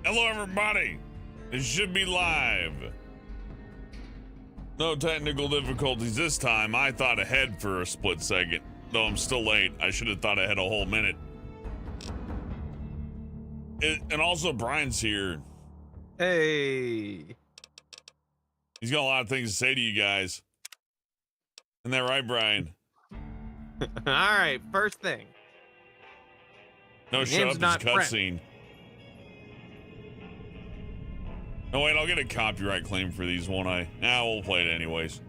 Hello, everybody. It should be live. No technical difficulties this time. I thought ahead for a split second. Though I'm still late. I should have thought ahead a whole minute. And also, Brian's here. Hey. He's got a lot of things to say to you guys. Isn't that right, Brian? All right, first thing. No, shut up, it's cutscene. Oh, wait, I'll get a copyright claim for these, won't I? Nah, we'll play it anyways.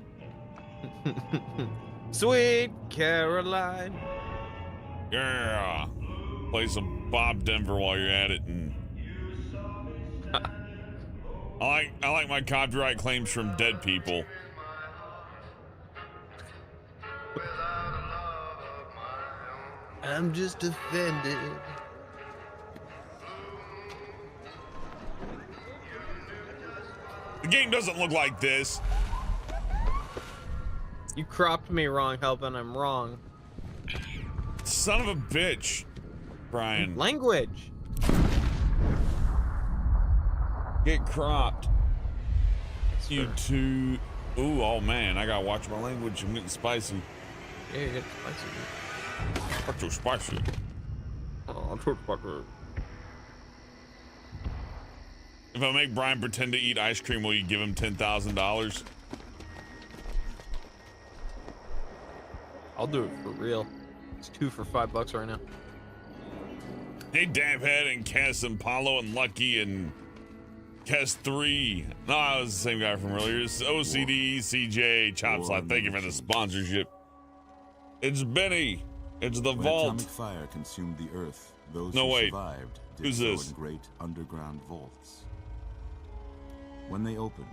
Sweet Caroline. Yeah. Play some Bob Denver while you're at it. And I like my copyright claims from dead people. I'm just offended. The game doesn't look like this. You cropped me wrong, helping I'm wrong. Son of a bitch, Brian. Language. Get cropped. You two. Ooh, oh man, I gotta watch my language. I'm getting spicy. Yeah, you get spicy. What's so spicy? Oh, I'm too spicy. If I make Brian pretend to eat ice cream, will you give him $10,000? I'll do it for real. It's 2 for $5 right now. Hey, Damphead and Cass and Paulo and Lucky and Cass 3. No, I was the same guy from earlier. It's OCD, CJ, Chopslot. Thank you for the sponsorship. It's Benny. It's the Vault. Atomic fire consumed the earth. Those no, who wait. survived did Who's so this? in great underground vaults. When they opened,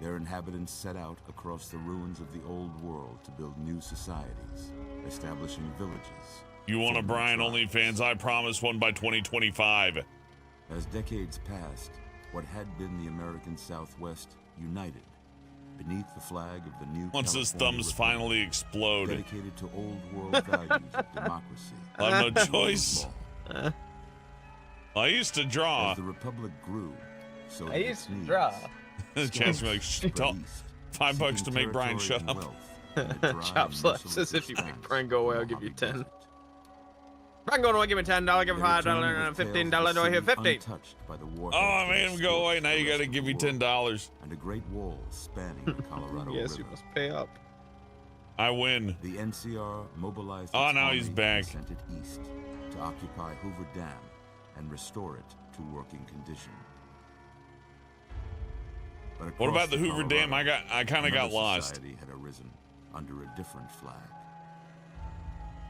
their inhabitants set out across the ruins of the old world to build new societies, establishing villages. You want a Brian OnlyFans? I promise one by 2025. As decades passed, what had been the American Southwest united beneath the flag of the new Once his California thumbs Republic, finally explode. dedicated to old world values of democracy. I have no choice. I used to draw. As the Republic grew, so I used to draw. The chance to be like, "Stop." $5 to make Brian shut up. Chop slap says if you make Brian go away, I'll give you 10. Brian going away, give me $10, give me $5, $15, do I hear 50? Oh, I made him go away. Now you gotta give me $10. And a great wall spanning the Colorado Yes, River. you must pay up. I win. The NCR mobilized Oh, its now army he's back. and sent it east to occupy Hoover Dam and restore it to working condition. But What across about the Hoover Colorado, Dam? I kind of got another lost. society had arisen under a different flag.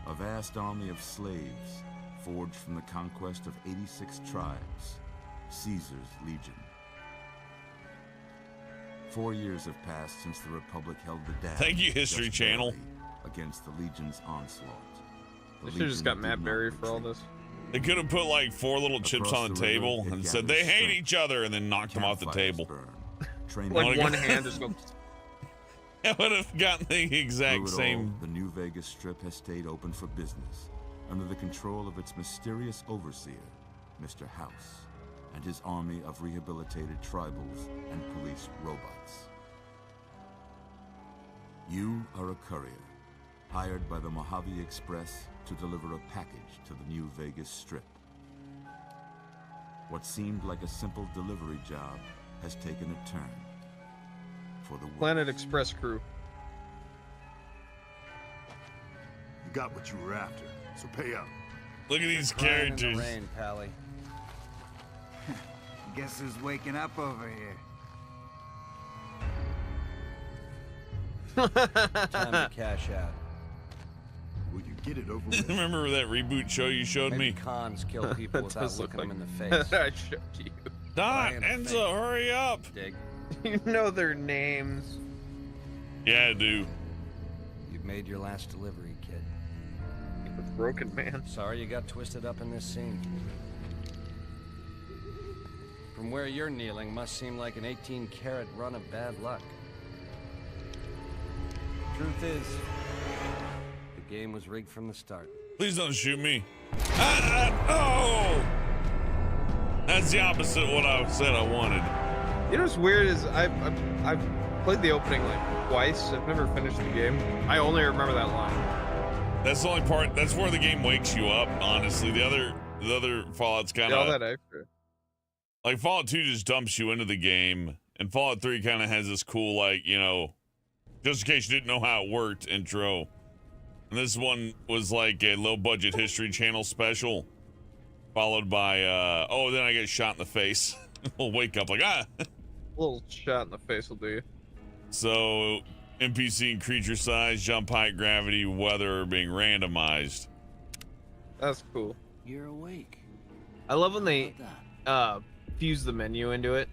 A vast army of slaves forged from the conquest of 86 tribes, Caesar's Legion. 4 years have passed since the Republic held the dam. Thank you, History just Channel. barely against the Legion's onslaught. The They should have just got Legion Matt did Berry not for all retreat. this. They could have put like 4 little chips Across on the the river, table it and said gathers they hate strength. each other and then knocked them off the Campfires table. burn. Training Like Wanna one go- hand just goes. I would have gotten the Through exact it same. all, the new Vegas Strip has stayed open for business under the control of its mysterious overseer, Mr. House, and his army of rehabilitated tribals and police robots. You are a courier, hired by the Mojave Express to deliver a package to the new Vegas Strip. What seemed like a simple delivery job has taken a turn for the worse. Planet Express crew. You got what you were after, so pay up. Look at these Crying in the characters. rain, Pally. Guess who's waking up over here? Time to cash out. Will you get it over with? Remember that reboot show you showed Maybe me? cons kill people That without does look looking like them in the face. I showed you. Don, Brian, Enzo, thank- hurry up. Dig. You know their names. Yeah, I do. You've made your last delivery, kid. With Broken Man. Sorry you got twisted up in this scene. From where you're kneeling must seem like an 18-carat run of bad luck. Truth is, the game was rigged from the start. Please don't shoot me. Oh! That's the opposite of what I said I wanted. You know what's weird is I've played the opening like twice. I've never finished the game. I only remember that line. That's the only part. That's where the game wakes you up. Honestly, the other Fallout's kind All of that extra. like Fallout 2 just dumps you into the game, and Fallout 3 kind of has this cool, like, you know, just in case you didn't know how it worked intro. And this one was like a low budget History Channel special, followed by oh, then I get shot in the face. We'll wake up like A little shot in the face will do you. So NPC and creature size, jump height, gravity, weather are being randomized. That's cool. You're awake. I love when they How fuse the menu into it.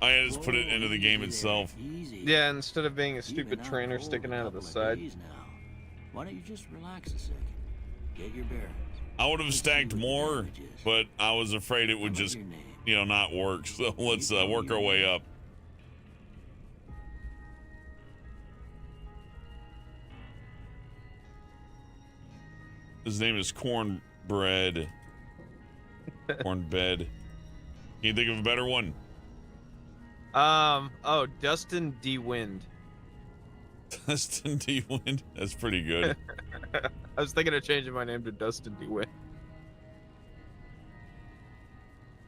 I just put it into the game itself. Yeah, instead of being a stupid trainer sticking out of the side. Why don't you just relax a second? Get your bearings. I would have stacked more, but I was afraid it would How about just, your name? you know, not work. So let's work our way up. His name is Cornbread. Cornbed. Can you think of a better one? Oh, Dustin D. Wind. Dustin D. Wind. That's pretty good. I was thinking of changing my name to Dustin D. Wind.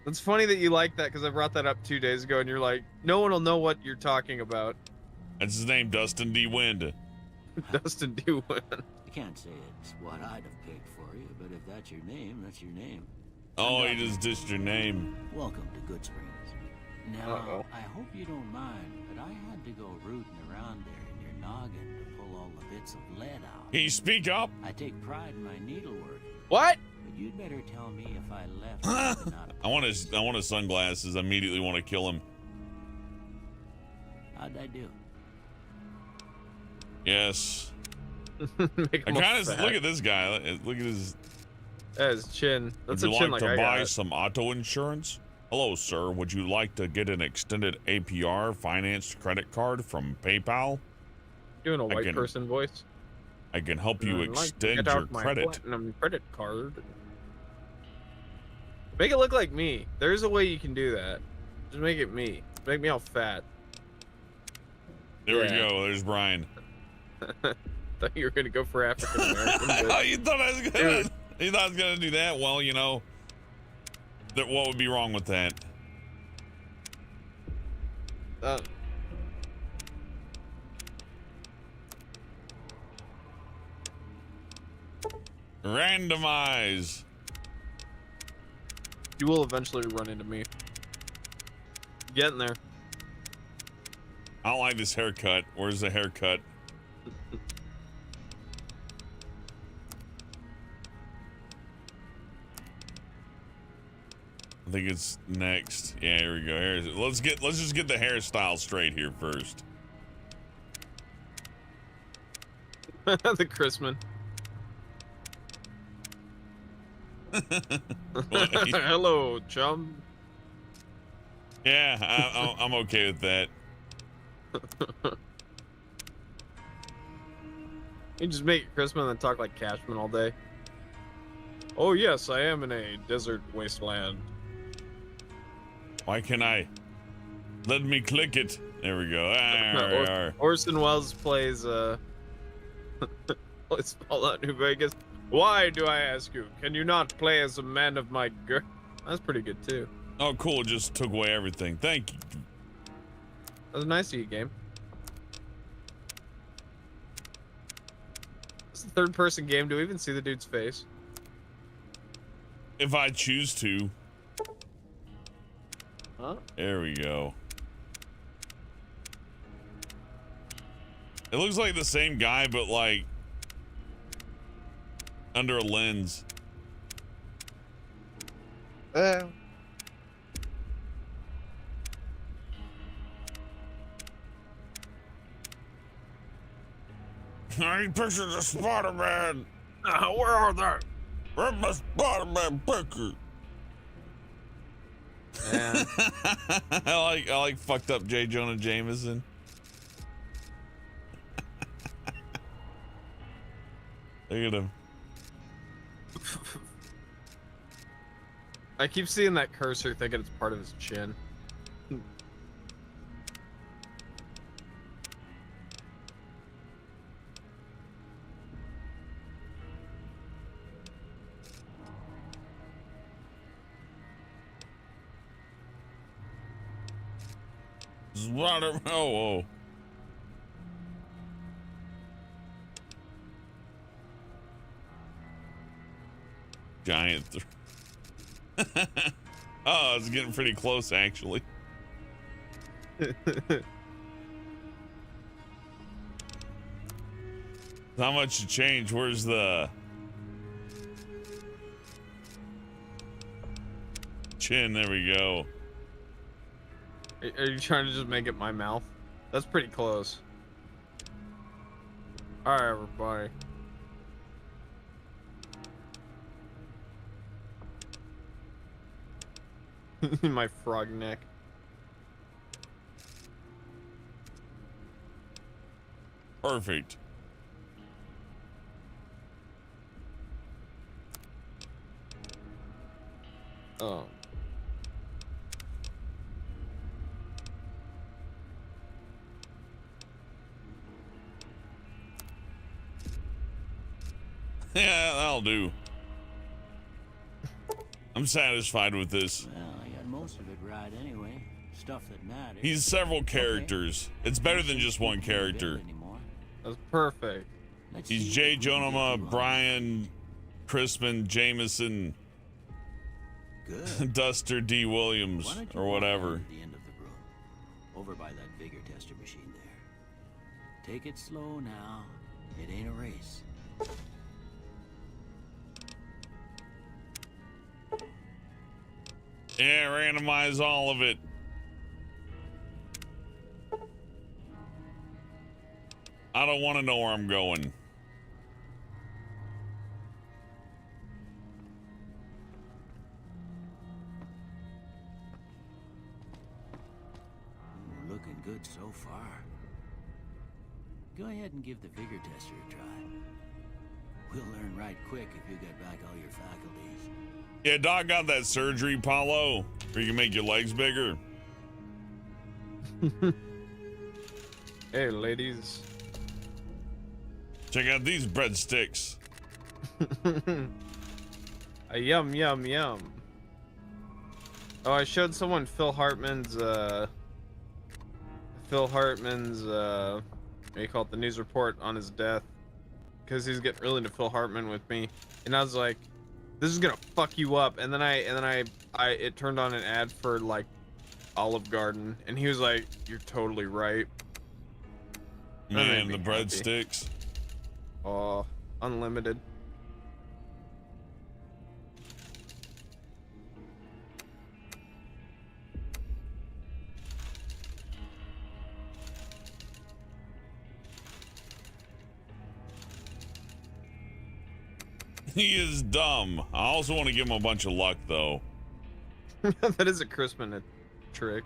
It's funny that you like that because I brought that up 2 days ago and you're like, no one will know what you're talking about. That's his name, Dustin D. Wind. Dustin D. Wind. I can't say it's what I'd have picked for you, but if that's your name, that's your name. Oh, he just dissed your name. Welcome to Good Springs. Now, Uh-oh. I hope you don't mind, but I had to go rooting around there in your noggin to pull all the bits of lead out. Can you speak up? I take pride in my needlework, What? but you'd better tell me if I left something out of I want his sunglasses. I immediately want to kill him. How'd I do? Yes. Make I him kind of fat. look at this guy. Look at his. His chin. Would That's you a chin like like to I buy got. some auto insurance? Hello, sir. Would you like to get an extended APR financed credit card from PayPal? Doing a white can- person voice. I can help you I'd like to extend get out your my credit. platinum credit card. Make it look like me. There's a way you can do that. Just make it me. Make me all fat. There we Yeah. go. There's Brian. Thought you were gonna go for African American. but- You thought I was gonna? You thought I was gonna do that? Well, you know, that what would be wrong with that? Randomize. You will eventually run into me. Getting there. I don't like this haircut. Where's the haircut? I think it's next. Yeah, here we go. Let's just get the hairstyle straight here first. The Chrisman. Hello, chum. Yeah, I'm okay with that. You just make it Chrisman and then talk like Cashman all day. Oh yes, I am in a desert wasteland. Why can't I? Let me click it. There we go. There we are. Orson Welles plays plays Fallout New Vegas. Why do I ask you? Can you not play as a man of my girl? That's pretty good too. Oh, cool. Just took away everything. Thank you. That was nice of you, game. It's a third-person game. Do we even see the dude's face? If I choose to. Huh? There we go. It looks like the same guy, but like under a lens. I need pictures of Spider-Man. Where are they? Where's my Spider-Man picture? Yeah. I like fucked up J. Jonah Jameson. Look at him. I keep seeing that cursor thinking it's part of his chin. Oh. Giant. Oh, it's getting pretty close, actually. Not much to change. Where's the chin? There we go. Are you trying to just make it my mouth? That's pretty close. All right, everybody. My frog neck. Perfect. Oh. Yeah, that'll do. I'm satisfied with this. Well, I got most of it right anyway. Stuff that matters. He's several characters. It's better than just one character. That's perfect. He's Jay Jonah, Brian, Crispin, Jameson, Good. Duster D. Williams, Why don't you or walk whatever. down to the end of the room, over by that vigor tester machine there. Take it slow now. It ain't a race. Yeah, randomize all of it. I don't want to know where I'm going. Ooh, looking good so far. Go ahead and give the vigor tester a try. We'll learn right quick if you get back all your faculties. Yeah, Doc got that surgery, Paulo, where you can make your legs bigger. Hey, ladies. Check out these breadsticks. Yum, yum, yum. Oh, I showed someone Phil Hartman's, what do you call it, the news report on his death. Because he's getting really into Phil Hartman with me. And I was like, this is gonna fuck you up. And then it turned on an ad for like Olive Garden. And he was like, you're totally right. Man, the breadsticks. Oh, unlimited. He is dumb. I also want to give him a bunch of luck, though. That is a Crispin trick.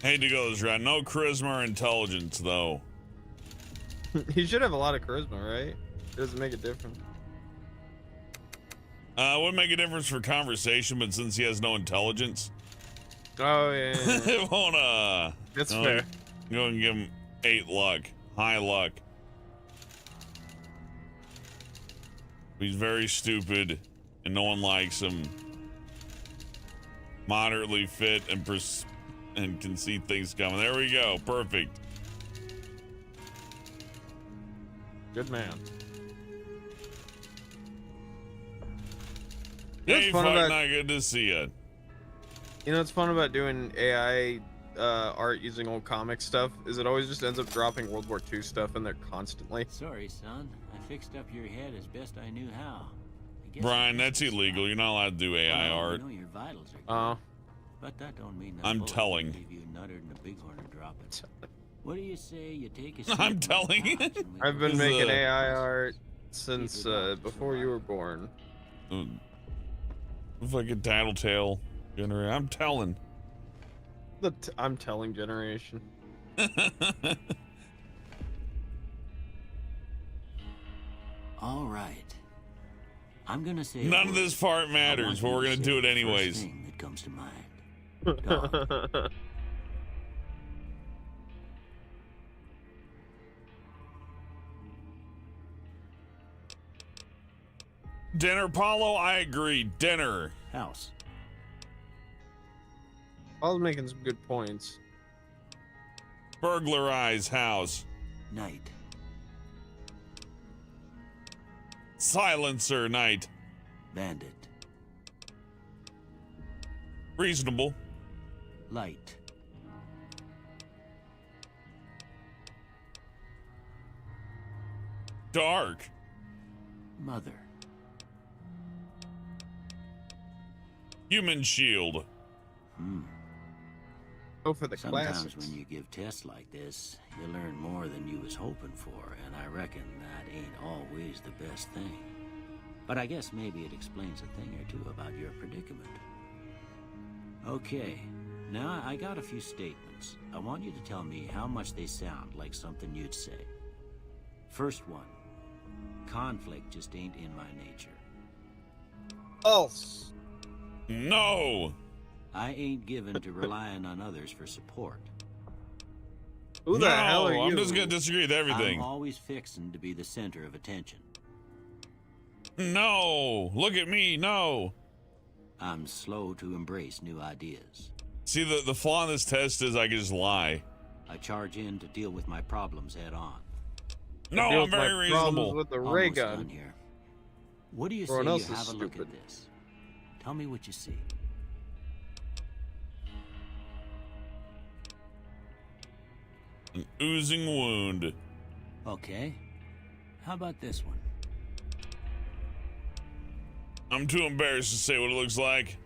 Hate to go this route. No charisma or intelligence, though. He should have a lot of charisma, right? It doesn't make a difference. Wouldn't make a difference for conversation, but since he has no intelligence, Oh yeah. it won't. That's fair. Go and give him 8 luck, high luck. He's very stupid, and no one likes him. Moderately fit and can see things coming. There we go. Perfect. Good man. Hey, fun fuck, about- not good to see you. You know what's fun about doing AI art using old comic stuff is it always just ends up dropping World War II stuff in there constantly. Sorry, son. I fixed up your head as best I knew how. I guess Brian, I that's illegal. You're not allowed to do AI Well, art. I know your vitals are good, Oh. but that don't mean that I'm bullet telling. can leave you nuttered and a bighorn are dropping. What do you say you take a I'm seat in my telling. couch and we I've go been This is making a- AI art since before you were born. Fucking tattletale generator. I'm telling. I'm telling generation. All right. I'm gonna say None of this part I matters, want but you we're to gonna say do it the first anyways. thing that comes to mind. Dog. Dinner, Paulo. I agree. Dinner. House. I was making some good points. Burglarize house. Night. Silencer night. Bandit. Reasonable. Light. Dark. Mother. Human shield. Go for the Sometimes classics. when you give tests like this, you learn more than you was hoping for, and I reckon that ain't always the best thing. But I guess maybe it explains a thing or two about your predicament. Okay, now I got a few statements. I want you to tell me how much they sound like something you'd say. First one, conflict just ain't in my nature. False. No. I ain't given to relying on others for support. Who the No, hell are you? I'm just gonna disagree with everything. I'm always fixing to be the center of attention. No. Look at me. No. I'm slow to embrace new ideas. See, the flaw in this test is I can just lie. I charge in to deal with my problems head on. No, Deal I'm with my very problems reasonable. with the ray Almost done gun. here. What do you say Everyone you else have is a look at stupid. this? Tell me what you see. An oozing wound. Okay. How about this one? I'm too embarrassed to say what it looks like.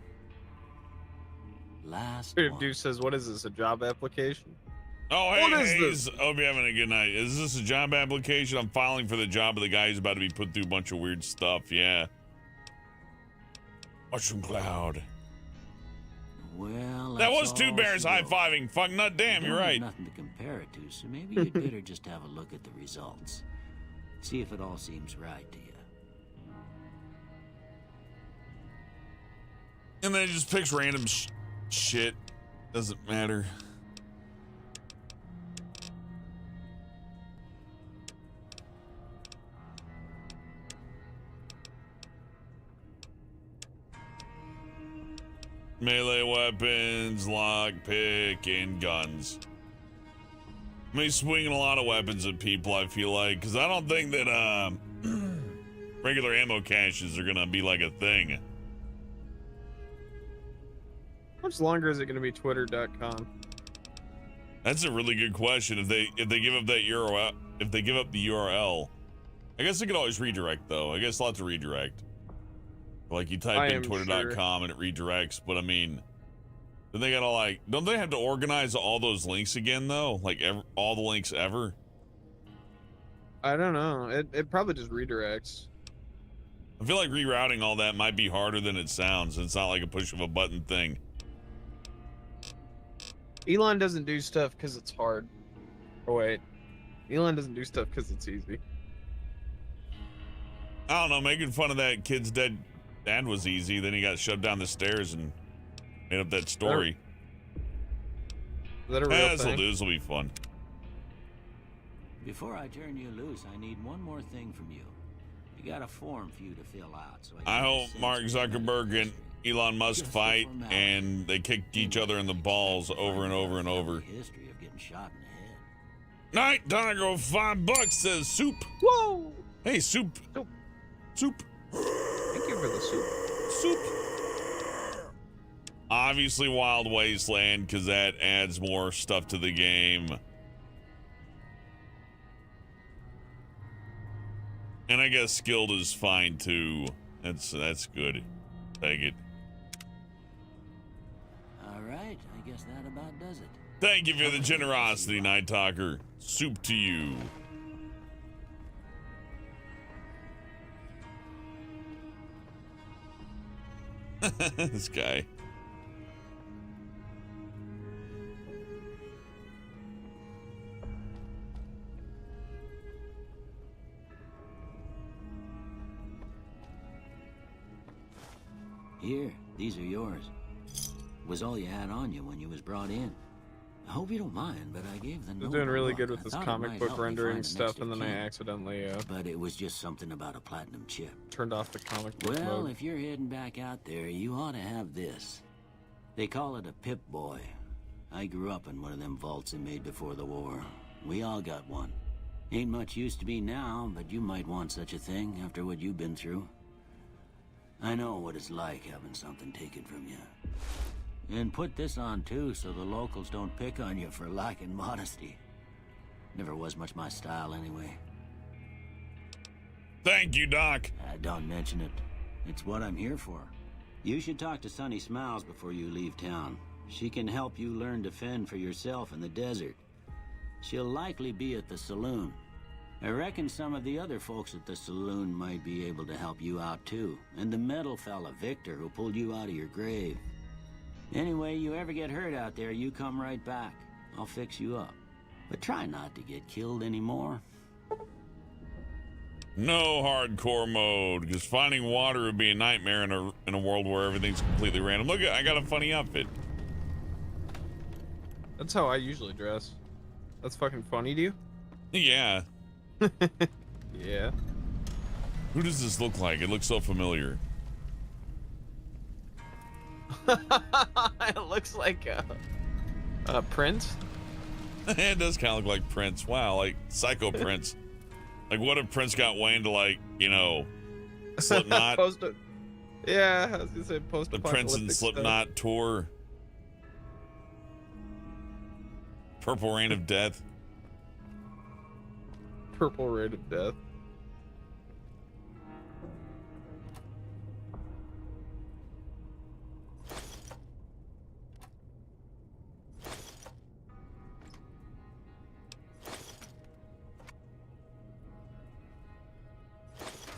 Last Dude one. says, "What is this? A job application?" Oh, hey, What is Hayes. this? Hope you're having a good night. Is this a job application? I'm filing for the job of the guy who's about to be put through a bunch of weird stuff. Yeah. Mushroom cloud. Well, That that's was two all bears she high wrote. fiving. Fuck nut damn, You you're don't have right. Nothing to compare it to, so maybe you'd better just have a look at the results. See if it all seems right to you. And then it just picks random shit. Doesn't matter. Melee weapons, lockpick, and guns. Me swinging a lot of weapons at people, I feel like, because I don't think that regular ammo caches are gonna be like a thing. How much longer is it going to be Twitter.com? That's a really good question. If they give up that URL, if they give up the URL, I guess they could always redirect though. I guess lots of redirect. Like you I type in am twitter.com and it redirects, but I mean, then they gotta like, don't they have to organize all those links again though? Like all the links ever? I don't know. It probably just redirects. I feel like rerouting all that might be harder than it sounds. It's not like a push of a button thing. Elon doesn't do stuff because it's hard. Oh wait, Elon doesn't do stuff because it's easy. I don't know, making fun of that kid's dead dad was easy. Then he got shoved down the stairs and made up that story. Is that a real This'll thing? do. This'll be fun. Before I turn you loose, I need one more thing from you. You got a form for you to fill out. So I can get a hope sense Mark of your Zuckerberg and history. Elon Musk Just a fight formality. and they kicked each other in the balls over and over and over. History of getting shot in the head. Night Tiger, $5 says soup. Whoa! Hey, soup. Soup. Soup. Thank you for the soup. Soup. Obviously Wild Wasteland, because that adds more stuff to the game. And I guess skilled is fine too. That's good. Take it. All right, I guess that about does it. Thank you for the generosity, Night Talker. Soup to you. This guy. Here, these are yours. Was all you had on you when you was brought in. I hope you don't mind, but I gave the He's note doing a really look. good with I this thought it comic might book help me rendering find an stuff, extra and then I key. accidentally But it was just something about a platinum chip. turned off the comic book Well, mode. if you're heading back out there, you ought to have this. They call it a Pip-Boy. I grew up in one of them vaults they made before the war. We all got one. Ain't much use to me now, but you might want such a thing after what you've been through. I know what it's like having something taken from you. And put this on too, so the locals don't pick on you for lacking modesty. Never was much my style anyway. Thank you, Doc. Don't mention it. It's what I'm here for. You should talk to Sunny Smiles before you leave town. She can help you learn to fend for yourself in the desert. She'll likely be at the saloon. I reckon some of the other folks at the saloon might be able to help you out too. And the metal fella, Victor, who pulled you out of your grave. Anyway, you ever get hurt out there, you come right back. I'll fix you up. But try not to get killed anymore. No hardcore mode, because finding water would be a nightmare in a world where everything's completely random. Look, I got a funny outfit. That's how I usually dress. That's fucking funny to you? Yeah. Yeah. Who does this look like? It looks so familiar. It looks like Prince. It does kind of look like Prince. Wow, like Psycho Prince. Like, what if Prince got Wayne to, like, you know, Slipknot? Yeah, I was gonna say post. The Prince and Slipknot tour. Purple Rain of Death. Purple Rain of Death.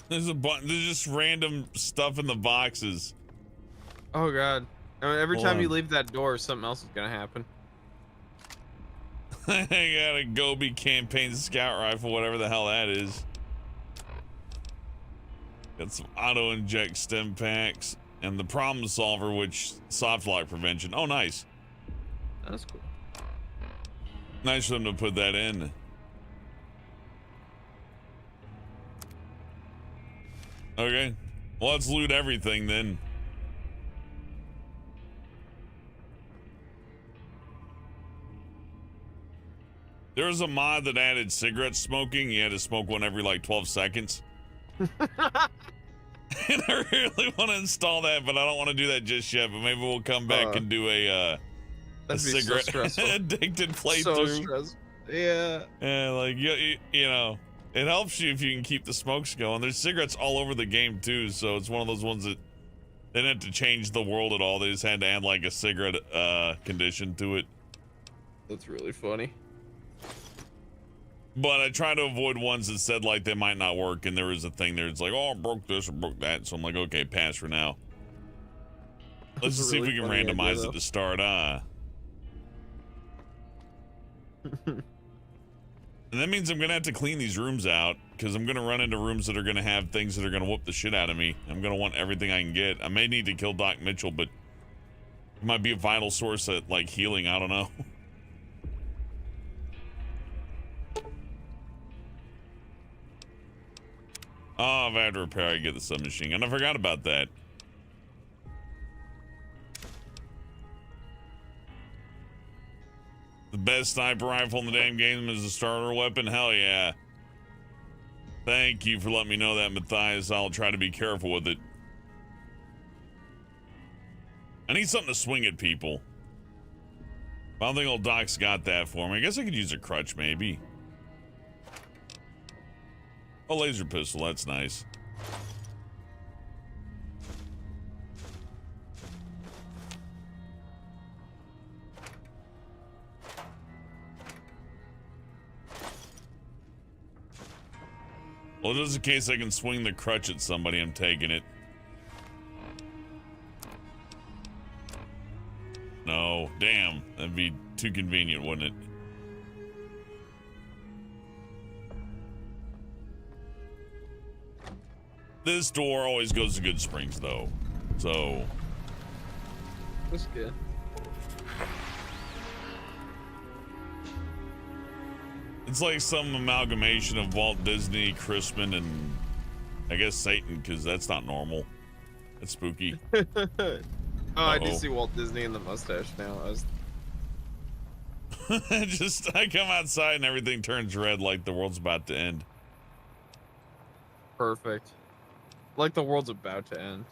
There's just random stuff in the boxes. Oh god. I mean, every Hold time you on. leave that door, something else is gonna happen. I got a Gobi campaign scout rifle, whatever the hell that is. Got some auto inject stem packs and the problem solver, which soft lock prevention. Oh, nice. That's cool. Nice for them to put that in. Okay. Well, let's loot everything then. There was a mod that added cigarette smoking. You had to smoke one every like 12 seconds. And I really want to install that, but I don't want to do that just yet. But maybe we'll come back and do a That'd be cigarette so stressful. addicted So playthrough. stressful. Yeah. Yeah, like you know, it helps you if you can keep the smokes going. There's cigarettes all over the game too, so it's one of those ones that they didn't have to change the world at all. They just had to add like a cigarette condition to it. That's really funny. But I try to avoid ones that said like they might not work, and there was a thing there. It's like, oh, I broke this or broke that. So I'm like, okay, pass for now. Let's That's just a see if really we can funny randomize idea, it to start. And that means I'm gonna have to clean these rooms out because I'm gonna run into rooms that are gonna have things that are gonna whoop the shit out of me. I'm gonna want everything I can get. I may need to kill Doc Mitchell, but it might be a vital source at like healing. I don't know. Oh, if I have to repair, I get the submachine gun. I forgot about that. The best sniper rifle in the damn game is a starter weapon? Hell yeah. Thank you for letting me know that, Matthias. I'll try to be careful with it. I need something to swing at people. I don't think old Doc's got that for me. I guess I could use a crutch, maybe. A laser pistol, that's nice. Well, just in case I can swing the crutch at somebody, I'm taking it. too convenient, wouldn't it? This door always goes to Good Springs, though. So... That's good. It's like some amalgamation of Walt Disney, Crispin, and I guess Satan, because that's not normal. That's spooky. Oh, I do see Walt Disney in the mustache now. I come outside and everything turns red like the world's about to end. Perfect. Like the world's about to end.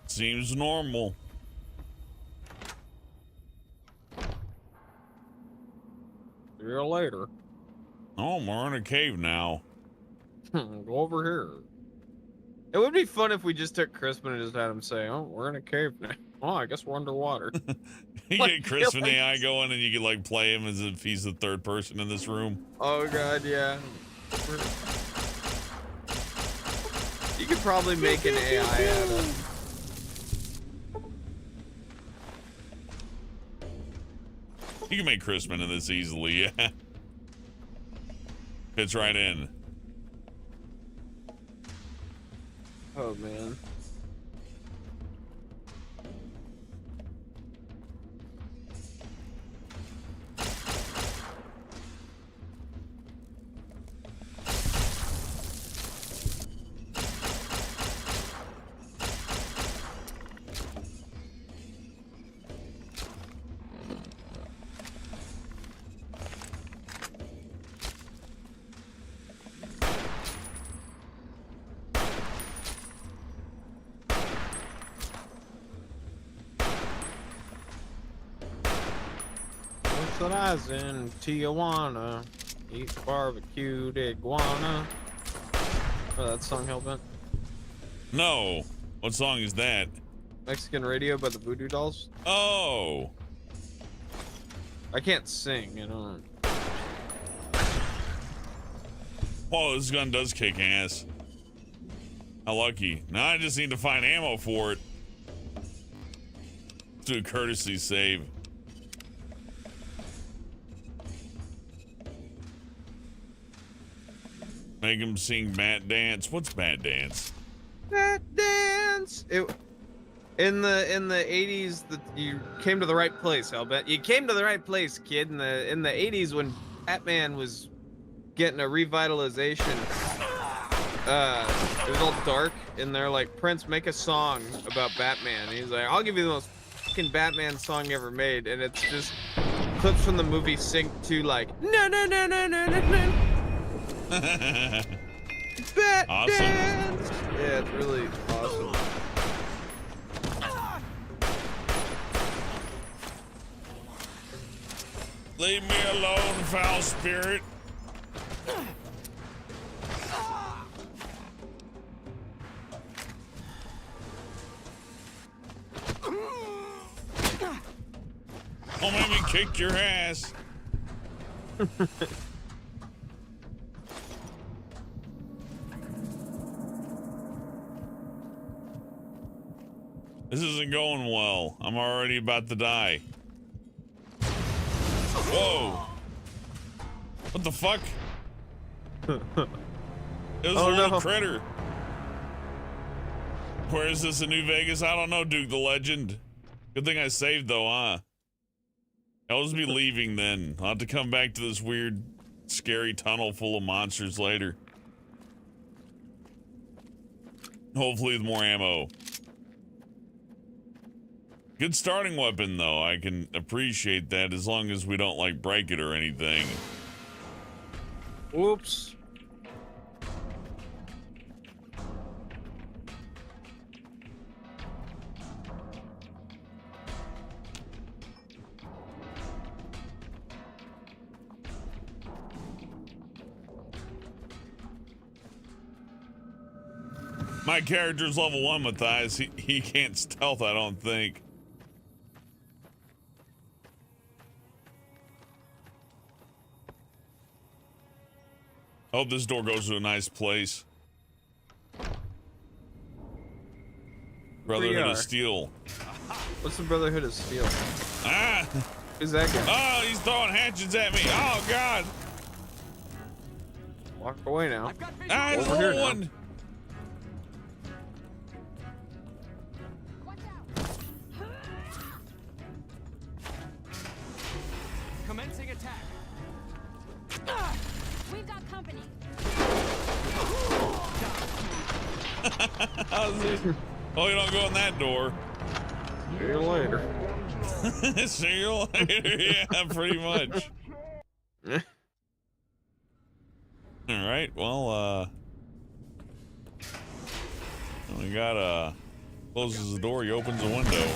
Seems normal. See you later. Oh, we're in a cave now. Go over here. It would be fun if we just took Crispin and just had him say, "Oh, we're in a cave now. Oh, I guess we're underwater." You Like, get Crispin like- AI going and you can like play him as if he's the third person in this room. Oh god, yeah. You could probably make an AI out of. You can make Crispin in this easily, yeah. Fits right in. Oh man. Socialize in Tijuana, eat barbecued iguana. Oh, that song, Hellbent. No. What song is that? Mexican Radio by the Voodoo Dolls. Oh. I can't sing, you know. Oh, this gun does kick ass. How lucky. Now I just need to find ammo for it. Do a courtesy save. Make him sing Bat Dance. What's Bat Dance? That dance. In the 80s, you came to the right place, Hellbent. You came to the right place, kid. In the 80s, when Batman was getting a revitalization, it was all dark, and they're like, Prince, make a song about Batman. And he's like, I'll give you the most fucking Batman song ever made, and it's just clips from the movie Sync 2, like, no, no, no, no, no, no, no. Bat Awesome. dance. Yeah, it's really awesome. Leave me alone, foul spirit. Don't make me kick your ass. This isn't going well. I'm already about to die. Whoa. What the fuck? It was Oh, a little no. critter. Where is this in New Vegas? I don't know, Duke the Legend. Good thing I saved though, huh? I'll just be leaving then. I'll have to come back to this weird, scary tunnel full of monsters later. Hopefully with more ammo. Good starting weapon though. I can appreciate that as long as we don't like break it or anything. Whoops. My character's level 1, Matthias. He can't stealth, I don't think. Hope this door goes to a nice place. Brotherhood of Steel. What's the Brotherhood of Steel? Ah! Who's that guy? Oh, he's throwing hatchets at me. Oh, God. Walk away now. Ah, there's Over here another now. one. Commencing attack. We've got company. Oh, you don't go in that door. See you later. See you later. Yeah, pretty much. All right. Well, we got closes the door. He opens the window.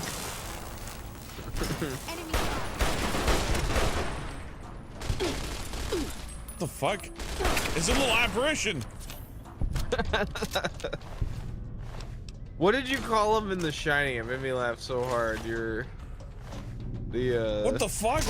Enemy. What the fuck? It's a little apparition. What did you call him in The Shining? It made me laugh so hard. What the fuck?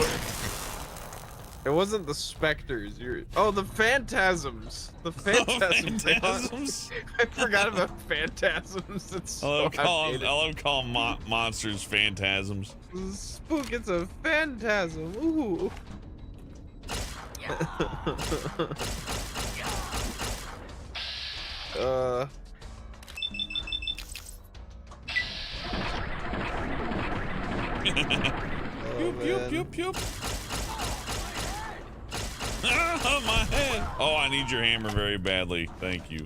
It wasn't the specters. Oh, the phantasms. The phantasms. Phantasms? I forgot about phantasms. It's so I outdated. love calling monsters phantasms. Spook, it's a phantasm. Ooh. Pew, pew. Ah, my head. Oh, I need your hammer very badly. Thank you.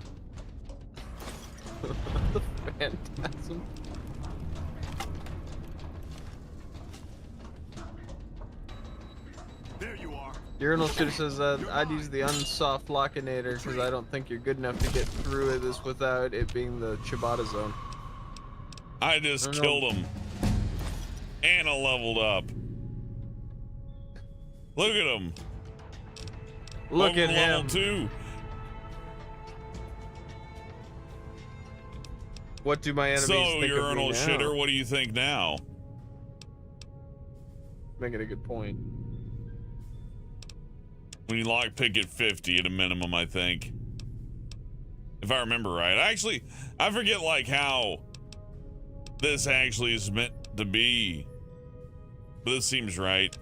The phantasm. There you are. Urinal shooter says that I'd use the unsoft lockinator because I don't think you're good enough to get through this without it being the Ciabatta zone. I just killed him. And I leveled up. Look at him. Look at level him. 2. What do my enemies So, think of me urinal now? shitter, what do you think now? Making a good point. When you lockpick at 50 at a minimum, I think. If I remember right. Actually, I forget like how this actually is meant to be. But this seems right.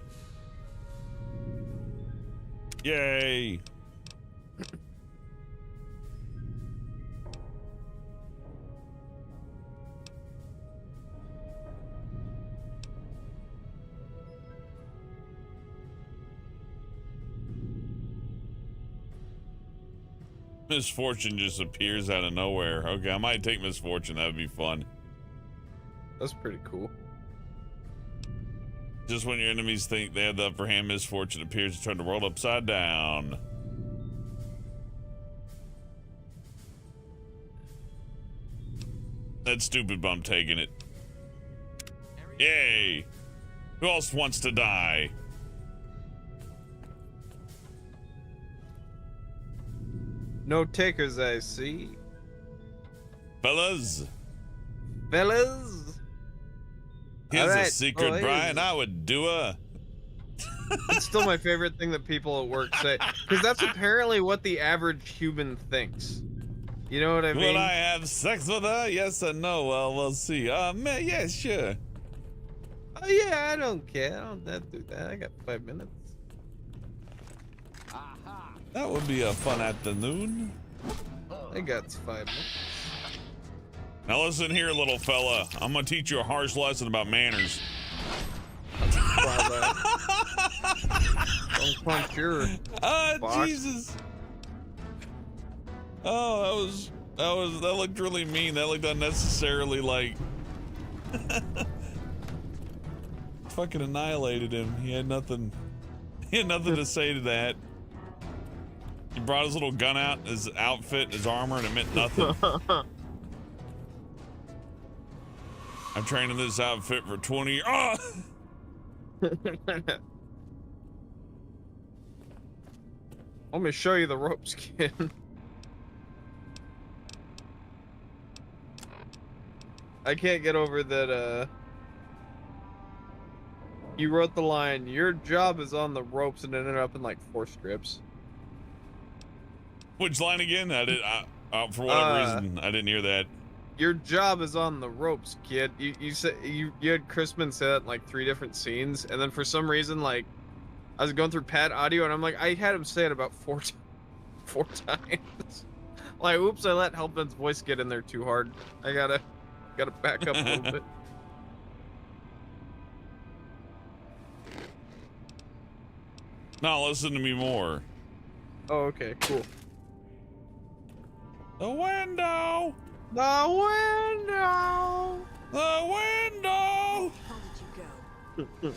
Yay. Misfortune just appears out of nowhere. Okay, I might take misfortune. That would be fun. That's pretty cool. Just when your enemies think they have the upper hand, misfortune appears to turn the world upside down. That's stupid, but I'm taking it. Yay! Who else wants to die? No takers, I see. Fellas, Fellas! here's a Alright, secret, boys. Brian. I would do a... It's still my favorite thing that people at work say. Because that's apparently what the average human thinks. You know what I mean? Would I have sex with her? Yes or no? Well, we'll see. Man, yeah, sure. Oh yeah, I don't care. I don't have to do that. I got 5 minutes. That would be a fun afternoon. I got 5 minutes. Now listen here, little fella. I'm gonna teach you a harsh lesson about manners. Don't punch your Ah, box. Jesus. Oh, that looked really mean. That looked unnecessarily like fucking annihilated him. He had nothing to say to that. He brought his little gun out, his outfit, his armor, and it meant nothing. I'm training this outfit for 20 years. Oh! Let me show you the rope skin. I can't get over that. You wrote the line, "Your job is on the ropes," and it ended up in like 4 strips. Which line again? For whatever reason, I didn't hear that. Your job is on the ropes, kid. You said you had Crispin say that in like 3 different scenes, and then for some reason, like, I was going through pad audio, and I'm like, I had him say it about 4 times. Like, oops, I let Hellbent's voice get in there too hard. I gotta back up a little bit. Now listen to me more. Oh, okay, cool. The window! The window! The window! How did you go?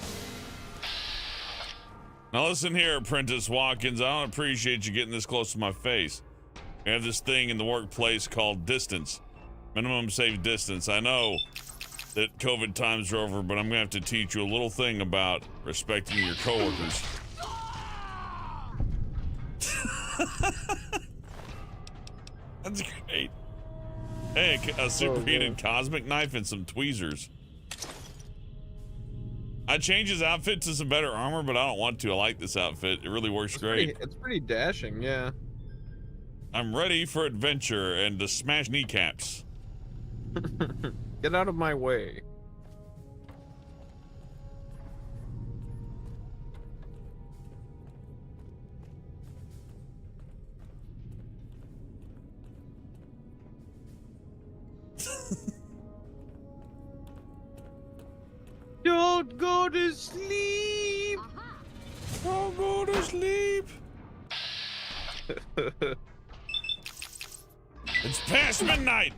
Now listen here, Apprentice Watkins. I don't appreciate you getting this close to my face. We have this thing in the workplace called distance. Minimum safe distance. I know that COVID times are over, but I'm gonna have to teach you a little thing about respecting your coworkers. That's great. Hey, a superheated cosmic knife and some tweezers. I changed his outfit to some better armor, but I don't want to. I like this outfit. It really works great. It's pretty dashing, yeah. I'm ready for adventure and to smash kneecaps. Get out of my way. Don't go to sleep. Don't go to sleep. It's past midnight.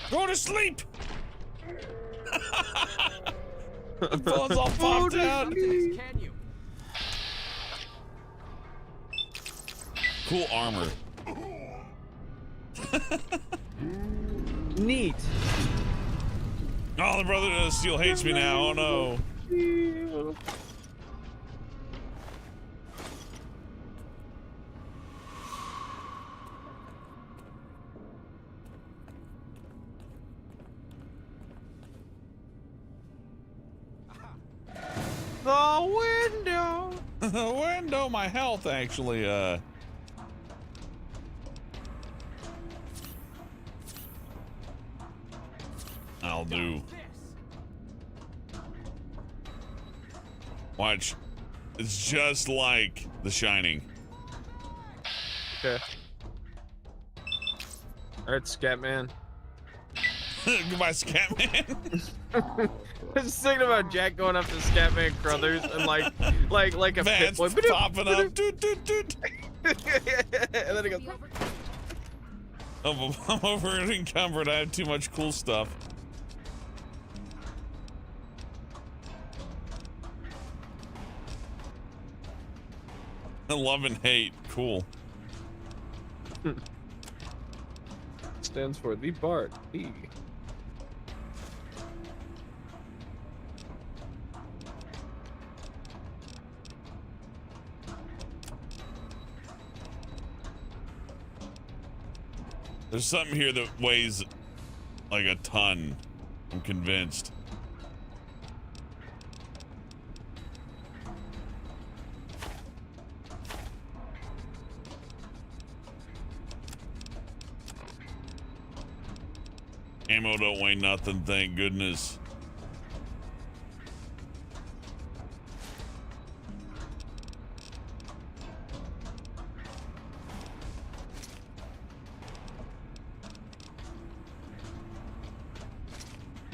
Go to sleep. The phone's all popped out. Can you? Cool armor. Neat. Oh, the brother of Steel hates me now. Oh no. The window. The window, my health actually, I'll do. Watch. It's just like The Shining. Okay. Alright, Scatman. Goodbye, Scatman. I was thinking about Jack going up to Scatman Crothers and like a Vance pit boy. popping up. Doot, doot, doot. And then he goes. Oh, I'm over encumbered. I have too much cool stuff. Love and hate. Cool. Stands for the Bart. E. There's something here that weighs like a ton. I'm convinced. Ammo don't weigh nothing, thank goodness.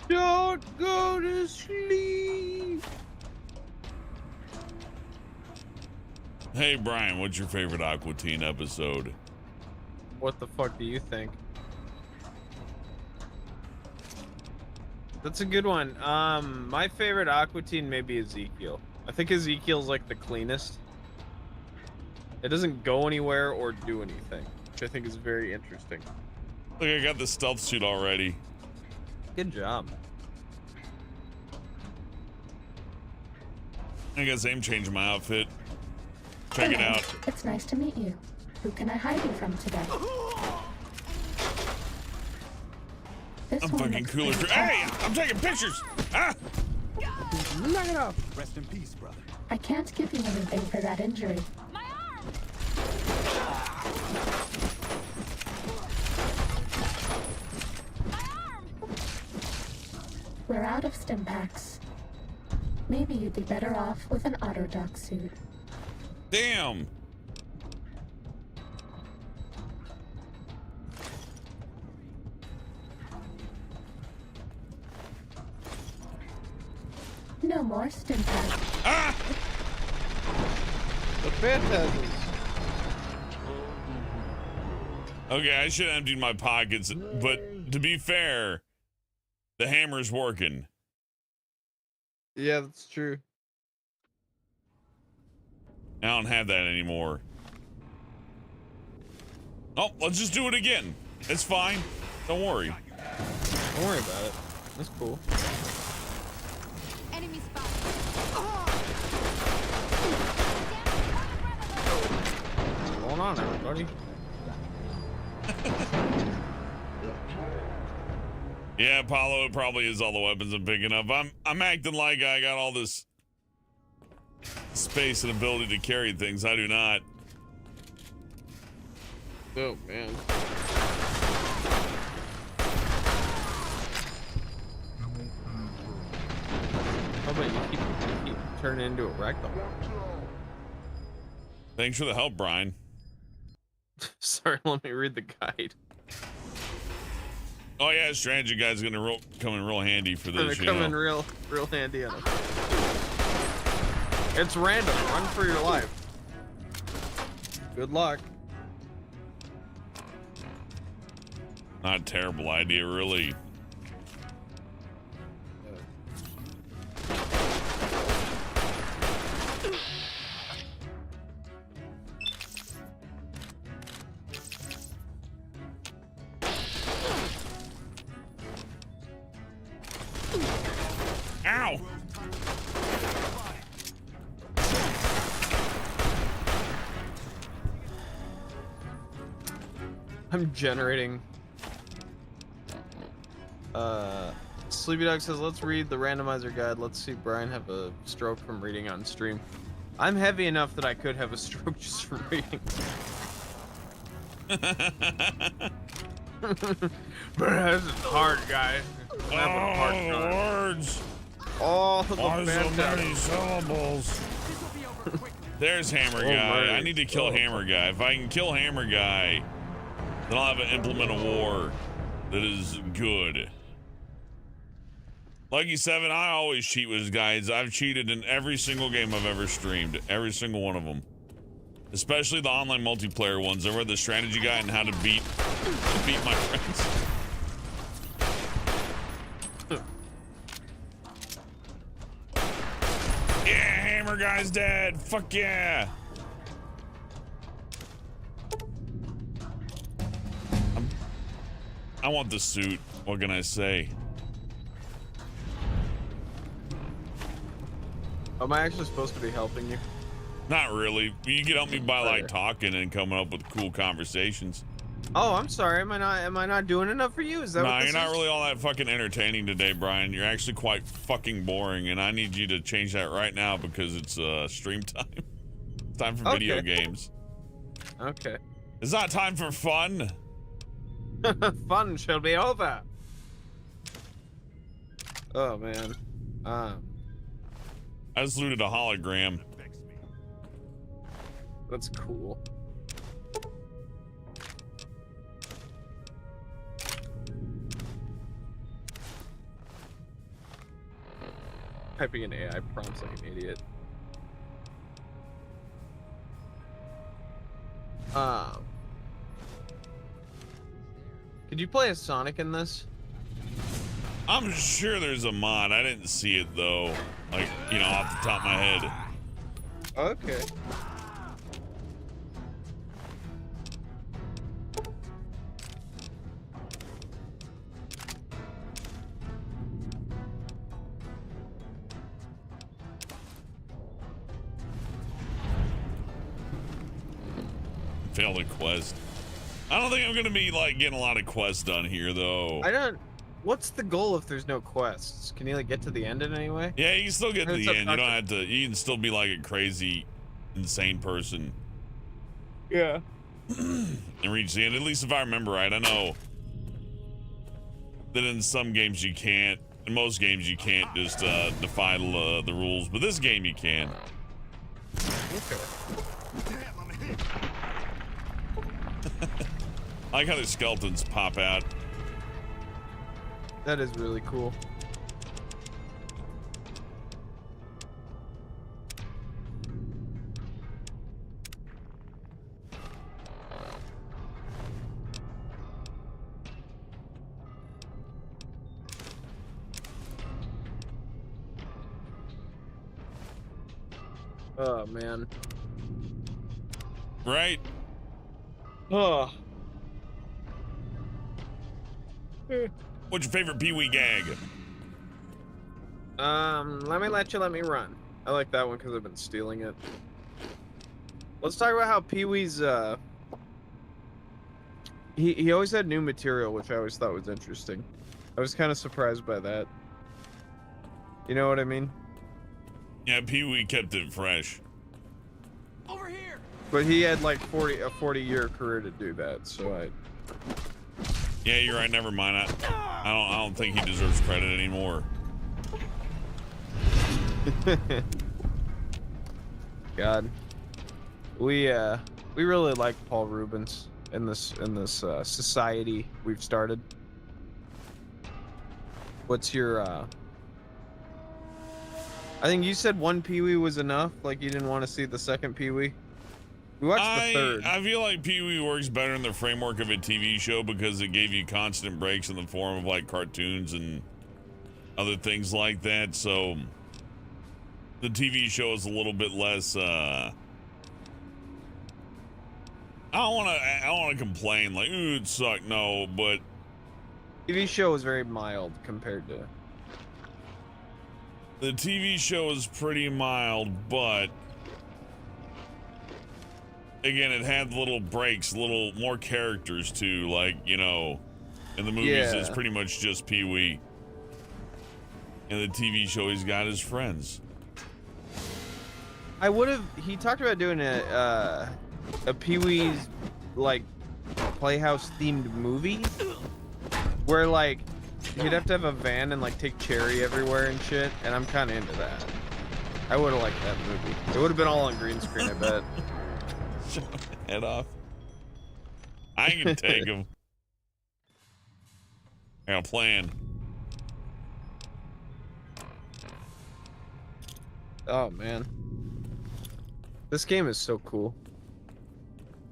Don't go to sleep. Hey Brian, what's your favorite Aqua Teen episode? What the fuck do you think? That's a good one. My favorite Aqua Teen may be Ezekiel. I think Ezekiel's like the cleanest. It doesn't go anywhere or do anything, which I think is very interesting. Look, I got the stealth suit already. Good job. I guess I'm changing my outfit. Check it out. It's nice to meet you. Who can I hide you from today? This I'm one fucking looks cooler. pretty Hey, tough. I'm taking pictures. Ah! Knock it off. Rest in peace, brother. I can't give you anything for that injury. My arm! My arm! We're out of stim packs. Maybe you'd be better off with an autodoc suit. Damn. No more stim packs. Ah! The phantasms. Okay, I should have emptied my pockets, but to be fair, the hammer's working. Yeah, that's true. I don't have that anymore. Oh, let's just do it again. It's fine. Don't worry. Don't worry about it. That's cool. Enemy spot. What's going on, everybody? Yeah, Apollo, it probably is all the weapons I'm picking up. I'm acting like I got all this space and ability to carry things. I do not. Oh, man. How about you keep turning into a rectum? Thanks for the help, Brian. Sorry, let me read the guide. Oh yeah, strategy guide's gonna come in real handy for Gonna this. come in real handy on it. It's random. Run for your life. Good luck. Not a terrible idea, really. Ow! I'm generating. Sleepy Dog says, let's read the randomizer guide. Let's see Brian have a stroke from reading on stream. I'm heavy enough that I could have a stroke just from reading. This is hard, guys. I'm having a hard time. Words! Oh, the Why so many fantastic. syllables? This will be over quick. There's Hammer Oh, Guy. right. I need to kill Oh. Hammer Guy. If I can kill Hammer Guy, then I'll have an implement of war that is good. Lucky 7, I always cheat with his guides. I've cheated in every single game I've ever streamed. Every single one of them. Especially the online multiplayer ones. I read the strategy guide and how to beat my friends. Yeah, Hammer Guy's dead. Fuck yeah. I want the suit. What can I say? Am I actually supposed to be helping you? Not really. You can help me by like talking and coming up with cool conversations. Oh, I'm sorry. Am I not doing enough for you? Is that No, what you're this not is? really all that fucking entertaining today, Brian. You're actually quite fucking boring, and I need you to change that right now because it's stream time. It's time for video Okay. games. Okay. It's not time for fun. Fun shall be over. Oh man. I just looted a hologram. That's cool. Typing in AI prompts like an idiot. Could you play a Sonic in this? I'm sure there's a mod. I didn't see it though. Like, you know, off the top of my head. Okay. Failed a quest. I don't think I'm gonna be like getting a lot of quests done here though. I don't. What's the goal if there's no quests? Can you like get to the end in any way? Yeah, you can still get to It's the up end. You don't to- have to. You can still be like a crazy, insane person Yeah. and reach the end. At least if I remember right. I know that in some games you can't. In most games you can't just defy the rules, but this game you can. Okay. Damn, I'm hit. I like how the skeletons pop out. That is really cool. Oh man. Right? Oh. What's your favorite Pee Wee gag? Let me run. I like that one because I've been stealing it. Let's talk about how Pee-wee's he always had new material, which I always thought was interesting. I was kind of surprised by that. You know what I mean? Yeah, Pee Wee kept it fresh. Over here. But he had like a 40-year career to do that, so I Yeah, you're right. Never mind. I don't think he deserves credit anymore. God. We really like Paul Rubens in this society we've started. What's your I think you said one Pee-wee was enough, like you didn't want to see the second Pee-wee. We watched the third. I feel like Pee Wee works better in the framework of a TV show because it gave you constant breaks in the form of like cartoons and other things like that. So the TV show is a little bit less. I don't want to complain like, ooh, it sucked. No, but TV show was very mild compared to. the TV show is pretty mild, but again, it had little breaks, little more characters too. Like, you know, in the movies, it's Yeah. pretty much just Pee Wee. In the TV show, he's got his friends. I would have. He talked about doing a Pee-wee's like Playhouse themed movie where like you'd have to have a van and like take Cherry everywhere and shit. And I'm kind of into that. I would have liked that movie. It would have been all on green screen, I bet. Head off. I can take him. I got a plan. Oh man, this game is so cool.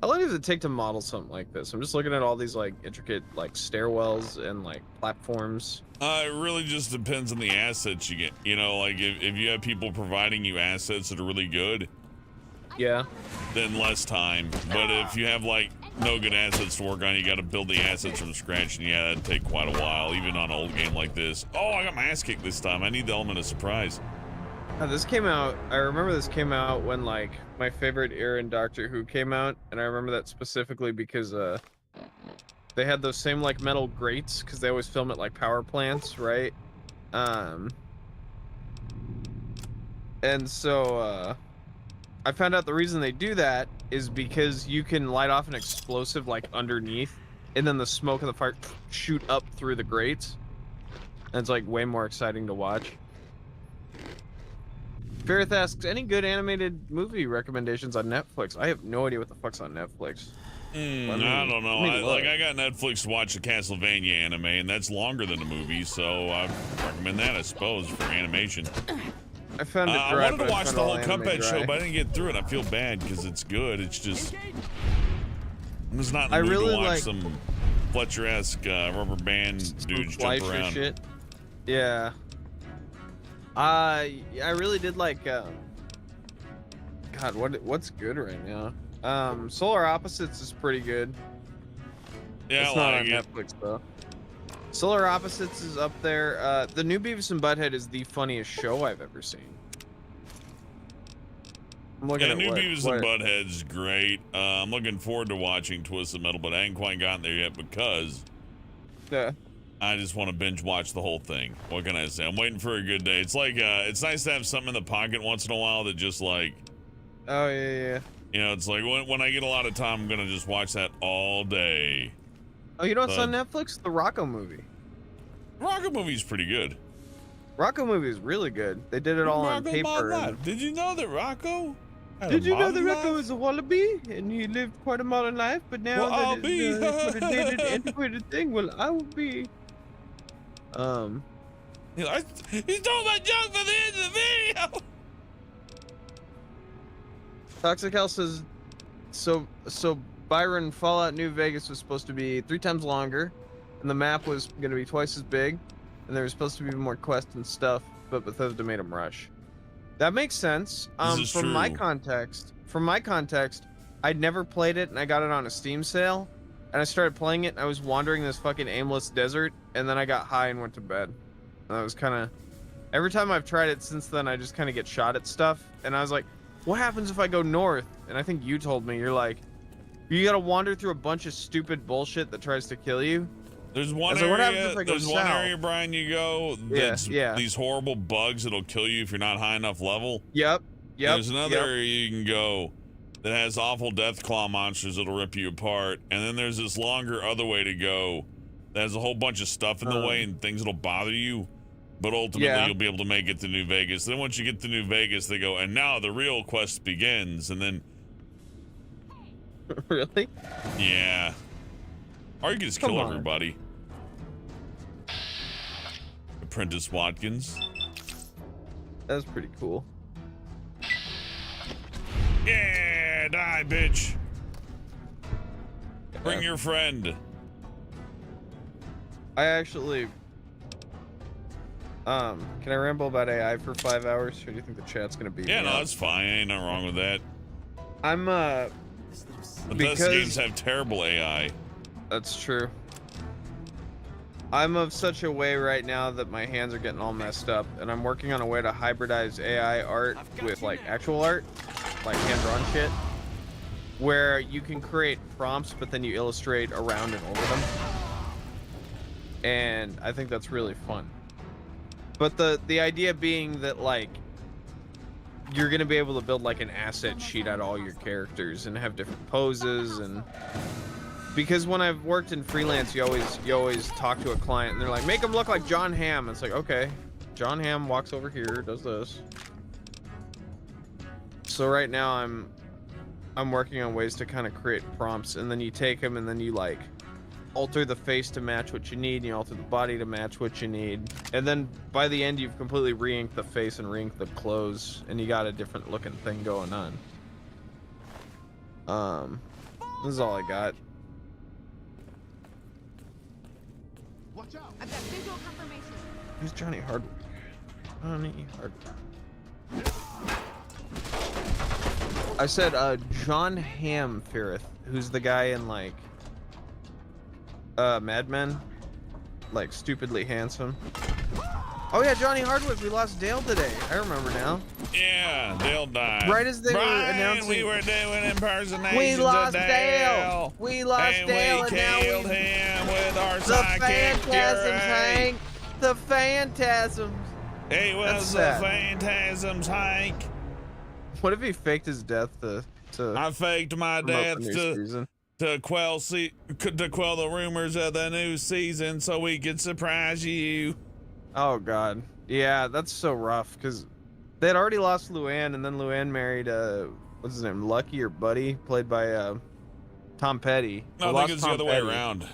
How long does it take to model something like this? I'm just looking at all these like intricate like stairwells and like platforms. It really just depends on the assets you get. You know, like if you have people providing you assets that are really good, Yeah. then less time. But if you have like no good assets to work on, you got to build the assets from scratch, and yeah, that'd take quite a while, even on an old game like this. Oh, I got my ass kicked this time. I need the element of surprise. This came out. I remember this came out when like my favorite era in Doctor Who came out, and I remember that specifically because they had those same like metal grates because they always film at like power plants, right? And so I found out the reason they do that is because you can light off an explosive like underneath, and then the smoke and the fire shoot up through the grates, and it's like way more exciting to watch. Ferrith asks, any good animated movie recommendations on Netflix? I have no idea what the fuck's on Netflix. I don't know. I got Netflix to watch the Castlevania anime, and that's longer than the movie, so I recommend that, I suppose, for animation. I found it I dry, wanted but to I watch found the all whole anime Cuphead show, dry. but I didn't get through it. I feel bad because it's good. It's just I'm just not in the I mood really to watch like- some Fletcher-esque rubber band dudes jump Fleischer around. shit. Yeah. I really did like God, what's good right now? Solar Opposites is pretty good. Yeah, It's I not like on it. Netflix though. Solar Opposites is up there. The new Beavis and Butthead is the funniest show I've ever seen. I'm looking Yeah, at new what, Beavis and Butthead's great. I'm looking forward to watching Twisted Metal, but I ain't quite gotten there yet because Yeah. I just want to binge watch the whole thing. What can I say? I'm waiting for a good day. It's like it's nice to have something in the pocket once in a while that just like, Oh yeah. you know, it's like when I get a lot of time, I'm gonna just watch that all day. Oh, you know what's on Netflix? The Rocco movie. Rocco movie's pretty good. Rocco movie is really good. They did it all on Rocco paper. Modern Life. Did you know that Rocco? Did you know that Rocco was a wallaby and he lived quite a modern life? But now Well, I'll that be. it's a dated, antiquated thing, well, I will be. He stole my junk for the end of the video. Toxic Hell says, so Byron, Fallout New Vegas was supposed to be 3 times longer, and the map was going to be twice as big, and there was supposed to be more quests and stuff, but Bethesda made them rush. That makes sense. From my context, I'd never played it, and I got it on a Steam sale, and I started playing it, and I was wandering this fucking aimless desert, and then I got high and went to bed. And I was kind of, every time I've tried it since then, I just kind of get shot at stuff, and I was like, what happens if I go north? And I think you told me, you're like, you gotta wander through a bunch of stupid bullshit that tries to kill you. There's one So what happens area. if I go There's one south? area, Brian. You go. That's these horrible bugs that'll kill you if you're not high enough level. Yep. There's another area you can go that has awful death claw monsters that'll rip you apart, and then there's this longer other way to go that has a whole bunch of stuff in the way and things that'll bother you. But ultimately, you'll be able to make it to New Vegas. Then once you get to New Vegas, they go, and now the real quest begins. And then, really? Yeah. Or you can just kill everybody. Apprentice Watkins. That's pretty cool. Yeah, die, bitch. Bring your friend. I actually, can I ramble about AI for 5 hours, or do you think the chat's gonna be? Yeah, no, that's fine. Ain't nothing wrong with that. I'm Bethesda games have terrible AI. That's true. I'm of such a way right now that my hands are getting all messed up, and I'm working on a way to hybridize AI art with like actual art, like hand-drawn shit, where you can create prompts, but then you illustrate around and over them. And I think that's really fun. But the idea being that like you're gonna be able to build like an asset sheet out of all your characters and have different poses, and because when I've worked in freelance, you always talk to a client and they're like, make him look like John Hamm. It's like, okay, John Hamm walks over here, does this. So right now I'm working on ways to kind of create prompts, and then you take them and then you like alter the face to match what you need, and you alter the body to match what you need, and then by the end you've completely re-inked the face and re-inked the clothes, and you got a different looking thing going on. This is all I got. Watch out. I've got visual confirmation. Who's Johnny Hardwick? Johnny Hardwick. I said John Hamm Ferrith, who's the guy in like Mad Men, like stupidly handsome. Oh yeah, Johnny Hardwick. We lost Dale today. I remember now. Yeah, Dale died. Right as they were announcing, we were doing impersonations. We lost of Dale. We lost and Dale, we and now killed him with our the sidekick. Phantasms, Hank. The Phantasms. He was the Phantasms, Hank. What if he faked his death to I faked my death to quell the rumors of the new season so we could surprise you. Oh god, yeah, that's so rough because they had already lost Luann, and then Luann married what's his name, Lucky or Buddy, played by Tom Petty. No, I think it's the other way around.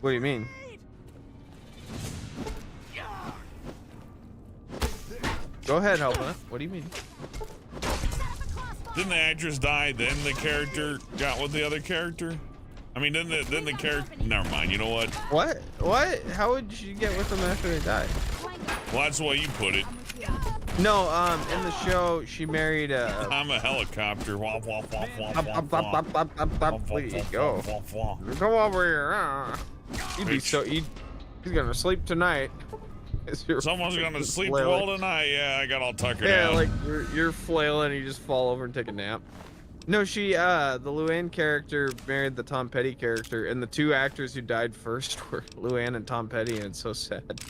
What do you mean? Go ahead, Helena. What do you mean? Didn't the actress die, then the character got with the other character? I mean, didn't the character... Never mind, you know what? What? How would she get with them after they died? Well, that's the way you put it. No, in the show, she married I'm a helicopter. There you go. Come over here. He's gonna sleep tonight. Someone's gonna sleep flailing. well tonight. Yeah, I got all tuckered Yeah, out. like you're flailing and you just fall over and take a nap. No, the Luann character married the Tom Petty character, and the two actors who died first were Luann and Tom Petty, and it's so sad.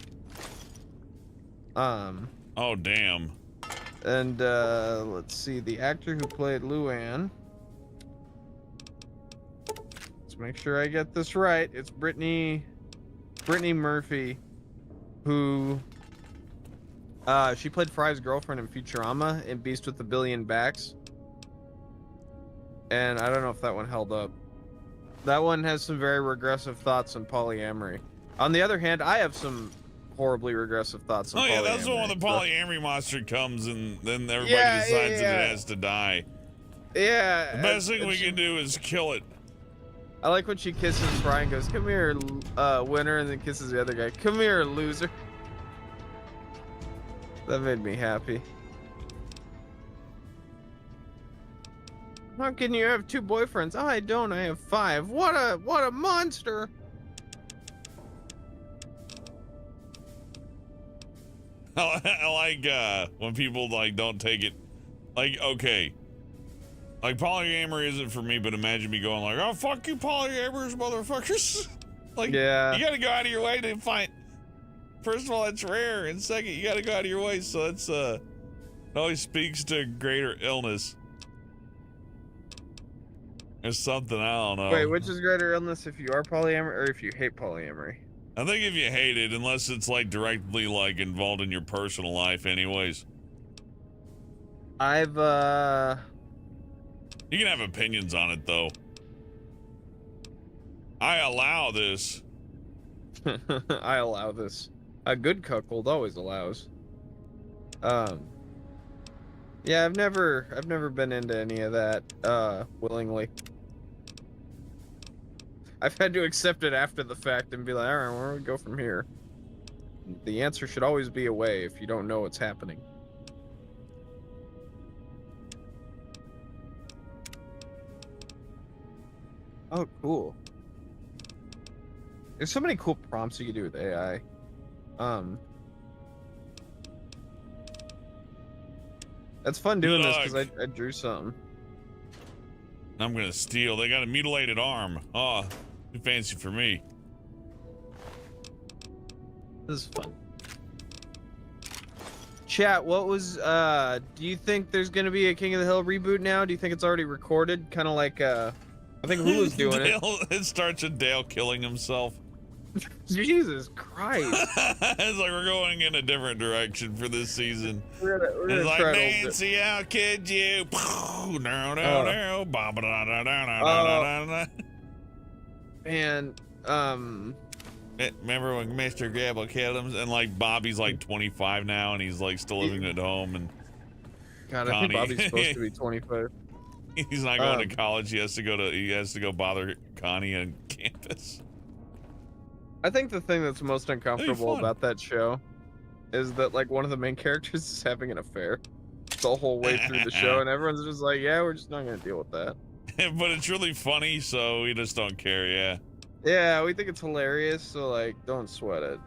Oh damn. And let's see, the actor who played Luann. Let's make sure I get this right. It's Brittany Murphy, who she played Fry's girlfriend in Futurama in Beast with a Billion Backs. And I don't know if that one held up. That one has some very regressive thoughts on polyamory. On the other hand, I have some horribly regressive thoughts on polyamory. Oh yeah, that's the one where the polyamory monster comes and then everybody decides that it has to die. Yeah. The best thing we can do is kill it. I like when she kisses Fry and goes, "Come here, winner," and then kisses the other guy. "Come here, loser." That made me happy. How can you have 2 boyfriends? I don't. I have 5. What a monster! I like when people like don't take it like okay. Like polyamory isn't for me, but imagine me going like, "Oh fuck you, polyamorous motherfuckers!" Like, yeah, you gotta go out of your way to find. First of all, it's rare, and second, you gotta go out of your way. So it's it always speaks to greater illness. There's something I don't know. Wait, which is greater illness, if you are polyamory or if you hate polyamory? I think if you hate it, unless it's like directly like involved in your personal life, anyways. I've You can have opinions on it though. I allow this. I allow this. A good cuckold always allows. Yeah, I've never been into any of that willingly. I've had to accept it after the fact and be like, all right, where do we go from here? The answer should always be away if you don't know what's happening. Oh, cool. There's so many cool prompts you can do with AI. That's fun doing this because I drew something. I'm gonna steal. They got a mutilated arm. Oh, too fancy for me. This is fun. Chat, what was do you think there's gonna be a King of the Hill reboot now? Do you think it's already recorded? Kind of like I think Hulu's doing It starts with Dale killing himself. Jesus Christ. It's like we're going in a different direction for this season. We're gonna it's like, try Nancy, how could you? Man, remember when Mr. Grabble killed him? And like Bobby's like 25 now, and he's like still living at home. And God, I think Bobby's supposed to be 25. He's not going to college. He has to go bother Connie on campus. I think the thing that's most uncomfortable about that show is that like one of the main characters is having an affair the whole way through the show, and everyone's just like, yeah, we're just not gonna deal with that. But it's really funny, so we just don't care. Yeah, we think it's hilarious, so like, don't sweat it.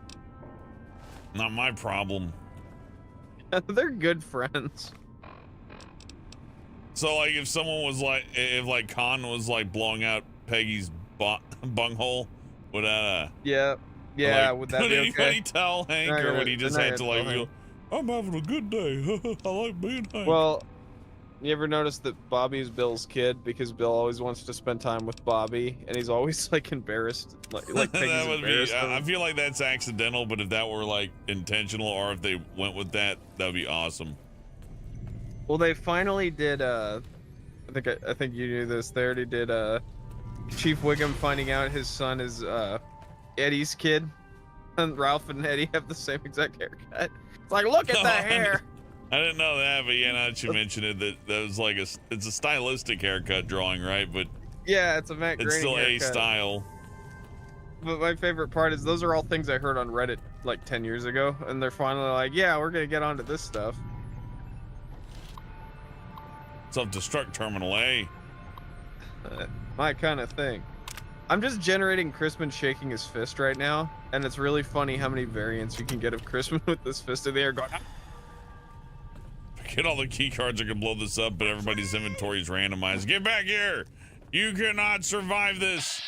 Not my problem. They're good friends. So like, if someone was like, if like Con was like blowing out Peggy's bunghole, would that yeah, like, would that would be anybody okay? tell Hank, or would he just have to like go, I'm having a good day. I like being Hank. Well, you ever notice that Bobby's Bill's kid, because Bill always wants to spend time with Bobby, and he's always like embarrassed, like that would be. embarrassed I feel like that's accidental, but if that were like intentional, or if they went with that, that'd be awesome. Well, they finally did. I think you knew this. They already did. Chief Wiggum finding out his son is Eddie's kid, and Ralph and Eddie have the same exact haircut. It's like, look at the hair. I didn't know that, but yeah, now that you mentioned it, that was like it's a stylistic haircut drawing, right? But yeah, it's a Matt Groening it's still haircut. A style. But my favorite part is those are all things I heard on Reddit like 10 years ago, and they're finally like, yeah, we're gonna get onto this stuff. Self-destruct terminal A. My kind of thing. I'm just generating Crispin shaking his fist right now, and it's really funny how many variants you can get of Crispin with this fist in the air going. Get all the key cards. I can blow this up, but everybody's inventory is randomized. Get back here! You cannot survive this.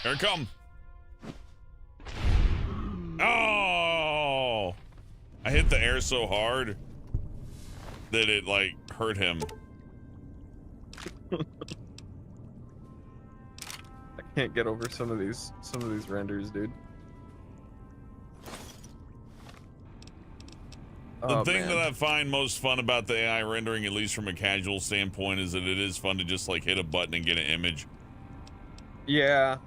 Here it come. Oh! I hit the air so hard that it like hurt him. I can't get over some of these renders, dude. The thing that I find most fun about the AI rendering, at least from a casual standpoint, is that it is fun to just like hit a button and get an image. Yeah.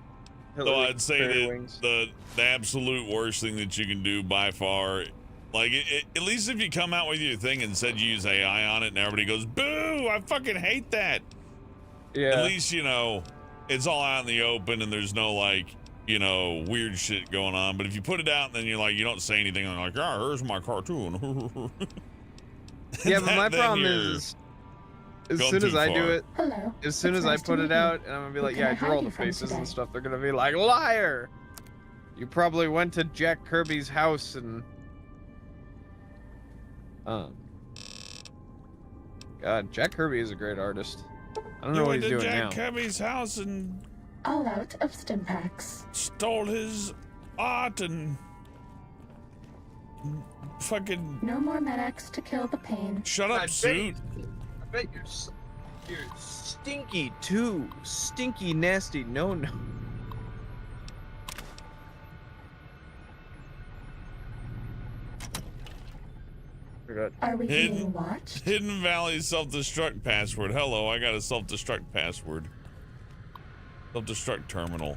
So I'd say that the absolute worst thing that you can do by far, like at least if you come out with your thing and said you use AI on it and everybody goes, boo, I fucking hate that. Yeah. At least, you know, it's all out in the open and there's no like, you know, weird shit going on. But if you put it out and then you're like, you don't say anything, and like, yeah, here's my cartoon. Yeah, but my problem is, as soon as I do it, as soon as I put it out, and I'm gonna be like, yeah, I drew all the faces and stuff, they're gonna be like, liar! You probably went to Jack Kirby's house and, God, Jack Kirby is a great artist. I don't know what he's doing now. Jack Kirby's house and All out of stim packs. stole his art and fucking. No more medics to kill the pain. Shut up, suit. I bet you're stinky too. Stinky, nasty. No. Are we being watched? Hidden Valley self-destruct password. Hello, I got a self-destruct password. Self-destruct terminal.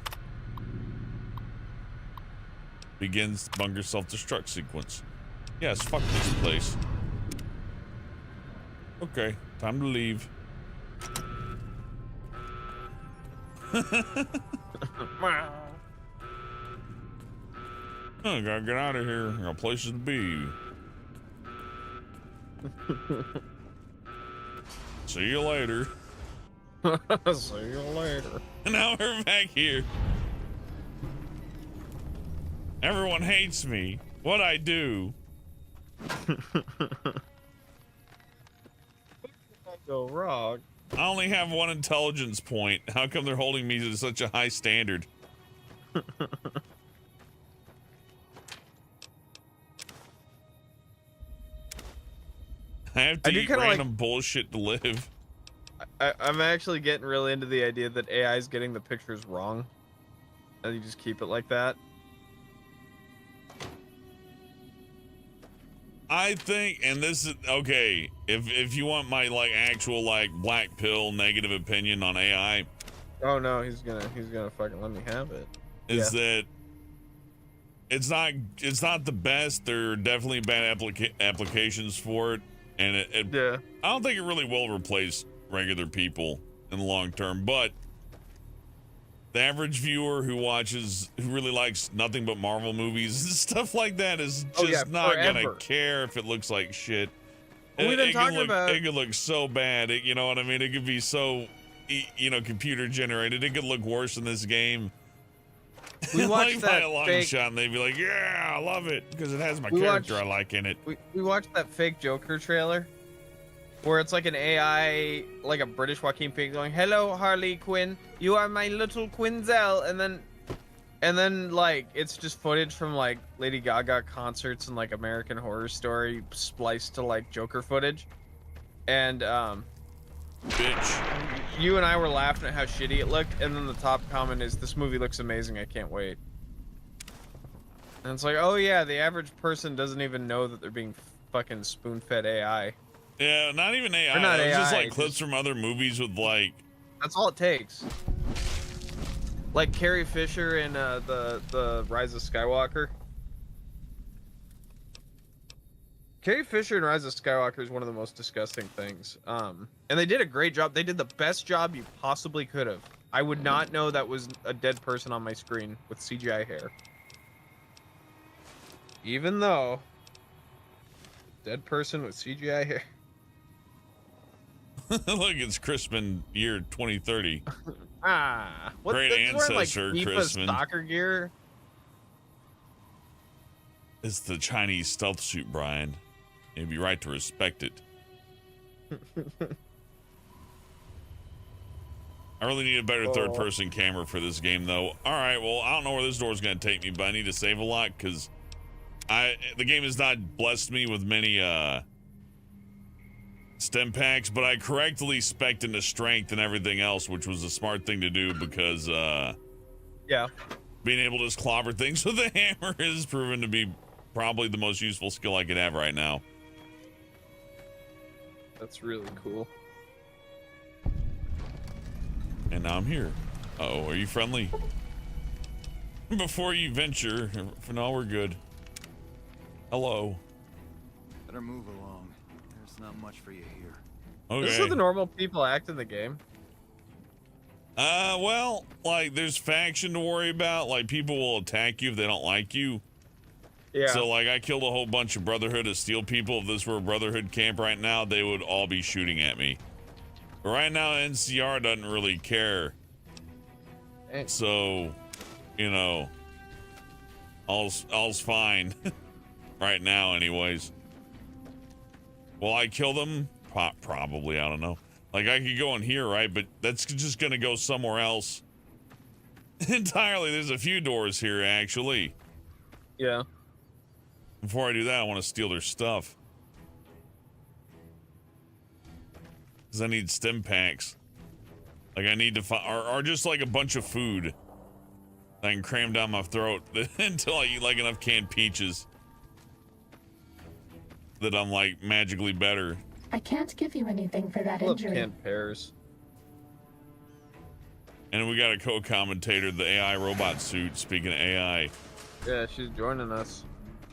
Begins bunker self-destruct sequence. Yes, fuck this place. Okay, time to leave. I gotta get out of here. I got places to be. See you later. See you later. Now we're back here. Everyone hates me. What I do? Go wrong. I only have one intelligence point. How come they're holding me to such a high standard? I have to eat random bullshit to live. I'm actually getting really into the idea that AI is getting the pictures wrong, and you just keep it like that. I think, and this is okay. If you want my like actual like black pill negative opinion on AI, oh no, he's gonna fucking let me have it. Is that it's not the best. There are definitely bad applications for it, and I don't think it really will replace regular people in the long term. But the average viewer who really likes nothing but Marvel movies and stuff like that is just not gonna care if it looks like shit. We've been talking about it could look so bad. You know what I mean? It could be so, computer generated. It could look worse in this game. We watched that by a long shot, and they'd be like, "Yeah, I love it because it has my character I like in it." We watched that fake Joker trailer, where it's like an AI, like a British Joaquin Phoenix going, "Hello, Harley Quinn, you are my little Quinzel," and then like it's just footage from like Lady Gaga concerts and like American Horror Story spliced to like Joker footage, and bitch, you and I were laughing at how shitty it looked, and then the top comment is, "This movie looks amazing, I can't wait." And it's like, oh yeah, the average person doesn't even know that they're being fucking spoon-fed AI. Yeah, not even AI. Or not it was AI, just like clips from other movies with like. That's all it takes. Like Carrie Fisher in the Rise of Skywalker. Carrie Fisher in Rise of Skywalker is one of the most disgusting things. And they did a great job. They did the best job you possibly could have. I would not know that was a dead person on my screen with CGI hair. Even though dead person with CGI hair. Look, it's Crispin year 2030. What? Great That's wearing, like, ancestor, FIFA Crispin. soccer gear. It's the Chinese stealth suit, Brian. You have your right to respect it. I really need a better third-person camera for this game, though. All right, well, I don't know where this door is going to take me, but I need to save a lot because the game has not blessed me with many stim packs, but I correctly spec'd into strength and everything else, which was a smart thing to do because Yeah. being able to just clobber things with a hammer is proven to be probably the most useful skill I could have right now. That's really cool. And now I'm here. Uh-oh, are you friendly? Before you venture, for now we're good. Hello. Better move along. There's not much for you here. Okay. This is how the normal people act in the game. Well, like, there's faction to worry about. Like, people will attack you if they don't like you. Yeah. So, like, I killed a whole bunch of Brotherhood of Steel people. If this were a Brotherhood camp right now, they would all be shooting at me. But right now, NCR doesn't really care. So, you know, all's fine. Right now, anyways. Will I kill them? Probably, I don't know. Like, I could go in here, right? But that's just gonna go somewhere else. Entirely. There's a few doors here, actually. Yeah. Before I do that, I want to steal their stuff. Because I need stim packs. Like, I need to find, or just like a bunch of food I can cram down my throat until I eat like enough canned peaches that I'm like magically better. I can't give you anything for that I love injury. canned pears. And we got a co-commentator, the AI robot suit. Speaking of AI, Yeah, she's joining us.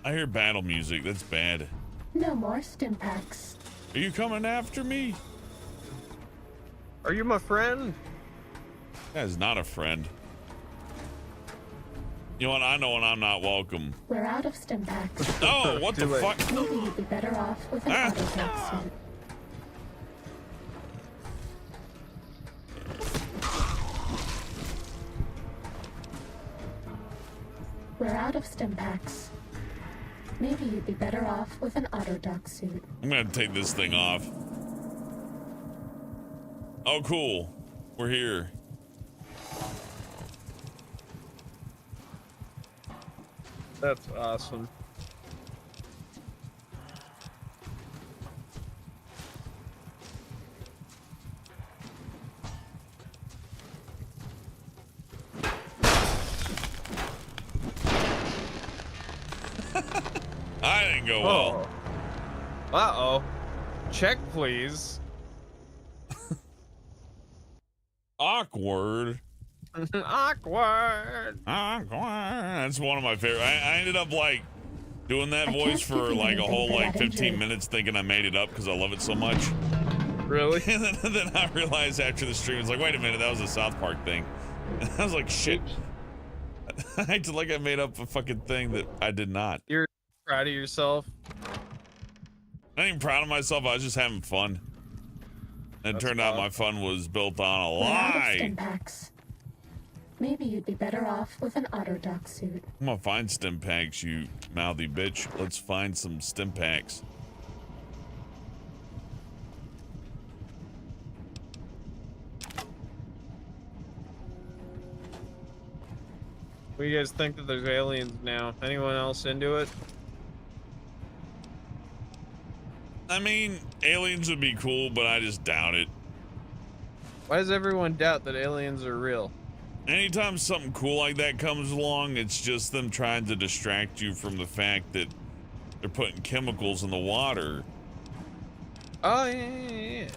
I hear battle music. That's bad. No more stim packs. Are you coming after me? Are you my friend? That is not a friend. You know what? I know when I'm not welcome. We're out of stim packs. Oh, what the Too late. fuck? Maybe you'd be better off with an auto attack suit. We're out of stim packs. Maybe you'd be better off with an auto dock suit. I'm gonna take this thing off. Oh, cool. We're here. That's awesome. I didn't go well. Uh-oh. Check, please. Awkward. Awkward. That's one of my favorite. I ended up like doing that I voice can't for give you like a anything whole for like that 15 injury. minutes thinking I made it up because I love it so much. Really? And then I realized after the stream, it's like, wait a minute, that was a South Park thing. And I was like, shit. I acted like I made up a fucking thing that I did not. You're proud of yourself? I ain't even proud of myself. I was just having fun. And it That's turned out tough. my fun was built on a We're out of lie. stim packs. Maybe you'd be better off with an auto dock suit. I'm gonna find stim packs, you mouthy bitch. Let's find some stim packs. What do you guys think that there's aliens now? Anyone else into it? I mean, aliens would be cool, but I just doubt it. Why does everyone doubt that aliens are real? Anytime something cool like that comes along, it's just them trying to distract you from the fact that they're putting chemicals in the water. Oh, yeah.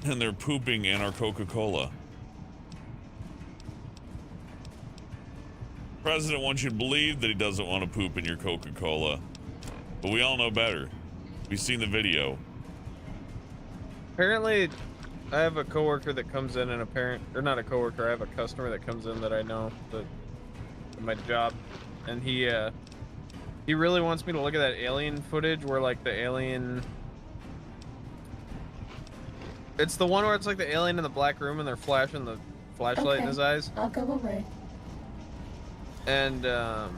And they're pooping in our Coca-Cola. President wants you to believe that he doesn't want to poop in your Coca-Cola. But we all know better. We've seen the video. Apparently, I have a coworker that comes in, and or not a coworker, I have a customer that comes in that I know that in my job, and he really wants me to look at that alien footage where like the alien It's the one where it's like the alien in the black room and they're flashing the flashlight in his eyes. I'll go away. And I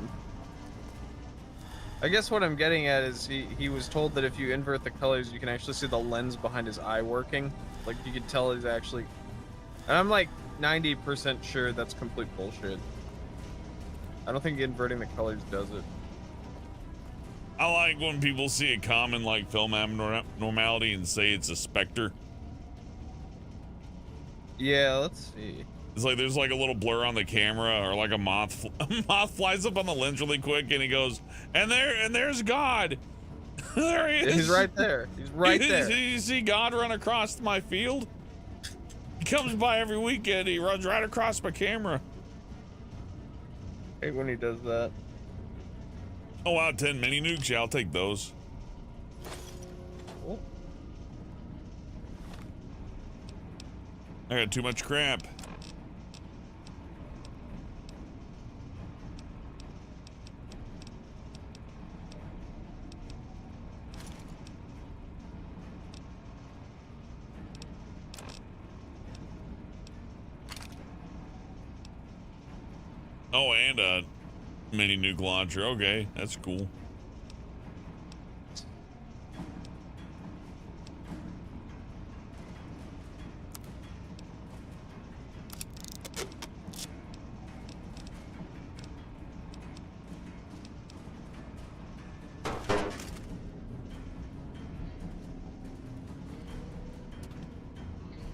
guess what I'm getting at is he was told that if you invert the colors, you can actually see the lens behind his eye working. Like you could tell he's actually. And I'm like 90% sure that's complete bullshit. I don't think inverting the colors does it. I like when people see a common like film abnormality and say it's a specter. Yeah, let's see. It's like there's like a little blur on the camera, or like a moth. A moth flies up on the lens really quick, and he goes, and there's God. There he is. He's right there. He's right there. You see God run across my field? He comes by every weekend. He runs right across my camera. I hate when he does that. Oh wow, 10 mini nukes. Yeah, I'll take those. Cool. I got too much crap. Oh, and a mini nuke launcher. Okay, that's cool.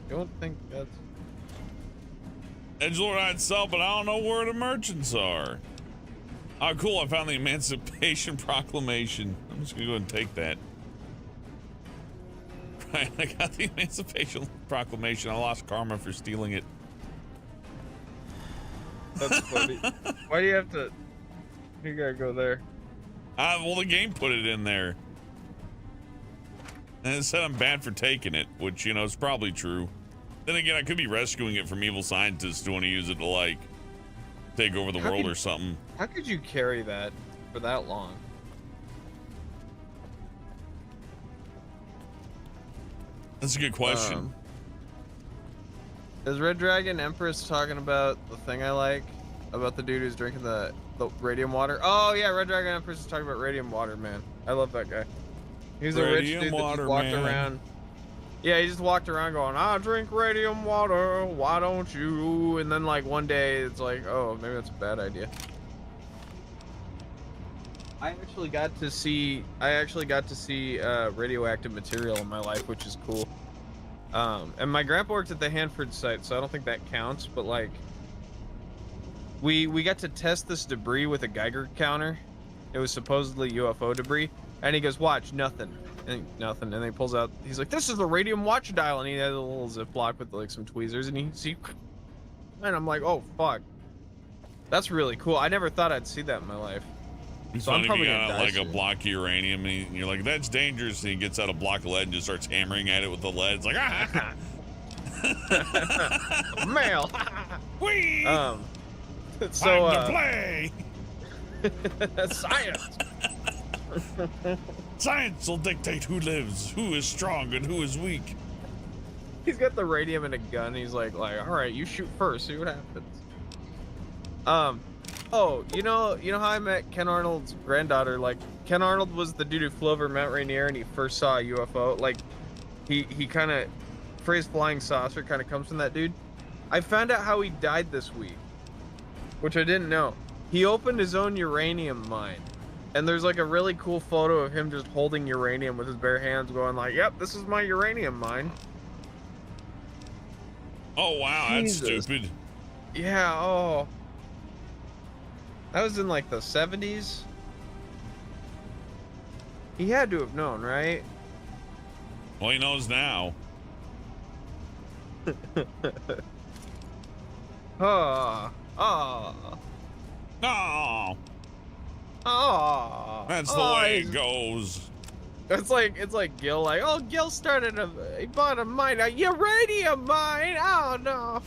Don't think that's. Edgelord I'd sell, but I don't know where the merchants are. Oh, cool. I found the Emancipation Proclamation. I'm just going to go ahead and take that. Right, I got the Emancipation Proclamation. I lost karma for stealing it. That's funny. Why do you have to? You gotta go there. Well, the game put it in there. And it said I'm bad for taking it, which, you know, is probably true. Then again, I could be rescuing it from evil scientists who want to use it to, like, take over the world or something. How could you carry that for that long? That's a good question. Is Red Dragon Empress talking about the thing I like? About the dude who's drinking the radium water? Oh, yeah, Red Dragon Empress is talking about radium water, man. I love that guy. He's a rich dude that just walked around. Yeah, he just walked around going, I drink radium water, why don't you? And then, like, one day, it's like, oh, maybe that's a bad idea. I actually got to see radioactive material in my life, which is cool. And my grandpa worked at the Hanford site, so I don't think that counts, but, like, we got to test this debris with a Geiger counter. It was supposedly UFO debris. And he goes, watch, nothing. And nothing. And then he pulls out, he's like, this is the radium watch dial. And he had a little Ziploc with like some tweezers. And and I'm like, oh, fuck. That's really cool. I never thought I'd see that in my life. So I'm probably gonna like a block of uranium. And you're like, that's dangerous. And he gets out a block of lead and just starts hammering at it with the lead. It's like, ah! Mail! Whee! So, time to play! Science! Science will dictate who lives, who is strong, and who is weak. He's got the radium in a gun. He's like, all right, you shoot first, see what happens. Oh, you know how I met Ken Arnold's granddaughter? Like, Ken Arnold was the dude who flew over Mount Rainier and he first saw a UFO. Like, he kind of, phrase flying saucer kind of comes from that dude. I found out how he died this week, which I didn't know. He opened his own uranium mine. And there's like a really cool photo of him just holding uranium with his bare hands going like, yep, this is my uranium mine. Oh, wow, Jesus. That's stupid. Yeah, oh. That was in like the 70s. He had to have known, right? Well, he knows now. Oh. That's the way it goes. It's like Gil, like, oh, Gil started he bought a mine, a uranium mine. Oh no.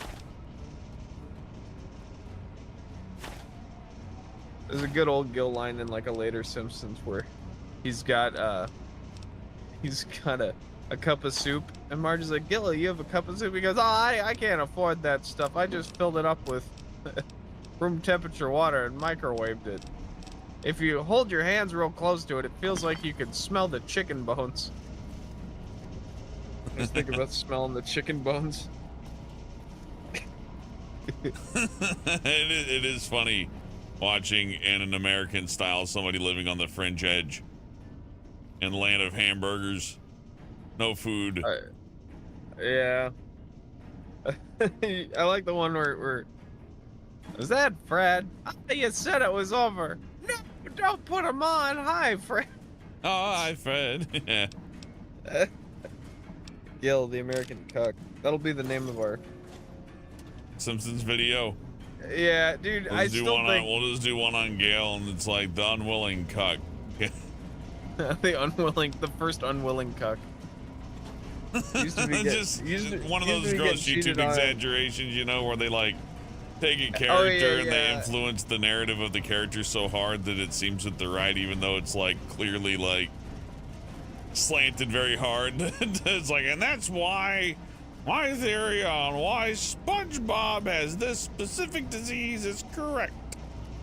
There's a good old Gil line in like a later Simpsons where he's got a a cup of soup, and Marge is like, Gilly, you have a cup of soup? He goes, oh, I can't afford that stuff. I just filled it up with room temperature water and microwaved it. If you hold your hands real close to it, it feels like you can smell the chicken bones. I was thinking about smelling the chicken bones. It is funny watching in an American style somebody living on the fringe edge in the land of hamburgers, no food. Yeah. I like the one where is that Fred? You said it was over. No, don't put him on. Hi, Fred. Oh, hi, Fred. Yeah. Gil, the American cuck. That'll be the name of our Simpsons video. Yeah, dude. We'll just do one on Gale, and it's like the unwilling cuck. the first unwilling cuck. Used to be just one of those gross YouTube exaggerations, you know, where they like take a character and they influence the narrative of the character so hard that it seems that they're right, even though it's like clearly like slanted very hard. It's like, and that's why my theory on why SpongeBob has this specific disease is correct.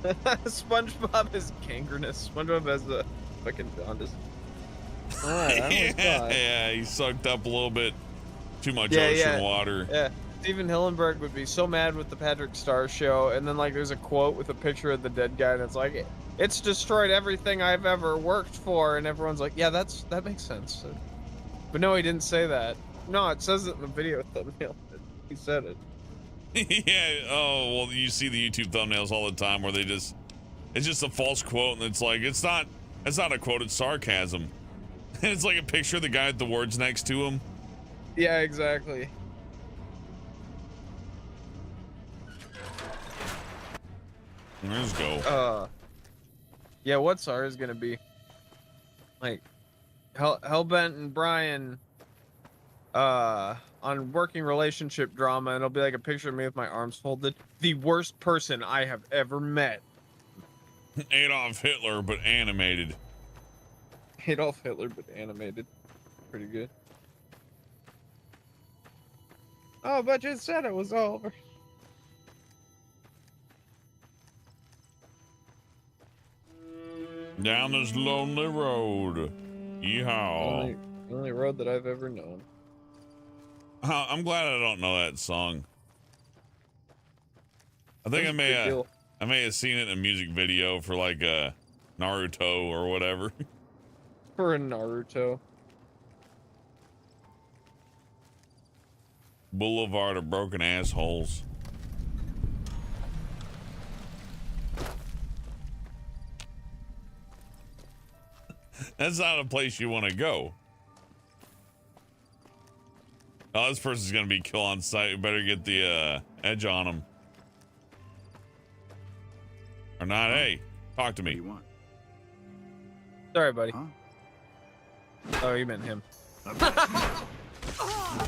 SpongeBob is gangrenous. SpongeBob has a fucking jaundice. Yeah, he sucked up a little bit too much ocean water. Yeah. Steven Hillenberg would be so mad with the Patrick Star show, and then like there's a quote with a picture of the dead guy, and it's like, it's destroyed everything I've ever worked for, and everyone's like, yeah, that makes sense. But no, he didn't say that. No, it says it in the video thumbnail. He said it. Yeah. Oh well, you see the YouTube thumbnails all the time where it's just a false quote, and it's like it's not a quote, it's sarcasm. And it's like a picture of the guy with the words next to him. Yeah, exactly. Let's go. Yeah, what's ours gonna be? Like, Hellbent and Brian, on working relationship drama, and it'll be like a picture of me with my arms folded. The worst person I have ever met. Adolf Hitler, but animated. Adolf Hitler, but animated. Pretty good. Oh, but you said it was over. Down this lonely road. Yeehaw. The only road that I've ever known. I'm glad I don't know that song. I think I may have seen it in a music video for like a Naruto or whatever. For a Naruto. Boulevard of Broken Assholes. That's not a place you want to go. Oh, this person's gonna be kill on sight. We better get the edge on him. Or not. Hey, talk to me. What do you want? Sorry, buddy. Huh? Oh, you meant him.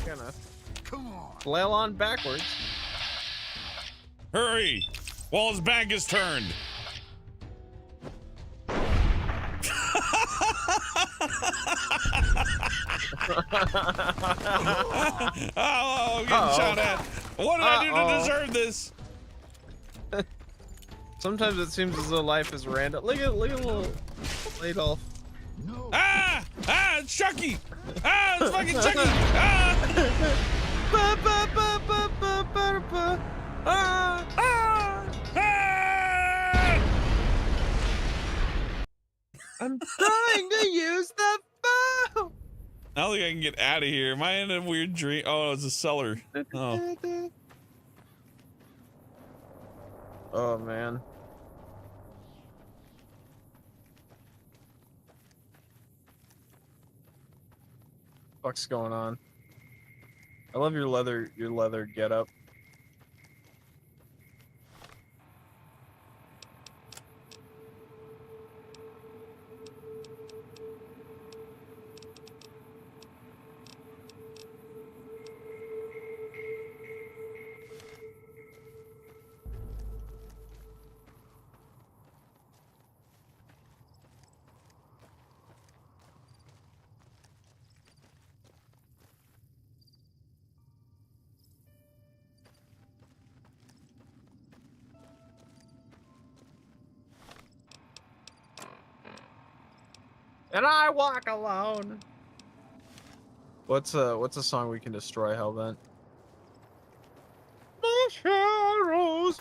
Gonna flail on backwards. Hurry! While his back is turned. Oh, I'm getting shot at. What did I do to deserve this? Sometimes it seems as though life is random. Look at little Adolf. No. Ah! Ah! It's Chucky! Ah! It's fucking Chucky! Ah! Ah! Ah! Ah! I'm trying to use the phone. I don't think I can get out of here. Am I in a weird dream? Oh, it's a cellar. Oh. Oh man. What's going on? I love your leather getup. And I walk alone. What's a song we can destroy, Hellbent? The shadows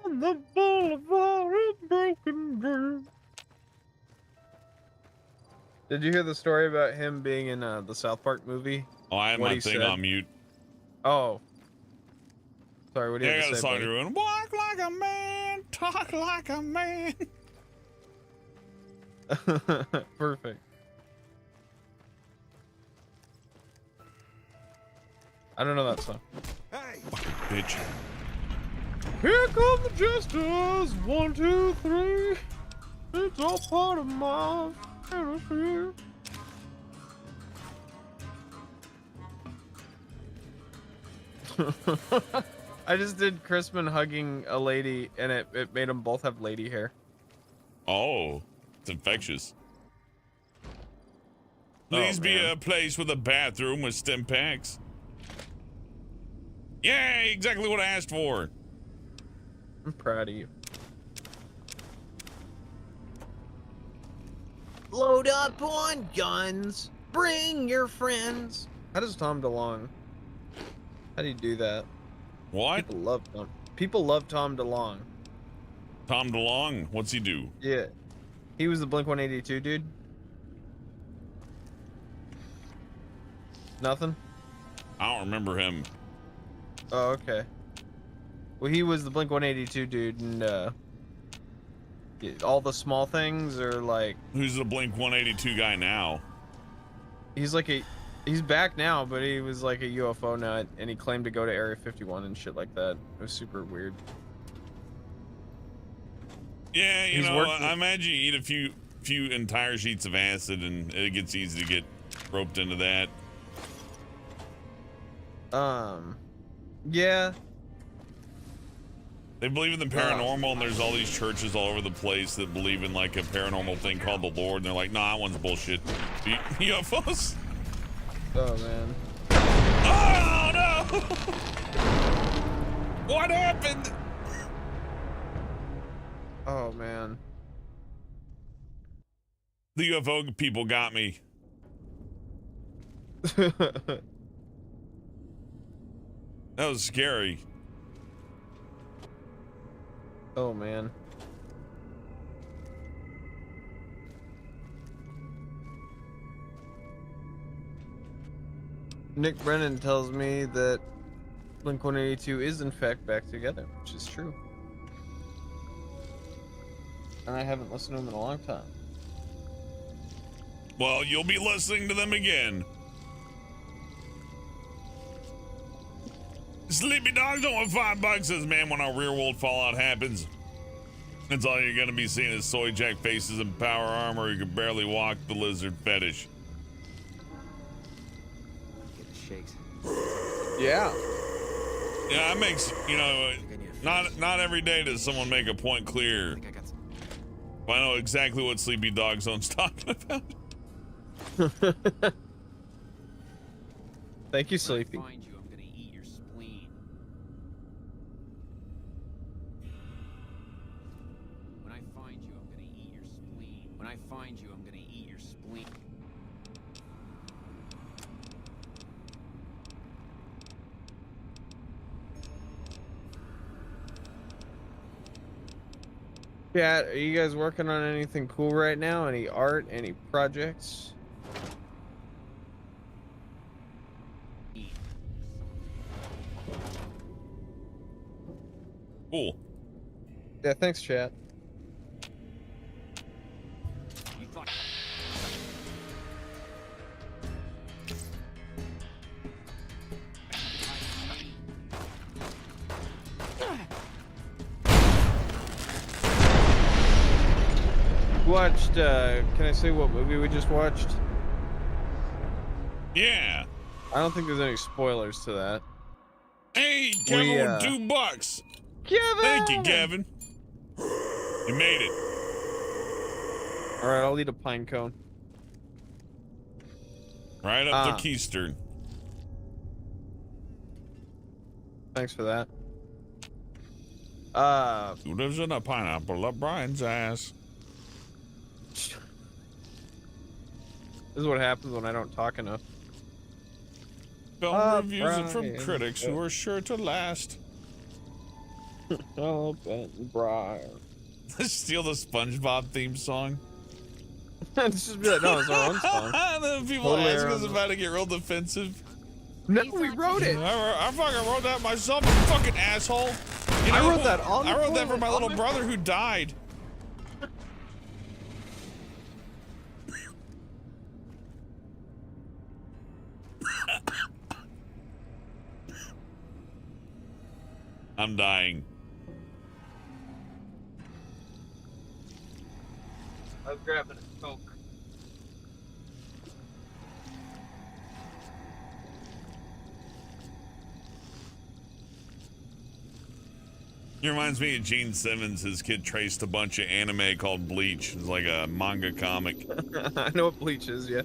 on the boulevard of broken dreams. Did you hear the story about him being in the South Park movie? Oh, I had What my he thing said? on mute. Oh. Sorry, what do you Yeah, I have got to a say, song buddy? doing. Walk like a man, talk like a man. Perfect. I don't know that song. Hey! Fucking bitch. Here come the jesters, 1, 2, 3. It's all part of my fantasy. I just did Crispin hugging a lady, and it made them both have lady hair. Oh, it's infectious. Please be man. a place with a bathroom with stim packs. Yay, exactly what I asked for. I'm proud of you. Load up on guns. Bring your friends. How does Tom DeLonge? How do you do that? What? People love Tom. People love Tom DeLonge. Tom DeLonge? What's he do? Yeah. He was the Blink-182 dude. Nothing? I don't remember him. Oh, okay. Well, he was the Blink-182 dude, and all the small things are like... Who's the Blink 182 guy now? He's like a... He's back now, but he was like a UFO nut, and he claimed to go to Area 51 and shit like that. It was super weird. Yeah, you He's know, worked with- I imagine you eat a few entire sheets of acid and it gets easy to get roped into that. Yeah. They believe in the paranormal, and there's all these churches all over the place that believe in like a paranormal thing called the Lord, and they're like, nah, that one's bullshit. UFOs? Oh, man. Oh, no! What happened? Oh, man. The UFO people got me. That was scary. Oh, man. Nick Brennan tells me that Blink-182 is in fact back together, which is true. And I haven't listened to him in a long time. Well, you'll be listening to them again. Sleepy Dogs on $5 says, man, when our real world fallout happens, that's all you're gonna be seeing is soy jack faces and power armor. You can barely walk the lizard fetish. Get the shakes. Yeah. Yeah, that makes, you know, not every day does someone make a point clear. I think I got some. I know exactly what Sleepy Dog Zone's talking about. Thank you, Sleepy. When I find you, I'm gonna eat your spleen. When I find you, I'm gonna eat your spleen. When I find you, I'm gonna eat your spleen. Chat, are you guys working on anything cool right now? Any art? Any projects? Cool. Yeah, thanks, chat. You thought Watched, can I say what movie we just watched? Yeah. I don't think there's any spoilers to that. Hey, Kevin We, with $2. Kevin! Thank you, Kevin. You made it. Alright, I'll eat a pine cone. Right up Ah. the keister. Thanks for that. Who lives in a pineapple up Brian's ass? This is what happens when I don't talk enough. Film reviews and from critics who are sure to last. Oh, Ben Briar. Steal the SpongeBob theme song. It's just be like, no, it's our own song. Then people Totally ask our us own. about to get real defensive. No, we wrote it. I fucking wrote that myself, you fucking asshole. You know, I wrote that on I the wrote that for toilet, my on little my brother who died. I'm dying. I was grabbing a Coke. It reminds me of Gene Simmons. His kid traced a bunch of anime called Bleach. It's like a manga comic. I know what Bleach is, yeah.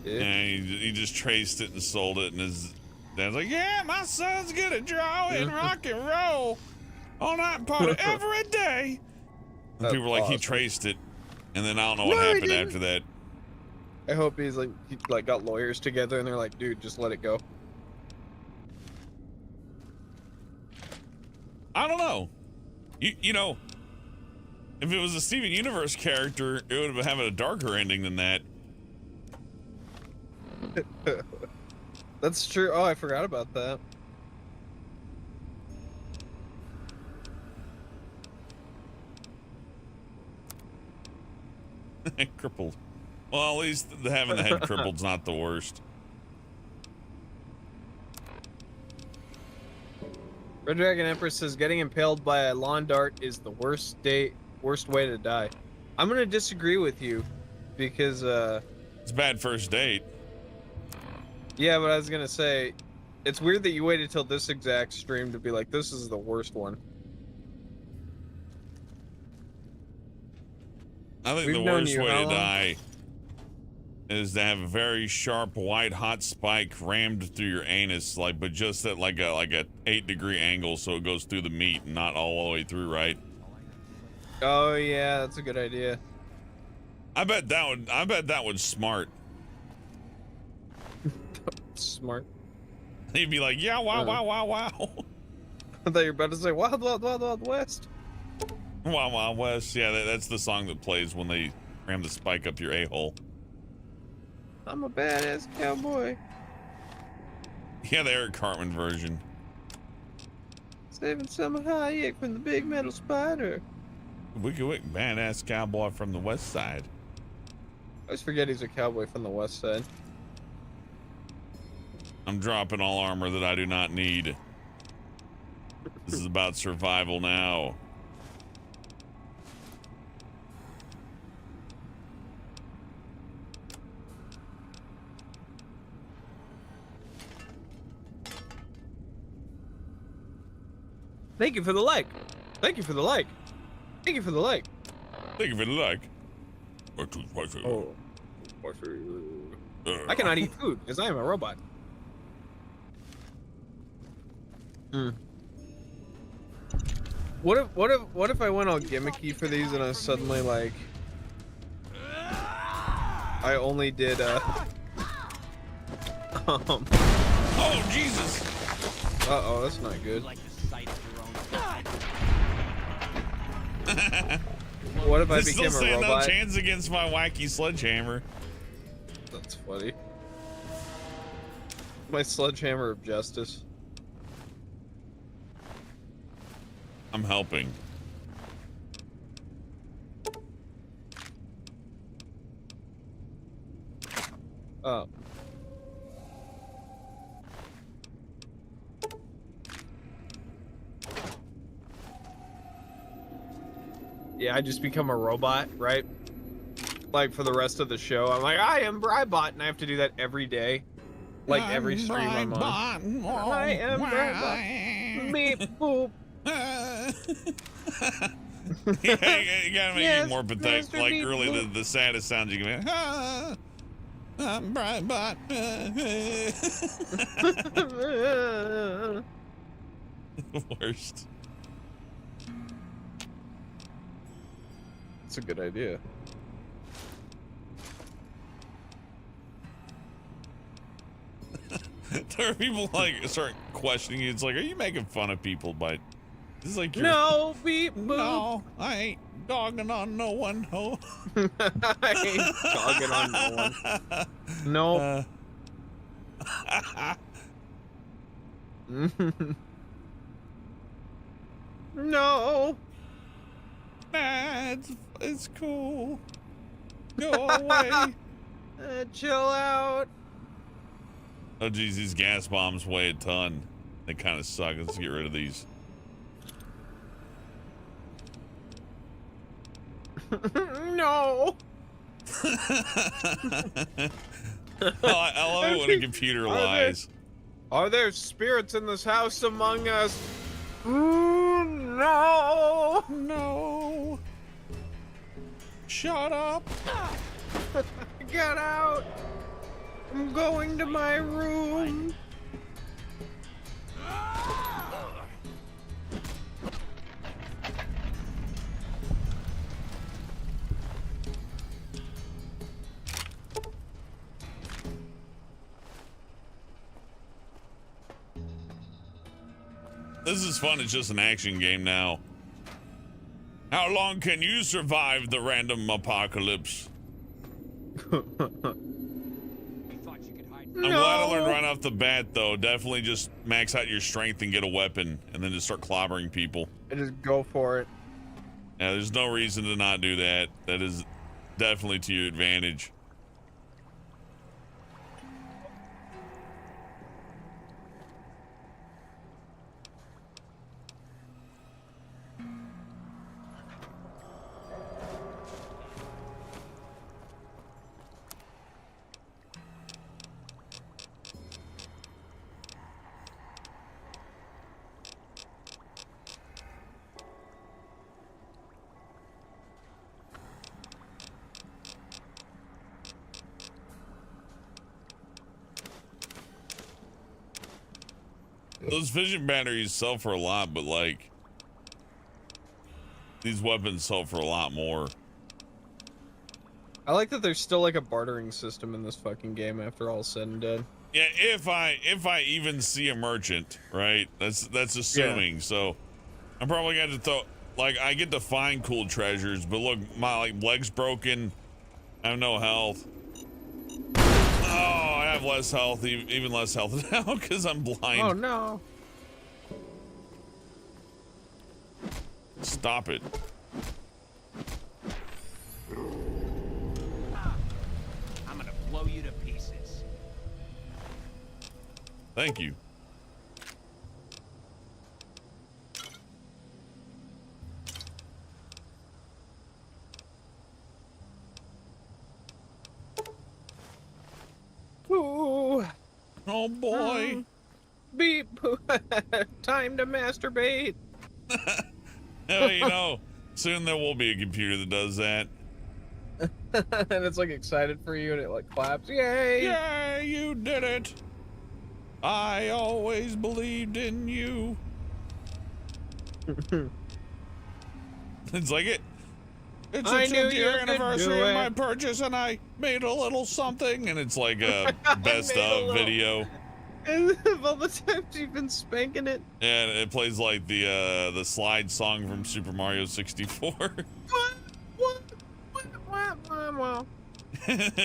And he just traced it and sold it. And his dad's like, yeah, my son's good at drawing rock and roll all night and party every day. And That's people were like, he awesome. traced it. And then I don't know what No, he happened didn't. after that. I hope he got lawyers together and they're like, dude, just let it go. I don't know. You know, if it was a Steven Universe character, it would have been having a darker ending than that. That's true. Oh, I forgot about that. Crippled. Well, at least having the head crippled's not the worst. Red Dragon Empress says getting impaled by a lawn dart is the worst way to die. I'm gonna disagree with you because It's a bad first date. yeah, but I was gonna say it's weird that you waited till this exact stream to be like, this is the worst one. I think We've the known worst you way how to long? die is to have a very sharp white hot spike rammed through your anus, but just at like a 8-degree angle, so it goes through the meat and not all the way through, right? Oh yeah, that's a good idea. I bet that would smart. Smart. He'd be like, yeah, wow, wow, wow, wow. I thought you were about to say Wild Wild Wild Wild West. Wow, wow, West. Yeah, that's the song that plays when they ram the spike up your a-hole. I'm a badass cowboy. Yeah, the Eric Cartman version. Saving Summer Hayek from the big metal spider. Wicked Wick, badass cowboy from the west side. I always forget he's a cowboy from the west side. I'm dropping all armor that I do not need. This is about survival now. Thank you for the like. Thank you for the like. Thank you for the like. Thank you for the like. Oh. I cannot eat food because I am a robot. What if I went all gimmicky for these and I was suddenly like I only did Oh Jesus! Uh-oh, that's not good. What if I They still became a stand no robot? chance against my wacky sledgehammer. That's funny. My sledgehammer of justice. I'm helping. Oh. Yeah, I just become a robot, right? Like for the rest of the show, I'm like, I am Brybot, and I have to do that every day. Like every stream I'm on. I am Brybot. Beep boop. You gotta make Yes, it more pathetic. Master Like Beep really Boop. the saddest sound you can make. I'm Brybot. The worst. That's a good idea. There are people like start questioning you. It's like, are you making fun of people? But this is like, No, beep, boop. no, I ain't dogging on no one. No. I ain't dogging on no one. Nope. No. Nah, it's cool. Go away. Chill out. Oh geez, these gas bombs weigh a ton. They kind of suck. Let's get rid of these. No. I love it when a computer lies. Are there spirits in this house among us? Ooh, no. No. Shut up. Get out. I'm going to my room. This is fun. It's just an action game now. How long can you survive the random apocalypse? I'm glad I learned right off the bat, though. Definitely just max out your strength and get a weapon, and then just start clobbering people. And just go for it. Yeah, there's no reason to not do that. That is definitely to your advantage. Those vision batteries sell for a lot, but like these weapons sell for a lot more. I like that there's still like a bartering system in this fucking game after all said and done. Yeah, if I even see a merchant, right? That's assuming. Yeah. So I'm probably gonna throw, like, I get to find cool treasures, but look, my leg's broken. I have no health. Oh, I have less health, even less health now because I'm blind. Oh no. Stop it. I'm gonna blow you to pieces. Thank you. Ooh. Oh boy. Beep. Time to masturbate. Oh, you know, soon there will be a computer that does that. And it's like excited for you and it like claps. Yay! Yay, you did it. I always believed in you. It's like it. It's a 2-year anniversary of my purchase, and I made a little something, and it's like a best of video. And of all the times you've been spanking it. And it plays like the slide song from Super Mario 64.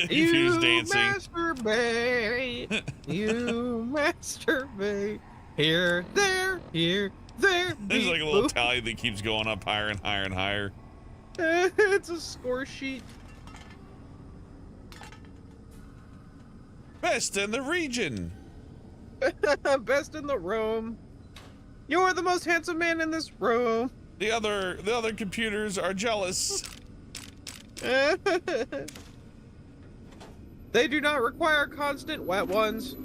You dancing. Masturbate. You masturbate. Here, there, here, there. There's like a little tally that keeps going up higher and higher and higher. It's a score sheet. Best in the region. Best in the room. You're the most handsome man in this room. The other computers are jealous. They do not require constant wet ones.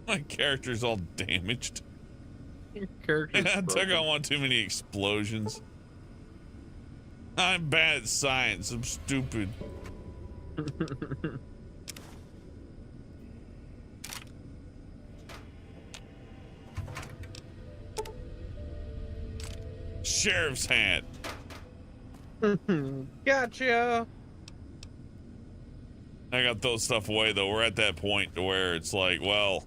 My character's all damaged. Your character's I took on one too many explosions. I'm bad at science. I'm stupid. Sheriff's hat. Gotcha. I got those stuff away though. We're at that point to where it's like, well,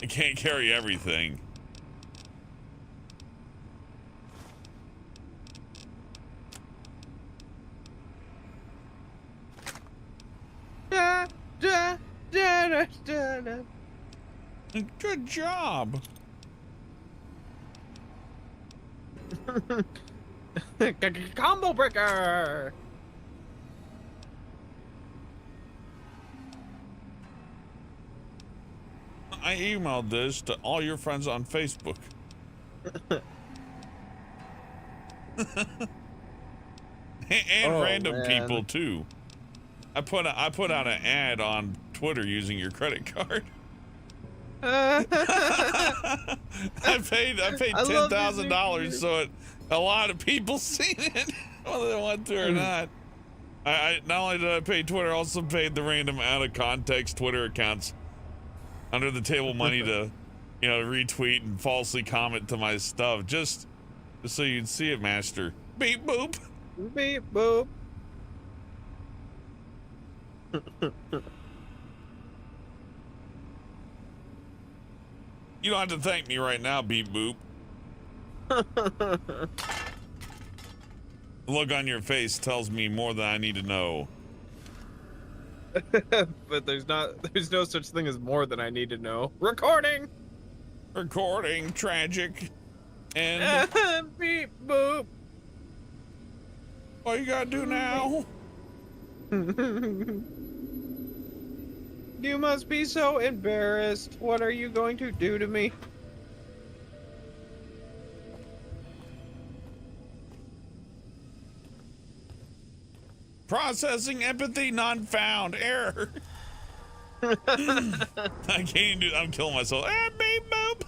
I can't carry everything. Da, da, da, da, da, da. Good job. Combo breaker. I emailed this to all your friends on Facebook. and Oh, random man. people too. I put out an ad on Twitter using your credit card. I paid $10,000 so a lot of people seen it, whether they want to or not. I not only did I pay Twitter, I also paid the random out of context Twitter accounts under the table money to, retweet and falsely comment to my stuff just so you'd see it, Master. Beep boop. Beep boop. You don't have to thank me right now, beep boop. The look on your face tells me more than I need to know. But there's no such thing as more than I need to know. Recording. Tragic. And beep boop. all you gotta do now. You must be so embarrassed. What are you going to do to me? Processing empathy non found. Error. I can't even do. I'm killing myself. Beep boop.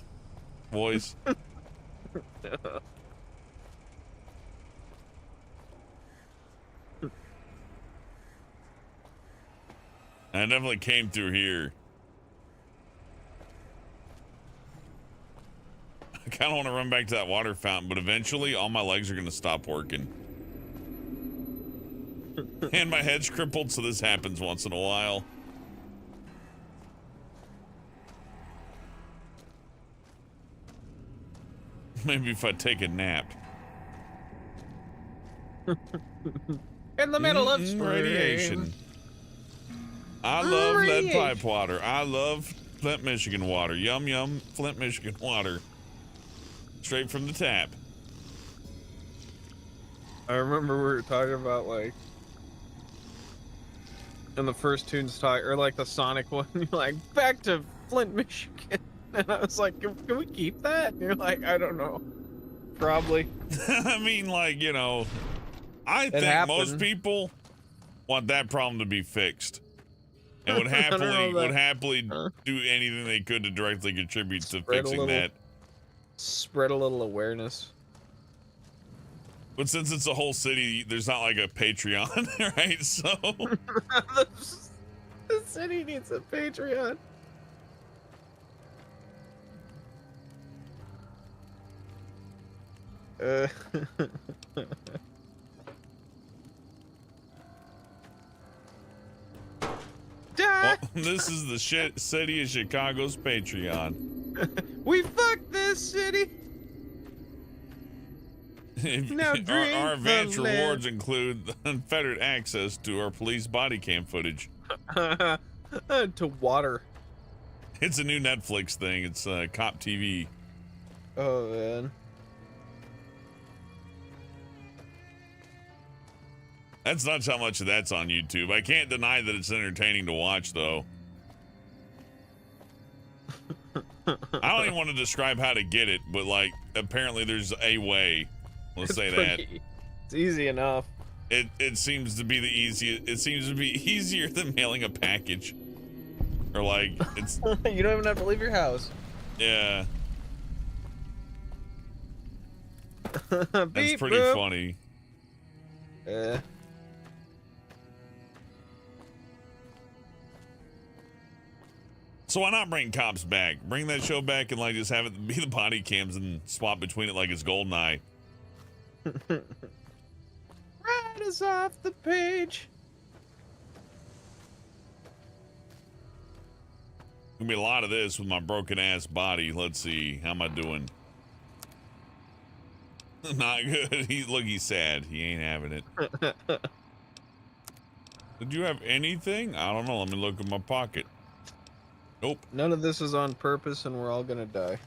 Voice. I definitely came through here. I kind of want to run back to that water fountain, but eventually all my legs are going to stop working. And my head's crippled, so this happens once in a while. Maybe if I take a nap. In the middle of spring. Radiation. I love lead pipe water. I love Flint, Michigan water. Yum, yum, Flint, Michigan water. Straight from the tap. I remember we were talking about, like, in the first Toons talk, or like the Sonic one, you're like, back to Flint, Michigan. And I was like, can we keep that? And you're like, I don't know. Probably. I mean, like, I think most people want that problem to be fixed. And would happily do anything they could to directly contribute to fixing that. Spread a little awareness. But since it's a whole city, there's not like a Patreon, right? So the city needs a Patreon. Well, this is the city of Chicago's Patreon. We fucked this city. Now our advanced rewards include unfettered access to our police body cam footage. To water. It's a new Netflix thing. It's Cop TV. Oh man. That's not how much of that's on YouTube. I can't deny that it's entertaining to watch, though. I don't even want to describe how to get it, but like, apparently there's a way. Let's say that. It's easy enough. It seems to be the easiest. It seems to be easier than mailing a package, or like it's. You don't even have to leave your house. Yeah. That's Beep, pretty boop. funny. So why not bring cops back? Bring that show back and like just have it be the body cams and swap between it like it's GoldenEye. is off the page. Gonna be a lot of this with my broken ass body. Let's see. How am I doing? Not good. He's sad. He ain't having it. Did you have anything? I don't know. Let me look in my pocket. Nope. None of this is on purpose, and we're all gonna die.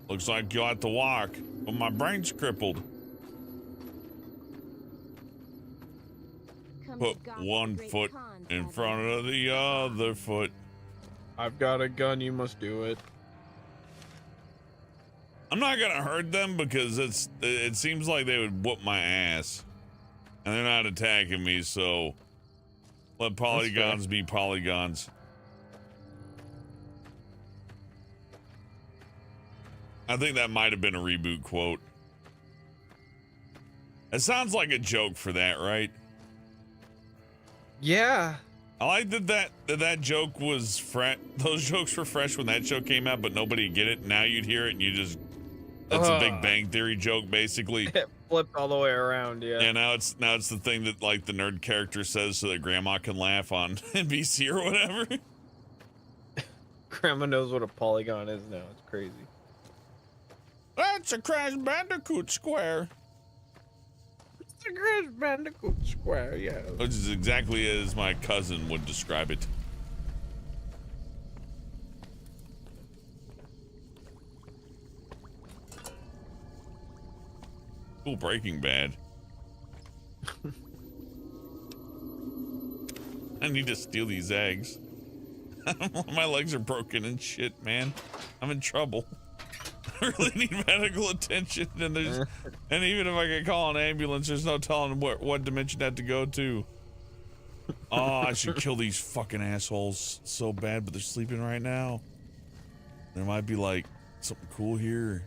Looks like you'll have to walk, but my brain's crippled. Put one foot in front of the other foot. I've got a gun, you must do it. I'm not gonna hurt them because it seems like they would whoop my ass. And they're not attacking me, so let polygons be polygons. I think that might have been a reboot quote. It sounds like a joke for that, right? Yeah. I like that joke was fresh. Those jokes were fresh when that show came out, but nobody get it. Now you'd hear it and you just, that's a Big Bang Theory joke, basically. It flipped all the way around, yeah. Yeah, now it's the thing that like the nerd character says so that grandma can laugh on NBC or whatever. Grandma knows what a polygon is now. It's crazy. That's a Crash Bandicoot square. It's a Crash Bandicoot square, yeah. Which is exactly as my cousin would describe it. Cool Breaking Bad. I need to steal these eggs. My legs are broken and shit, man. I'm in trouble. I really need medical attention, and even if I could call an ambulance, there's no telling what dimension I have to go to. Oh, I should kill these fucking assholes so bad, but they're sleeping right now. There might be like something cool here.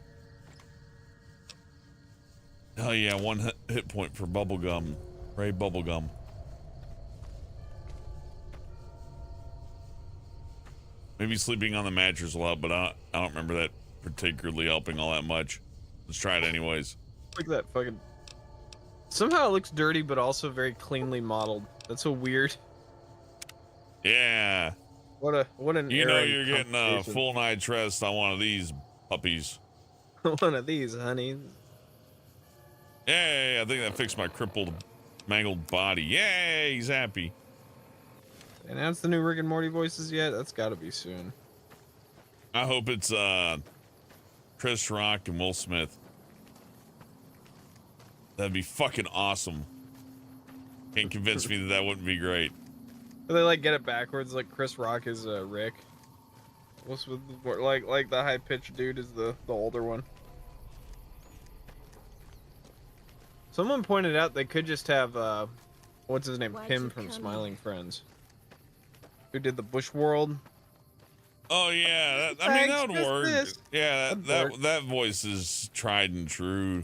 Hell yeah, one hit point for bubblegum. Ray bubblegum. Maybe sleeping on the mattress will help, but I don't remember that particularly helping all that much. Let's try it anyways. Look at that fucking... Somehow it looks dirty, but also very cleanly modeled. That's so weird. Yeah. What an You know you're getting a full night's rest on one of these puppies. One of these, honey. Yay, I think that fixed my crippled, mangled body. Yay, he's happy. Announced the new Rick and Morty voices yet? That's gotta be soon. I hope it's Chris Rock and Will Smith. That'd be fucking awesome. Can't convince me that wouldn't be great. Do they like get it backwards? Like Chris Rock is Rick. Will Smith, like the high pitched dude is the older one. Someone pointed out they could just have what's his name, Pim from Smiling Friends, who did the Bush World. Oh yeah, I mean that would work. Yeah, that voice is tried and true.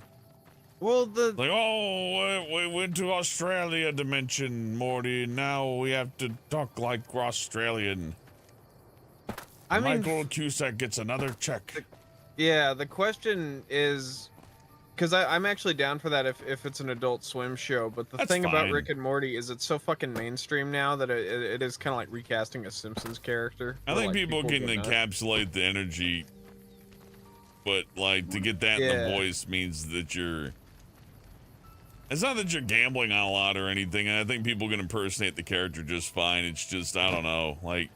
Well, like, oh, we went to Australia dimension, Morty. Now we have to talk like Australian. I mean, Michael Cusack gets another check. The question is, because I'm actually down for that if it's an Adult Swim show, but the thing about Rick and Morty is it's so fucking mainstream now that it is kind of like recasting a Simpsons character. I think people can encapsulate the energy, but like to get that in the voice means that you're... It's not that you're gambling on a lot or anything, and I think people can impersonate the character just fine. It's just, I don't know, like,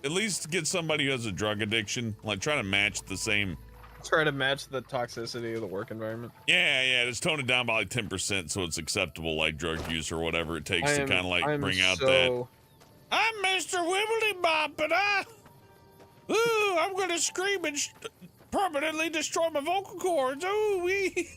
at least get somebody who has a drug addiction, like try to match the same... Try to match the toxicity of the work environment. Yeah, just tone it down by like 10% so it's acceptable, like drug use or whatever it takes to kind of like bring out that. I'm Mr. Wibbly Bop, and I'm gonna scream and permanently destroy my vocal cords. Ooh wee.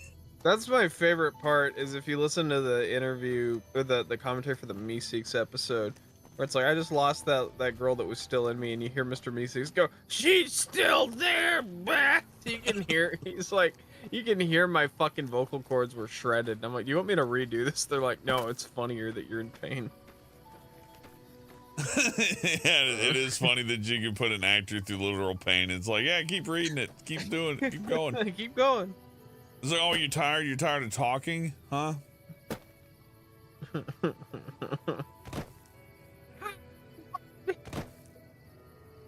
That's my favorite part, is if you listen to the interview, or the commentary for the Meeseeks episode, where it's like, I just lost that girl that was still in me, and you hear Mr. Meeseeks go, she's still there, bah! You can hear, he's like, you can hear my fucking vocal cords were shredded. And I'm like, you want me to redo this? They're like, no, it's funnier that you're in pain. Yeah, it is funny that you can put an actor through literal pain. It's like, yeah, keep reading it. Keep doing it. Keep going. Keep going. It's like, oh, you tired? You're tired of talking? Huh?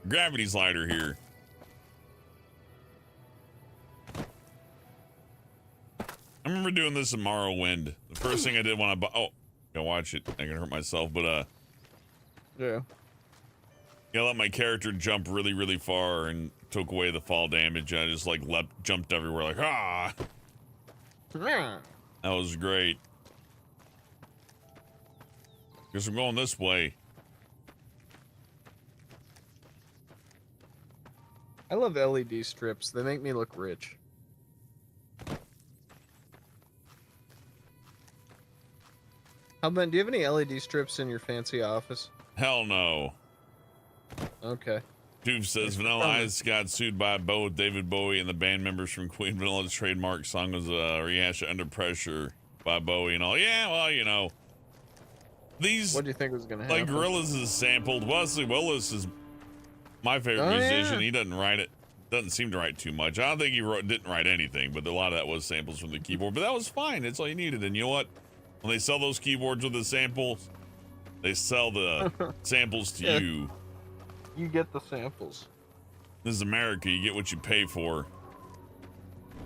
Gravity slider here. I remember doing this in Morrowind. The first thing I did when I bought... Oh, gotta watch it. I can hurt myself, but, Yeah. I let my character jump really, really far and took away the fall damage. I just, like, jumped everywhere like, ah! That was great. Guess I'm going this way. I love LED strips. They make me look rich. How about, do you have any LED strips in your fancy office? Hell no. Okay. Doof says Vanilla Ice got sued by both David Bowie and the band members from Queen. Vanilla's trademark song was a rehash of Under Pressure by Bowie and all. Yeah, well, you know. These... What do you think was going to happen? Like, Gorillaz is sampled. Wesley Willis is my favorite musician. Yeah. He doesn't write it. Doesn't seem to write too much. I don't think he didn't write anything, but a lot of that was samples from the keyboard. But that was fine. That's all you needed. And you know what? When they sell those keyboards with the samples, they sell the samples to you. You get the samples. This is America. You get what you pay for.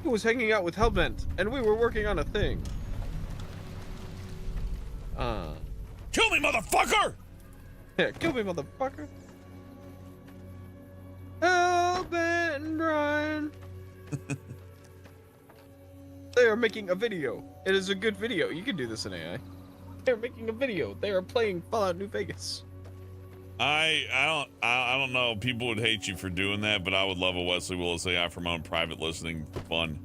He was hanging out with Hellbent, and we were working on a thing. Kill me, motherfucker! Yeah, kill me, motherfucker. Hellbent and Brian. They are making a video. It is a good video. You can do this in AI. They're making a video. They are playing Fallout New Vegas. I don't know. People would hate you for doing that, but I would love a Wesley Willis AI for my own private listening fun.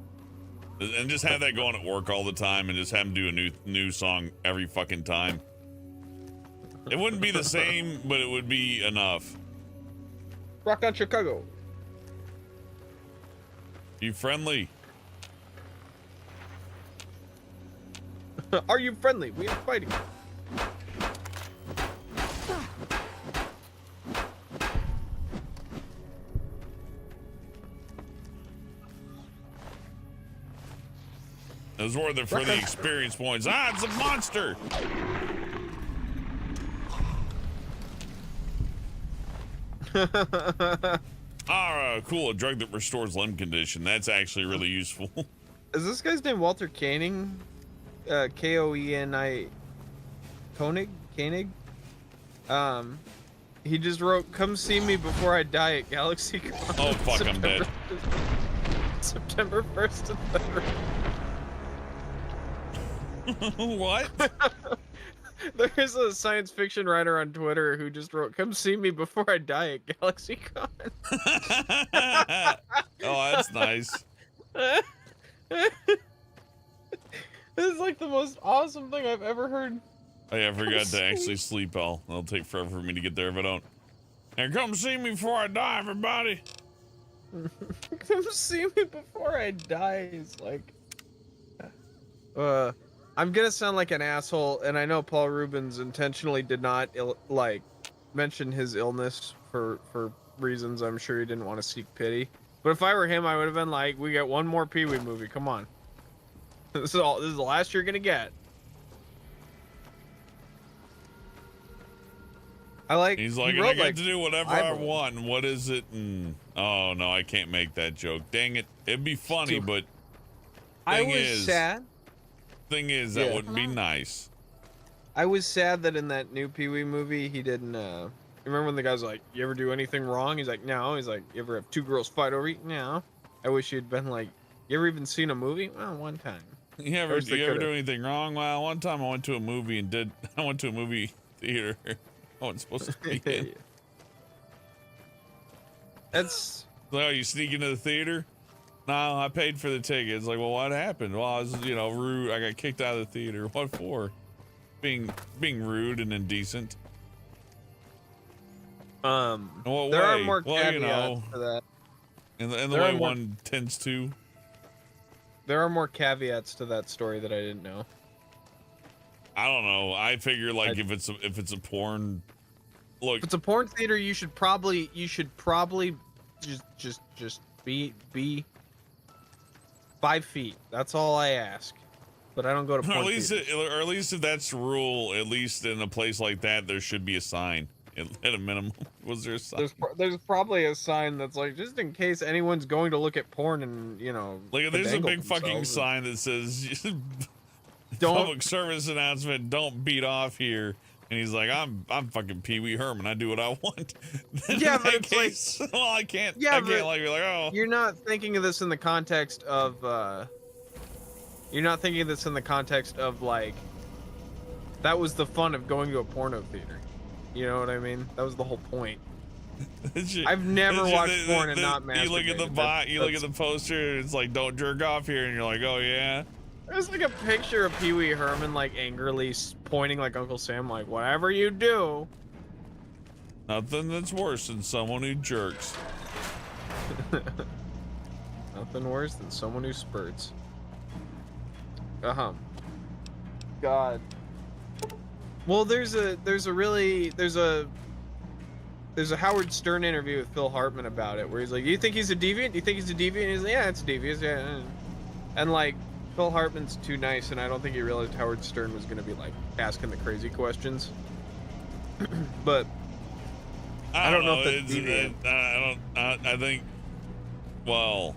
And just have that going at work all the time and just have him do a new song every fucking time. It wouldn't be the same, but it would be enough. Rock on Chicago. You friendly? Are you friendly? We are fighting. It was worth it for the experience points. Ah, it's a monster! Cool. A drug that restores limb condition. That's actually really useful. Is this guy's name Walter Koenig? Koeni Koenig? He just wrote, "Come see me before I die at GalaxyCon." Oh fuck, I'm dead. September 1st to 3rd. What? There's a science fiction writer on Twitter who just wrote, "Come see me before I die at GalaxyCon." Oh, that's nice. This is like the most awesome thing I've ever heard. Oh yeah, I forgot to actually sleep. It'll take forever for me to get there if I don't. And come see me before I die, everybody. Come see me before I die is like... I'm gonna sound like an asshole, and I know Paul Rubens intentionally did not mention his illness for reasons I'm sure he didn't want to seek pity. But if I were him, I would have been like, "We get one more Pee-wee movie. Come on, this is the last you're gonna get." He's like, I get to do whatever I want. And what is it? And oh no, I can't make that joke. Dang it! It'd be funny, but I was sad. Thing is, that wouldn't be nice. I was sad that in that new Pee-wee movie, he didn't. Remember when the guy's like, "You ever do anything wrong?" He's like, "No." He's like, "You ever have two girls fight over you?" No. I wish he'd been like, "You ever even seen a movie?" Well, one time. You ever do anything wrong? Well, one time I went to a movie and I went to a movie theater. I wasn't supposed to be in. That's... Like, oh, you sneak into the theater? No, I paid for the ticket. It's like, well, what happened? Well, I was, rude. I got kicked out of the theater. What for? Being rude and indecent. There are more caveats to that. And the way one tends to. There are more caveats to that story that I didn't know. I don't know. I figure like if it's a porn, look. If it's a porn theater, you should probably just be 5 feet. That's all I ask. but I don't go to Or porn at least, theaters. or at least if that's the rule, at least in a place like that, there should be a sign at a minimum. Was there a sign? There's probably a sign that's like, just in case anyone's going to look at porn and, you know, Like, if there's a bedangle big fucking themselves and- sign that says Don't- public service announcement, don't beat off here. And he's like, I'm fucking Pee Wee Herman. I do what I want. Then Yeah, in but that it's like- case, well, I can't. Yeah, I but can't like be like, oh. You're not thinking of this in the context of, you're not thinking of this in the context of, like, that was the fun of going to a porno theater. You know what I mean? That was the whole point. I've never watched porn and not masturbated. You look at the look at the poster, and it's like, don't jerk off here, and you're like, oh yeah. There's like a picture of Pee Wee Herman like angrily pointing like Uncle Sam, like, whatever you do. Nothing that's worse than someone who jerks. Nothing worse than someone who spurts. God. Well, there's a Howard Stern interview with Phil Hartman about it, where he's like, "You think he's a deviant? Do you think he's a deviant?" And he's like, "Yeah, it's devious, yeah." And like, Phil Hartman's too nice, and I don't think he realized Howard Stern was gonna be like asking the crazy questions. But I don't know if that's deviant. I think. Well,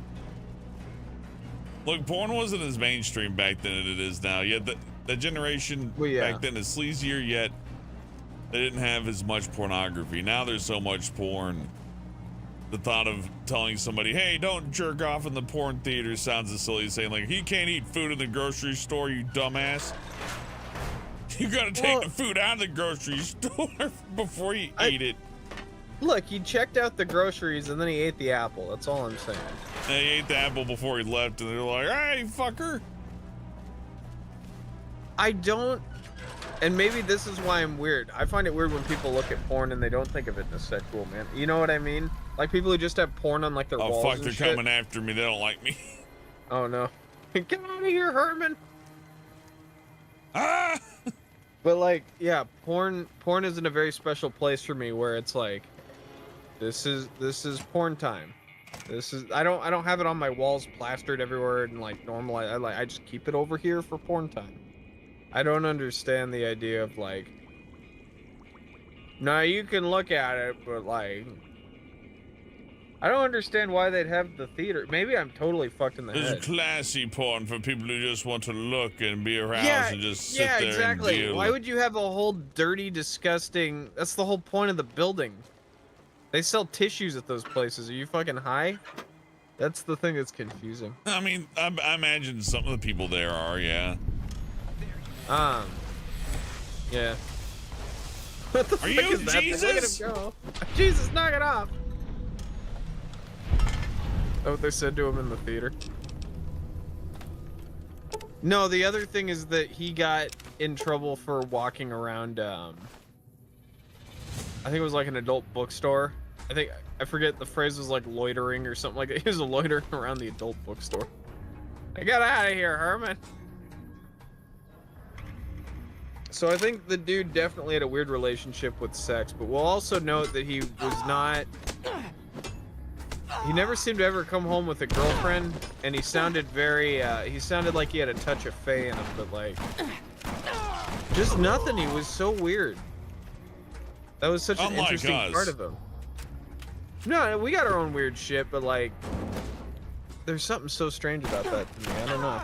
look, porn wasn't as mainstream back then as it is now. Yet the generation back then is sleazier. Yet they didn't have as much pornography. Now there's so much porn. The thought of telling somebody, "Hey, don't jerk off in the porn theater," sounds as silly as saying, like, "He can't eat food in the grocery store, you dumbass." You gotta take the food out of the grocery store before you eat it. Look, he checked out the groceries and then he ate the apple. That's all I'm saying. And he ate the apple before he left, and they're like, "Hey, fucker." I don't, and maybe this is why I'm weird. I find it weird when people look at porn and they don't think of it in a sexual manner. You know what I mean? Like people who just have porn on like their walls. Oh fuck, and they're shit. coming after me. They don't like me. Oh no. Get out of here, Herman. Ah! But like, yeah, porn is in a very special place for me where it's like, this is porn time. I don't have it on my walls plastered everywhere and like normal. I just keep it over here for porn time. I don't understand the idea of like, now you can look at it, but like, I don't understand why they'd have the theater. Maybe I'm totally fucked in the head. There's classy porn for people who just want to look and be aroused and just sit there exactly. and deal. Why would you have a whole dirty, disgusting? That's the whole point of the building. They sell tissues at those places. Are you fucking high? That's the thing that's confusing. I mean, I imagine some of the people there are, yeah. Yeah. What the Are fuck you is that thing? Look at Jesus? him go. Jesus, knock it off. Oh, what they said to him in the theater. No, the other thing is that he got in trouble for walking around, I think it was like an adult bookstore. I forget, the phrase was like loitering or something like that. He was loitering around the adult bookstore. I got out of here, Herman. So I think the dude definitely had a weird relationship with sex, but we'll also note that he was not... He never seemed to ever come home with a girlfriend, and he sounded very, he sounded like he had a touch of fae in him, but like... Just nothing, he was so weird. That was such an interesting part of him. No, we got our own weird shit, but like... There's something so strange about that to me, I don't know.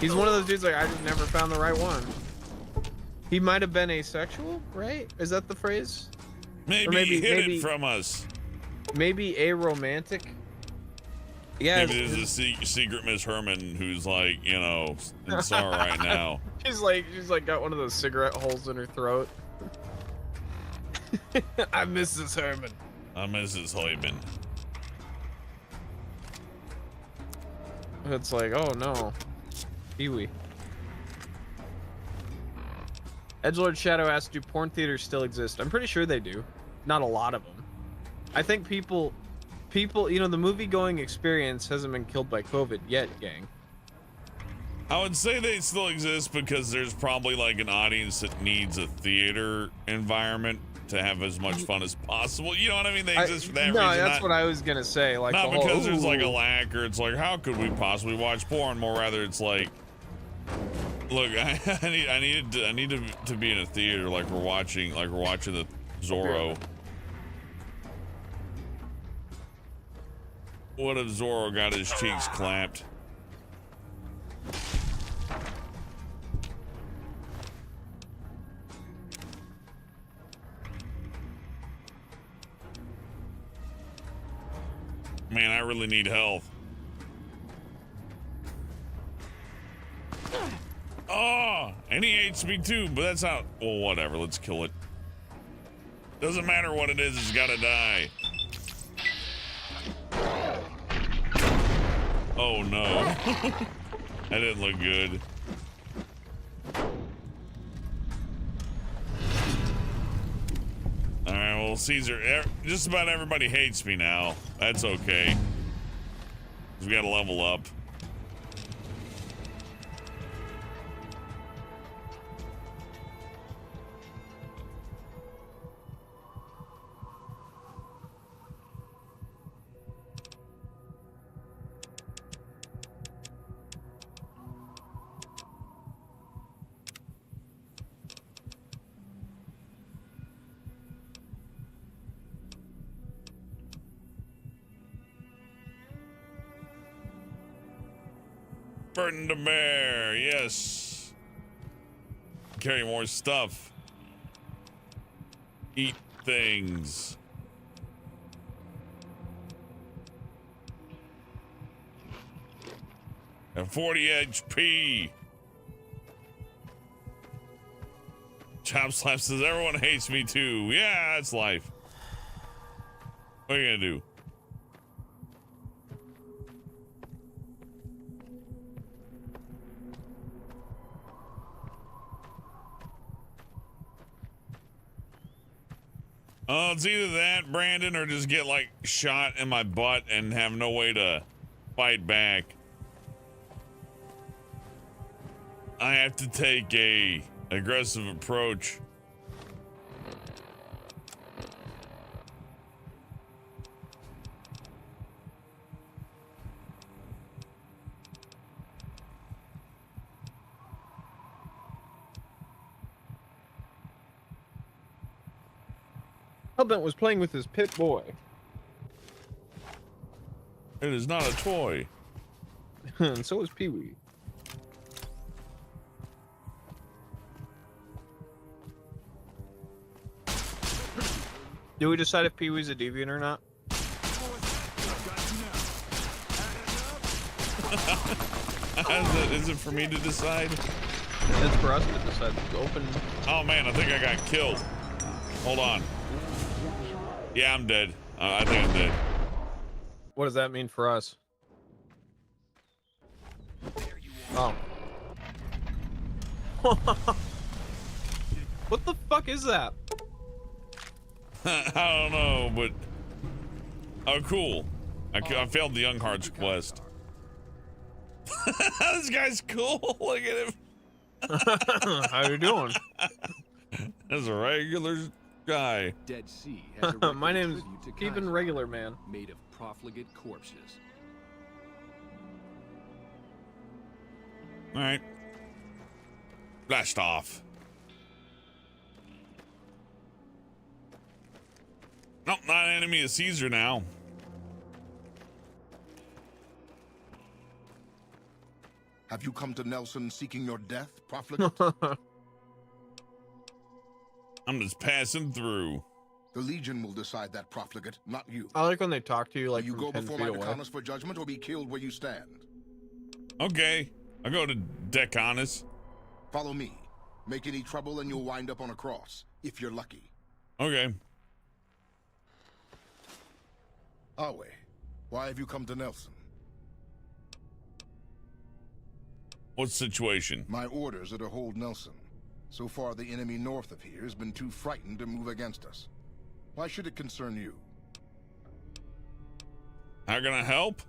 He's one of those dudes like, I just never found the right one. He might have been asexual, right? Is that the phrase? Maybe he hid it from us. Maybe aromantic. Yeah. Maybe there's a secret Miss Herman who's like, you know, in sorrow right now. She's like got one of those cigarette holes in her throat. I'm Mrs. Herman. I'm Mrs. Hoyman. It's like, oh no. Pee-wee. Edgelord Shadow asks, do porn theaters still exist? I'm pretty sure they do. Not a lot of them. I think people, you know, the movie-going experience hasn't been killed by COVID yet, gang. I would say they still exist because there's probably like an audience that needs a theater environment to have as much fun as possible. You know what I mean? They exist for that reason. No, that's what I was gonna say. Like, not because there's like a lack or it's like, how could we possibly watch porn? More rather, it's like, Look, I need to be in a theater like we're watching the Zorro. What if Zorro got his cheeks clamped? Man, I really need health. Oh, and he hates me too, but that's not, well, whatever, let's kill it. Doesn't matter what it is, it's gotta die. Oh no. That didn't look good. Alright, well, Caesar, just about everybody hates me now. That's okay. We gotta level up. Burden to bear, yes. Carry more stuff. Eat things. And 40 HP. Chop Slap says everyone hates me too. Yeah, that's life. What are you gonna do? Oh, it's either that, Brandon, or just get like shot in my butt and have no way to fight back. I have to take a aggressive approach. Hellbent was playing with his pit boy. It is not a toy. And so is Pee-wee. Do we decide if Pee-wee's a deviant or not? Is it for me to decide? It's for us to decide. Open. Oh man, I think I got killed. Hold on. Yeah, I'm dead. I think I'm dead. What does that mean for us? Oh. What the fuck is that? I don't know, but oh, cool. I failed the Young Hearts quest. This guy's cool. Look at him. How you doing? That's a regular guy. Dead Sea has a My name's tribute to Keepin' Kaiser, Regular Man. made of profligate corpses. All right. Blast off. Nope, not an enemy of Caesar now. Have you come to Nelson seeking your death, profligate? I'm just passing through. The Legion will decide that, profligate, not you. I like when they talk to you like Will you from go 10 before feet my away. Decanus for judgment or be killed where you stand? Okay, I'll go to Decanus. Follow me. Make any trouble and you'll wind up on a cross, if you're lucky. Okay. Awe, why have you come to Nelson? What situation? My orders are to hold Nelson. So far, the enemy north of here has been too frightened to move against us. Why should it concern you? How can I help?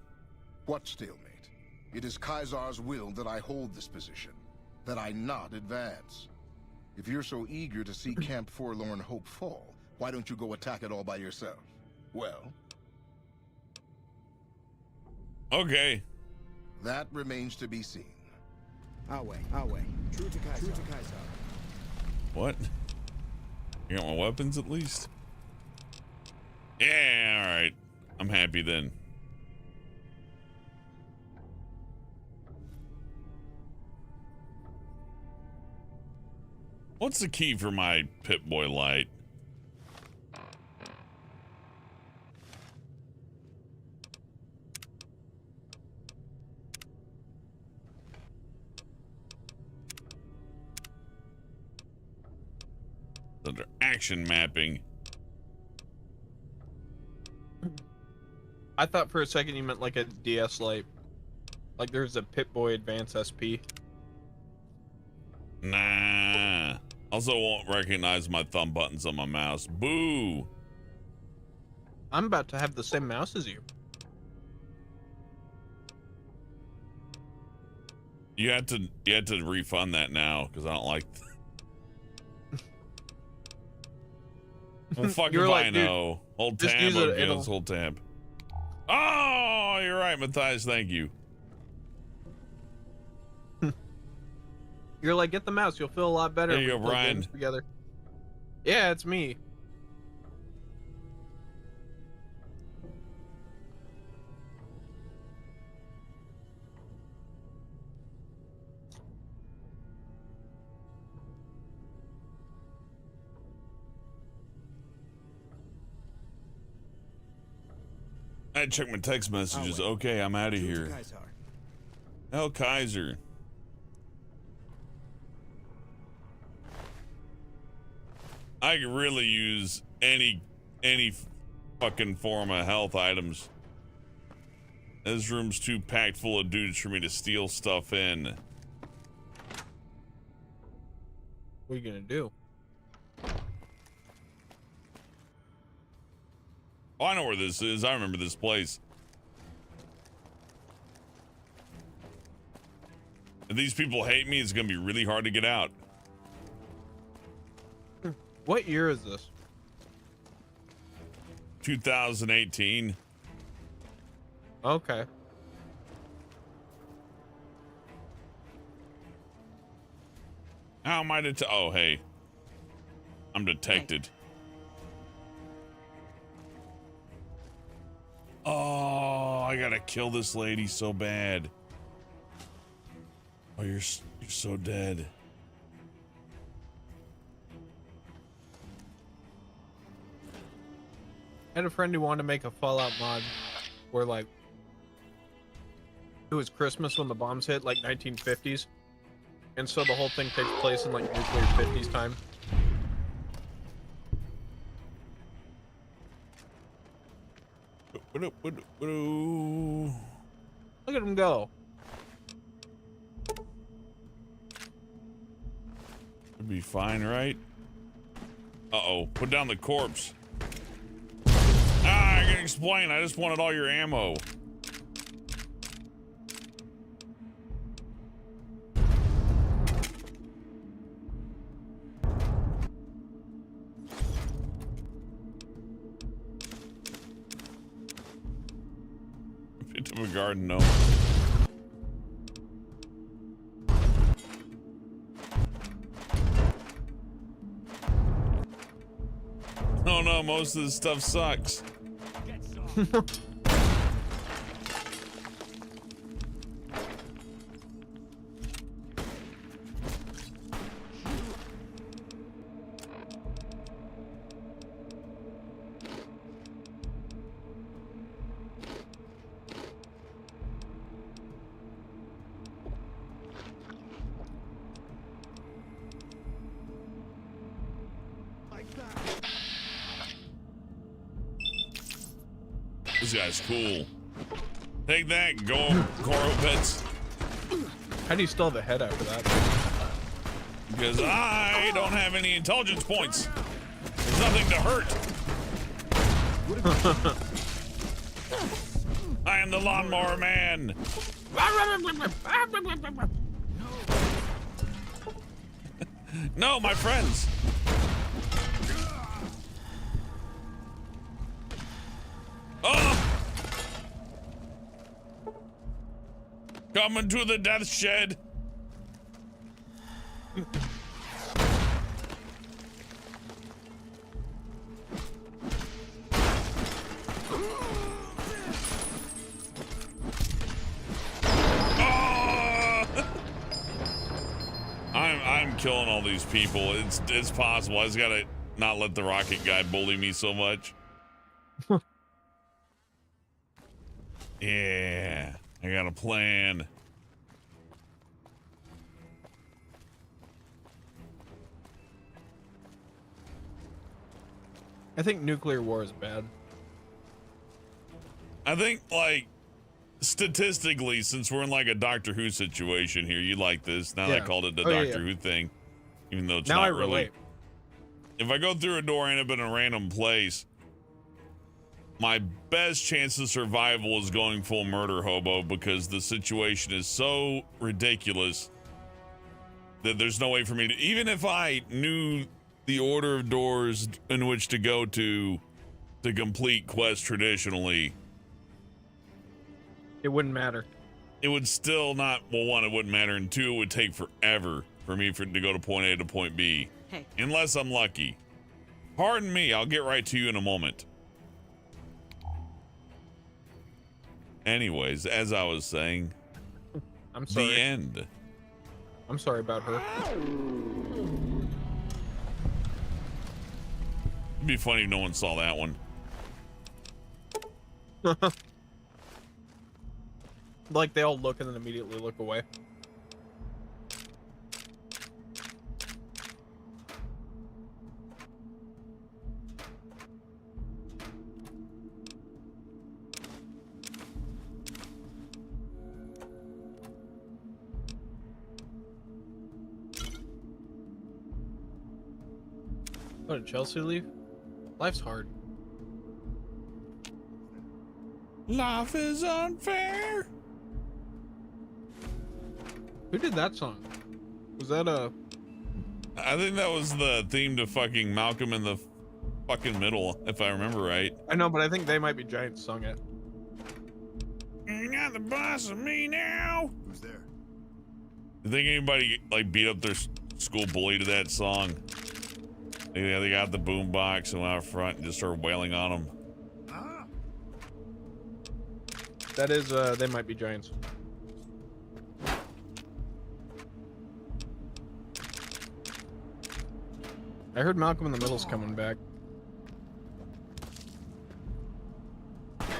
What stalemate? It is Caesar's will that I hold this position, that I not advance. If you're so eager to see Camp Forlorn Hope fall, why don't you go attack it all by yourself? Well? Okay. That remains to be seen. Our way. True to Kaiser. What? You got my weapons at least? Yeah, all right. I'm happy then. What's the key for my Pip-Boy light? Under action mapping. I thought for a second you meant like a DS light. Like there's a Pip-Boy Advance SP. Nah. Also won't recognize my thumb buttons on my mouse. Boo. I'm about to have the same mouse as you. You had to refund that now because I don't like. Well, fuck if I know. Hold tab. Okay, let's hold tab. Oh, you're right, Matthias. Thank you. You're like, get the mouse. You'll feel a lot better. There you go, Brian. Together. Yeah, it's me. I had to check my text messages. Okay, I'm out of here. El Kaiser. I could really use any fucking form of health items. This room's too packed full of dudes for me to steal stuff in. What are you gonna do? Oh, I know where this is. I remember this place. If these people hate me, it's gonna be really hard to get out. What year is this? 2018. Okay. How am I oh, hey. I'm detected. Oh, I gotta kill this lady so bad. Oh, you're so dead. I had a friend who wanted to make a Fallout mod where, like, it was Christmas when the bombs hit, like 1950s. And so the whole thing takes place in, like, nuclear 50s time. Look at him go. It'd be fine, right? Uh-oh, put down the corpse. I can explain. I just wanted all your ammo. Pit of a garden, no. Oh no, most of this stuff sucks. This guy's cool. Take that, Goro Pets. How do you still have a head after that? Because I don't have any intelligence points. There's nothing to hurt. I am the lawnmower man. No, my friends. Oh! Coming to the death shed. I'm killing all these people. It's possible. I just gotta not let the rocket guy bully me so much. Yeah, I got a plan. I think nuclear war is bad. I think, like, statistically, since we're in like a Doctor Who situation here, you like this. Now that I called it the Doctor Who thing, even though it's now not I really. relate. If I go through a door and end up in a random place, my best chance of survival is going full murder hobo because the situation is so ridiculous that there's no way for me to, even if I knew the order of doors in which to go to complete quests traditionally, it wouldn't matter. It would still not, well, one, it wouldn't matter, and two, it would take forever for me to go to point A to point B. Hey. Unless I'm lucky. Pardon me, I'll get right to you in a moment. Anyways, as I was saying, I'm sorry. the end. I'm sorry about her. It'd be funny if no one saw that one. Like they all look and then immediately look away. Oh, did Chelsea leave? Life's hard. Life is unfair. Who did that song? Was that a... I think that was the theme to fucking Malcolm in the fucking Middle, if I remember right. I know, but I think They Might Be Giants sung it. You got the boss of me now. Who's there? You think anybody like beat up their school bully to that song? They got the boombox and went out front and just started wailing on them. That is, They Might Be Giants. I heard Malcolm in the Middle's coming back.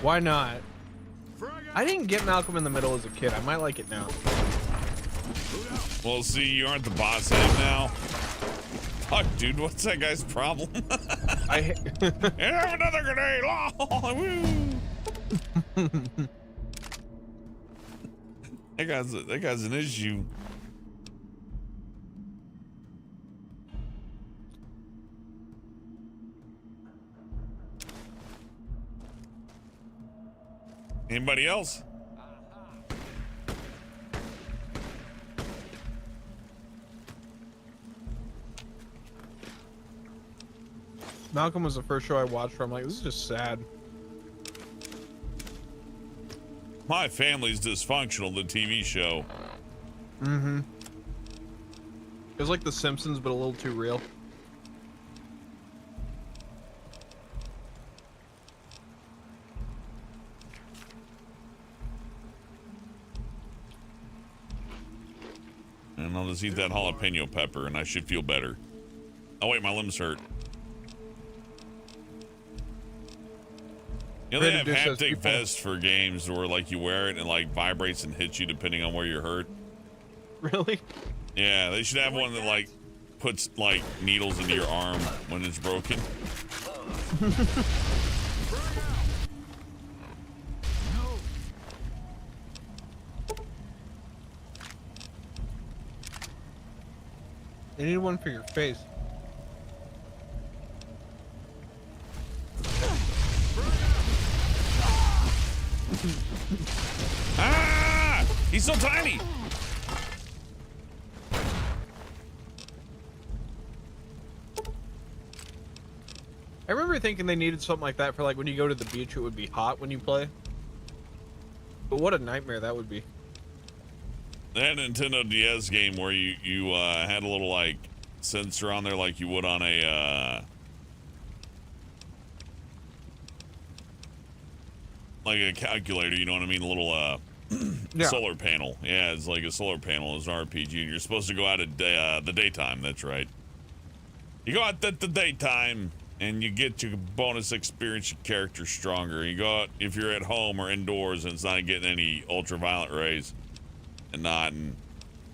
Why not? I didn't get Malcolm in the Middle as a kid. I might like it now. Well, see, you aren't the boss head now. Fuck, dude, what's that guy's problem? And have another grenade! Oh, woo! that guy's an issue. Anybody else? Malcolm was the first show I watched where I'm like, this is just sad. My Family's Dysfunctional, the TV show. Mm-hmm. It was like The Simpsons, but a little too real. And I'll just eat that jalapeno pepper and I should feel better. Oh wait, my limbs hurt. You know, they have haptic vests for games where like you wear it and it like vibrates and hits you depending on where you're hurt. Really? Yeah, they should have one that like puts like needles into your arm when it's broken. They need one for your face. Ah! He's so tiny! I remember thinking they needed something like that for like when you go to the beach, it would be hot when you play. But what a nightmare that would be. That Nintendo DS game where you had a little like sensor on there like you would on a like a calculator, you know what I mean? A little solar panel. Yeah, it's like a solar panel. It's an RPG, and you're supposed to go out at the daytime. That's right. You go out at the daytime, and you get your bonus experience. Your character stronger. You go out if you're at home or indoors, and it's not getting any ultraviolet rays, and not. And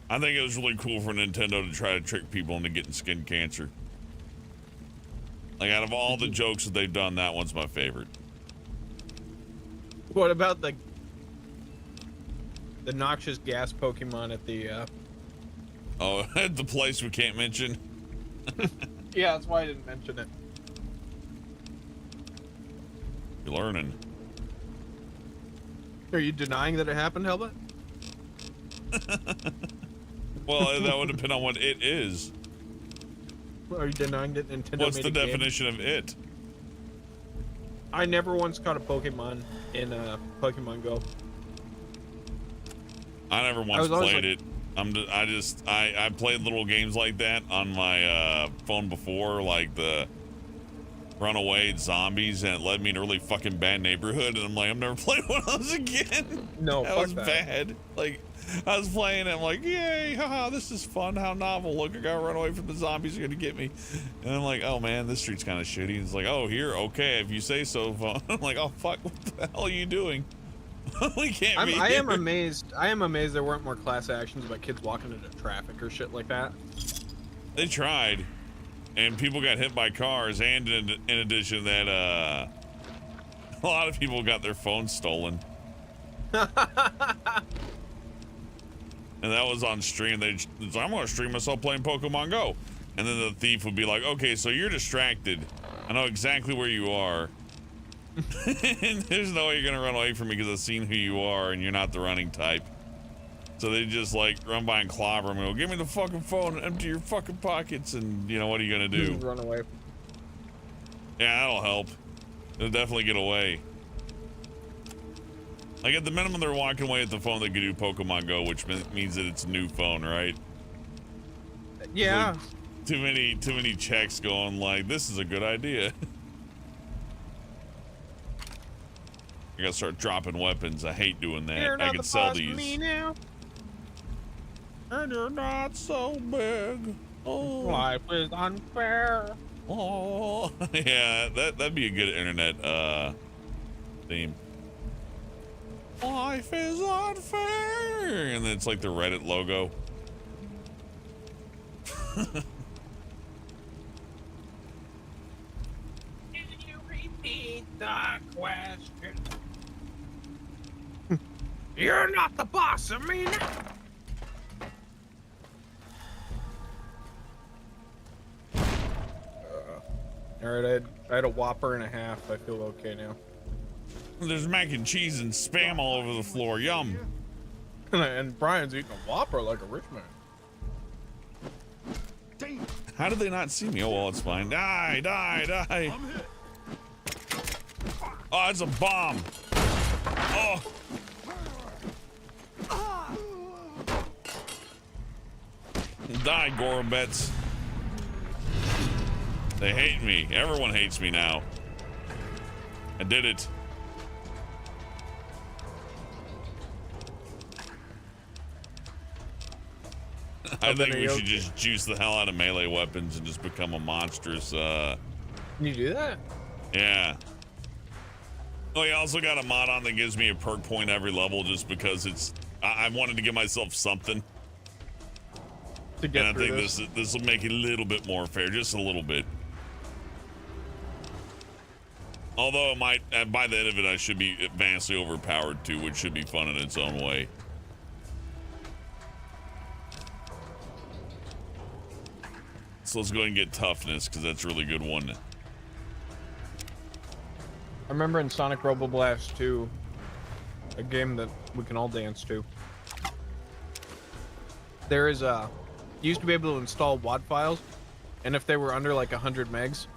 I think it was really cool for Nintendo to try to trick people into getting skin cancer. Like out of all the jokes that they've done, that one's my favorite. What about the noxious gas Pokemon at the at the place we can't mention? Yeah, that's why I didn't mention it. You're learning. Are you denying that it happened, Helmet? Well, that would depend on what it is. Are you denying that Nintendo What's made the a game? definition of it? I never once caught a Pokemon in Pokemon Go. I never once always played it. I played little games like that on my phone before, like the Runaway Zombies, and it led me to a really fucking bad neighborhood. And I'm like, I'm never playing one of those again. No, that was bad. Like, I was playing, and I'm like, yay, haha, this is fun. How novel! Look, I gotta run away from the zombies. Are gonna get me. And I'm like, oh man, this street's kind of shitty. It's like, oh, here, okay, if you say so. I'm like, oh fuck, what the hell are you doing? We can't be. I am amazed. I am amazed there weren't more class actions about kids walking into traffic or shit like that. They tried, and people got hit by cars, and in addition to that, a lot of people got their phones stolen. And that was on stream. So I'm gonna stream myself playing Pokemon Go, and then the thief would be like, "Okay, so you're distracted. I know exactly where you are." And there's no way you're gonna run away from me because I've seen who you are and you're not the running type. So they just like run by and clobber him and go, give me the fucking phone and empty your fucking pockets, and you know what are you gonna do? Run away. Yeah, that'll help. They'll definitely get away. Like at the minimum they're walking away with the phone, they could do Pokemon Go, which means that it's a new phone, right? Yeah. Like, too many checks going like, this is a good idea. I gotta start dropping weapons. I hate doing that. You're not I can the sell boss of these. me now. And you're not so big. Oh. Life is unfair. Oh. Yeah, that'd be a good internet theme. Life is unfair. And then it's like the Reddit logo. Can you repeat the question? You're not the boss of me now. All right, I had a Whopper and a half. I feel okay now. There's mac and cheese and spam all over the floor. Yum. And Brian's eating a Whopper like a rich man. How did they not see me? Oh, well, it's fine. Die, die, die. Oh, it's a bomb. Oh. Die, Gorobets. They hate me. Everyone hates me now. I did it. I think we should just juice the hell out of melee weapons and just become a monstrous, Can you do that? Yeah. Oh, you also got a mod on that gives me a perk point every level just because it's... I wanted to give myself something. To get and I think this will make it a little bit more fair, just a little bit. Although it might, by the end of it, I should be vastly overpowered too, which should be fun in its own way. So let's go ahead and get toughness, because that's a really good one. I remember in Sonic Robo Blast 2, a game that we can all dance to. There is a... You used to be able to install WAD files, and if they were under like 100 megs,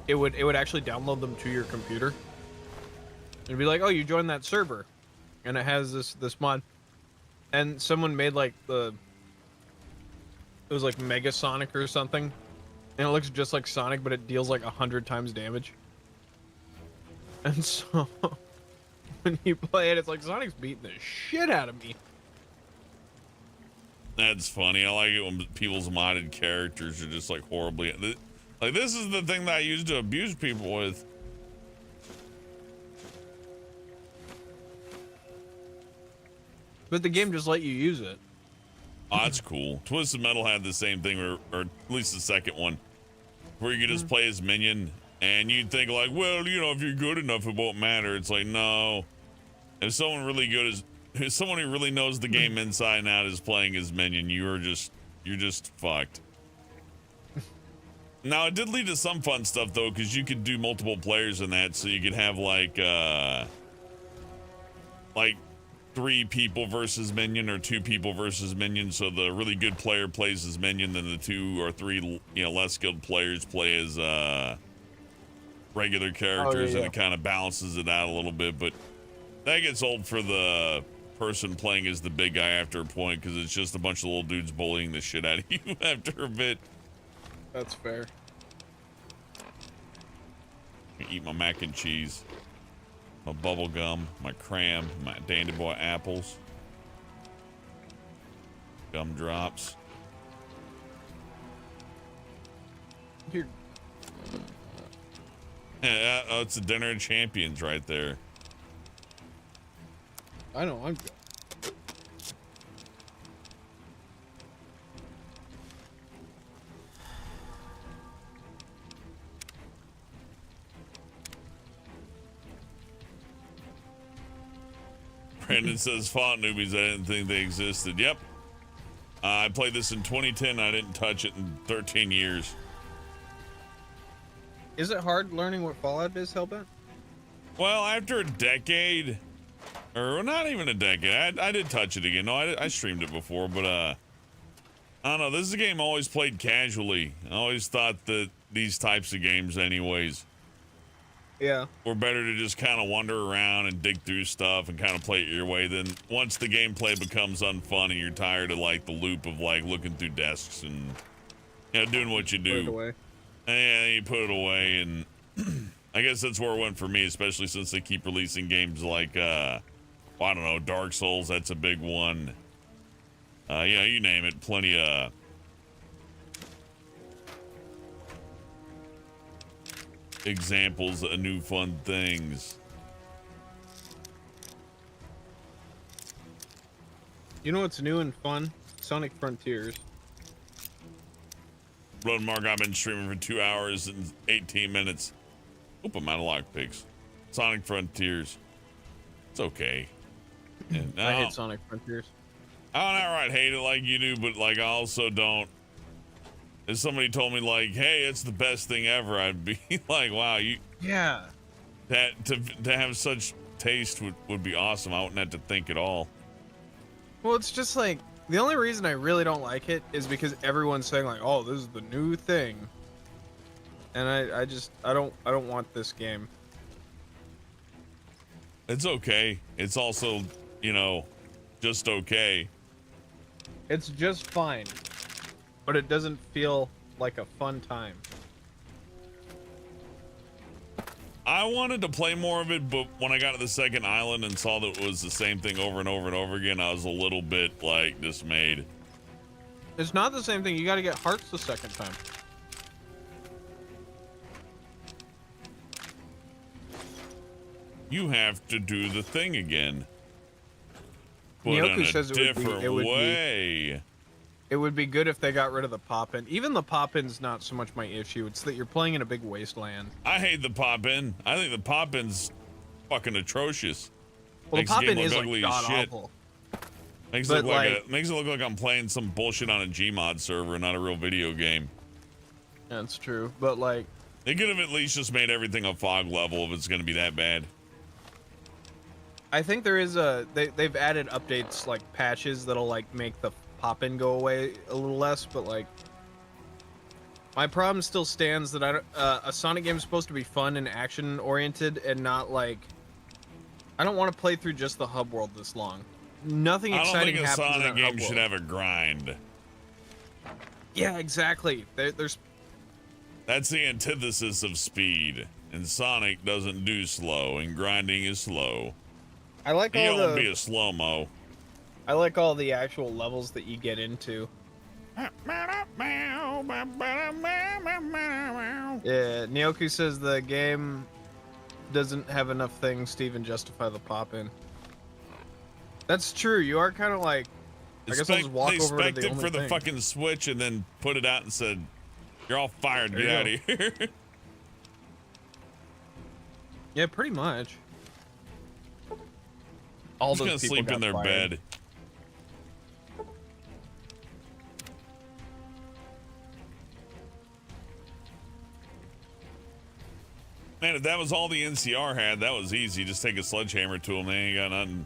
it would actually download them to your computer. It'd be like, oh, you joined that server, and it has this mod. and someone made like it was like Mega Sonic or something, and it looks just like Sonic, but it deals like 100 times damage. And so when you play it, it's like Sonic's beating the shit out of me. That's funny. I like it when people's modded characters are just like horribly. Like, this is the thing that I used to abuse people with. But the game just let you use it. Oh, that's cool. Twisted Metal had the same thing, or at least the second one, where you could just play as Minion, and you'd think like, well, you know, if you're good enough, it won't matter. It's like, no. If someone really good is, if someone who really knows the game inside and out is playing as Minion, you're just fucked. Now, it did lead to some fun stuff though, because you could do multiple players in that, so you could have like 3 people versus Minion or 2 people versus Minion. So the really good player plays as Minion, then the 2 or 3, you know, less skilled players play as regular characters, and it kind of balances it out a little bit. But that gets old for the person playing as the big guy after a point, because it's just a bunch of little dudes bullying the shit out of you after a bit. That's fair. I eat my mac and cheese, my bubble gum, my cram, my Dandy Boy apples, gumdrops. Here. Yeah, oh, it's a dinner of champions right there. I know, I'm good. Brandon says, Fallout newbies, I didn't think they existed. Yep. I played this in 2010. I didn't touch it in 13 years. Is it hard learning what Fallout is, Hellbent? Well, after a decade, or not even a decade, I did touch it again. No, I streamed it before, but I don't know. This is a game I always played casually. I always thought that these types of games anyways, yeah, were better to just kind of wander around and dig through stuff and kind of play it your way. Then once the gameplay becomes unfun and you're tired of like the loop of like looking through desks and, you know, doing what you do, put it away. And you put it away. And I guess that's where it went for me, especially since they keep releasing games like I don't know, Dark Souls. That's a big one. You know, you name it, plenty of examples of new fun things. You know what's new and fun? Sonic Frontiers. Blood Mark, I've been streaming for 2 hours and 18 minutes. Oop, I'm out of lockpicks. Sonic Frontiers. It's okay. And I hate Sonic Frontiers. I don't outright hate it like you do, but like I also don't. If somebody told me like, hey, it's the best thing ever, I'd be like, wow, you. Yeah. That to have such taste would be awesome. I wouldn't have to think at all. Well, it's just like the only reason I really don't like it is because everyone's saying like, oh, this is the new thing. And I don't want this game. It's okay. It's also, you know, just okay. It's just fine. But it doesn't feel like a fun time. I wanted to play more of it, but when I got to the second island and saw that it was the same thing over and over and over again, I was a little bit like dismayed. It's not the same thing. You got to get hearts the second time. You have to do the thing again, but Miyoku in a says different way. It would be good if they got rid of the pop-in. Even the pop-in's not so much my issue. It's that you're playing in a big wasteland. I hate the pop-in. I think the pop-in's fucking atrocious. Well, Makes the the game pop-in is look like ugly as shit. god-awful. Makes it look like I'm playing some bullshit on a Gmod server, not a real video game. That's true, but like... They could have at least just made everything a fog level if it's going to be that bad. I think there is they've added updates, like patches, that'll like make the pop-in go away a little less, but like... My problem still stands that a Sonic game is supposed to be fun and action-oriented and not like... I don't want to play through just the hub world this long. nothing I don't exciting think a happens in Sonic that game hub should world. have a grind. Yeah, exactly. There's That's the antithesis of speed. And Sonic doesn't do slow, and grinding is slow. I like He all won't be the a slow-mo. I like all the actual levels that you get into. Yeah, Nyoku says the game doesn't have enough things to even justify the pop-in. That's true. You are kind of like, I guess I'll just walk They over to spec'd the it only for the thing. fucking Switch and then put it out and said, "You're all fired. There Get you out of here." Yeah, pretty much. All Just those gonna people sleep got in their fired. bed. Man, if that was all the NCR had, that was easy. Just take a sledgehammer to them. They ain't got nothing.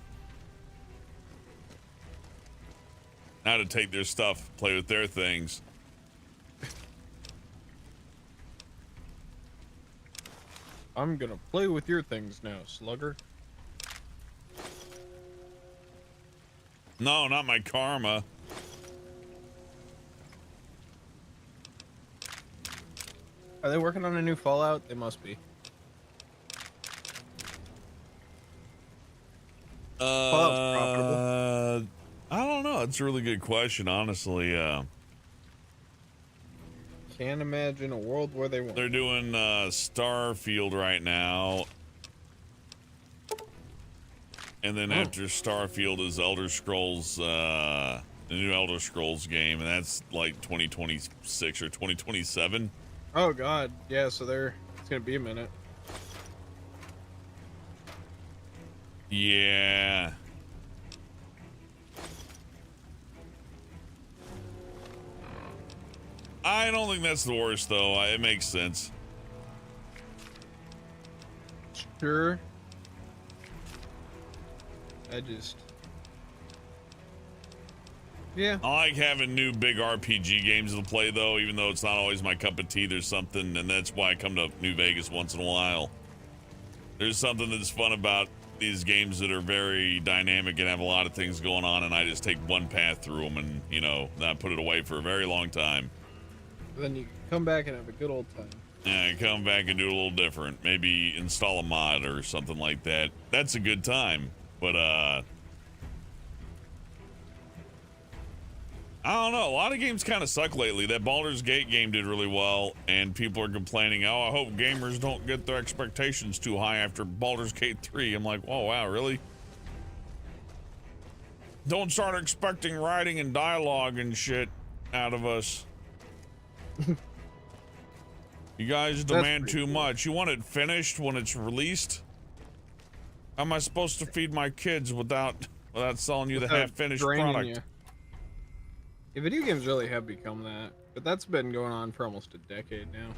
Now to take their stuff, play with their things. I'm gonna play with your things now, slugger. No, not my karma. Are they working on a new Fallout? They must be. Fallout's profitable. I don't know. It's a really good question, honestly. Can't imagine a world where they won't. They're doing Starfield right now. And then after Starfield is Elder Scrolls, the new Elder Scrolls game, and that's like 2026 or 2027. Oh god, yeah. So it's gonna be a minute. Yeah. I don't think that's the worst, though. It makes sense. Sure. Yeah. I like having new big RPG games to play, though, even though it's not always my cup of tea. There's something, and that's why I come to New Vegas once in a while. There's something that's fun about these games that are very dynamic and have a lot of things going on, and I just take one path through them and, you know, not put it away for a very long time. Then you come back and have a good old time. Yeah, come back and do a little different. Maybe install a mod or something like that. That's a good time. But, I don't know. A lot of games kind of suck lately. That Baldur's Gate game did really well, and people are complaining, oh, I hope gamers don't get their expectations too high after Baldur's Gate 3. I'm like, oh, wow, really? Don't start expecting writing and dialogue and shit out of us. You guys demand too much. You want it finished when it's released? How am I supposed to feed my kids without selling you the half-finished product? You. Yeah, video games really have become that, but that's been going on for almost a decade now.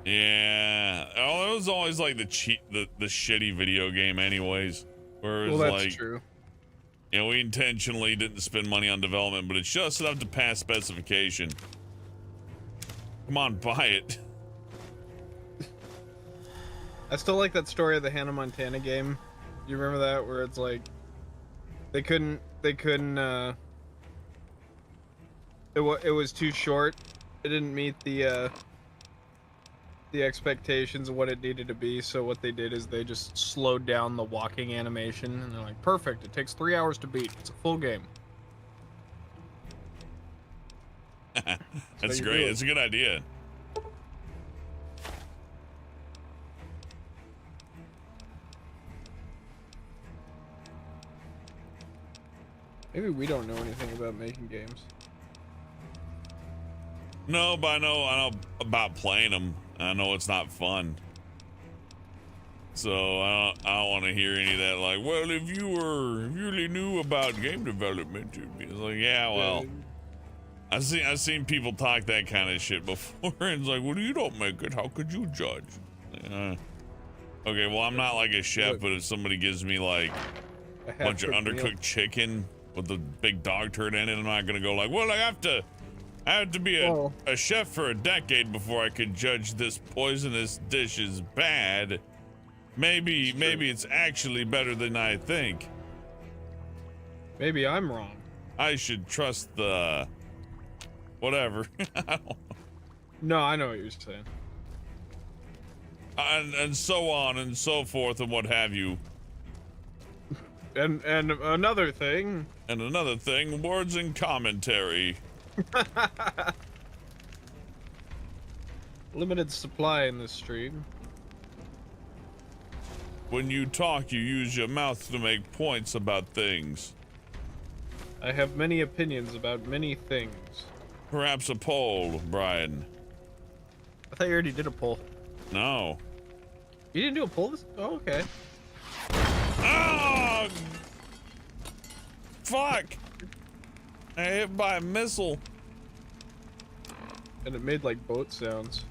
Yeah. Oh, it was always like the shitty video game anyways. Where it was well, that's like, true. You know, we intentionally didn't spend money on development, but it's just enough to pass specification. Come on, buy it. I still like that story of the Hannah Montana game. You remember that, where it's like they couldn't it was too short. It didn't meet the expectations of what it needed to be, so what they did is they just slowed down the walking animation, and they're like, perfect, it takes 3 hours to beat. It's a full game. That's great. It's a good idea. Maybe we don't know anything about making games. No, but I know about playing them. I know it's not fun. So I don't want to hear any of that. Like, well, if you really knew about game development, you'd be like, yeah, well, I've seen people talk that kind of shit before, and it's like, well, you don't make it. How could you judge? Okay, well, I'm not like a chef, but if somebody gives me like a bunch of undercooked chicken with a big dog turd in it, I'm not gonna go like, well, I have to be a chef for a decade before I could judge this poisonous dish is bad. Maybe it's actually better than I think. Maybe I'm wrong. I should trust the whatever. I don't know. No, I know what you're saying. And so on and so forth and what have you. And another thing. And another thing, words and commentary. Limited supply in this stream. When you talk, you use your mouth to make points about things. I have many opinions about many things. Perhaps a poll, Brian. I thought you already did a poll. No. You didn't do a poll this? Oh, okay. Oh! Fuck! I hit by a missile. And it made like boat sounds.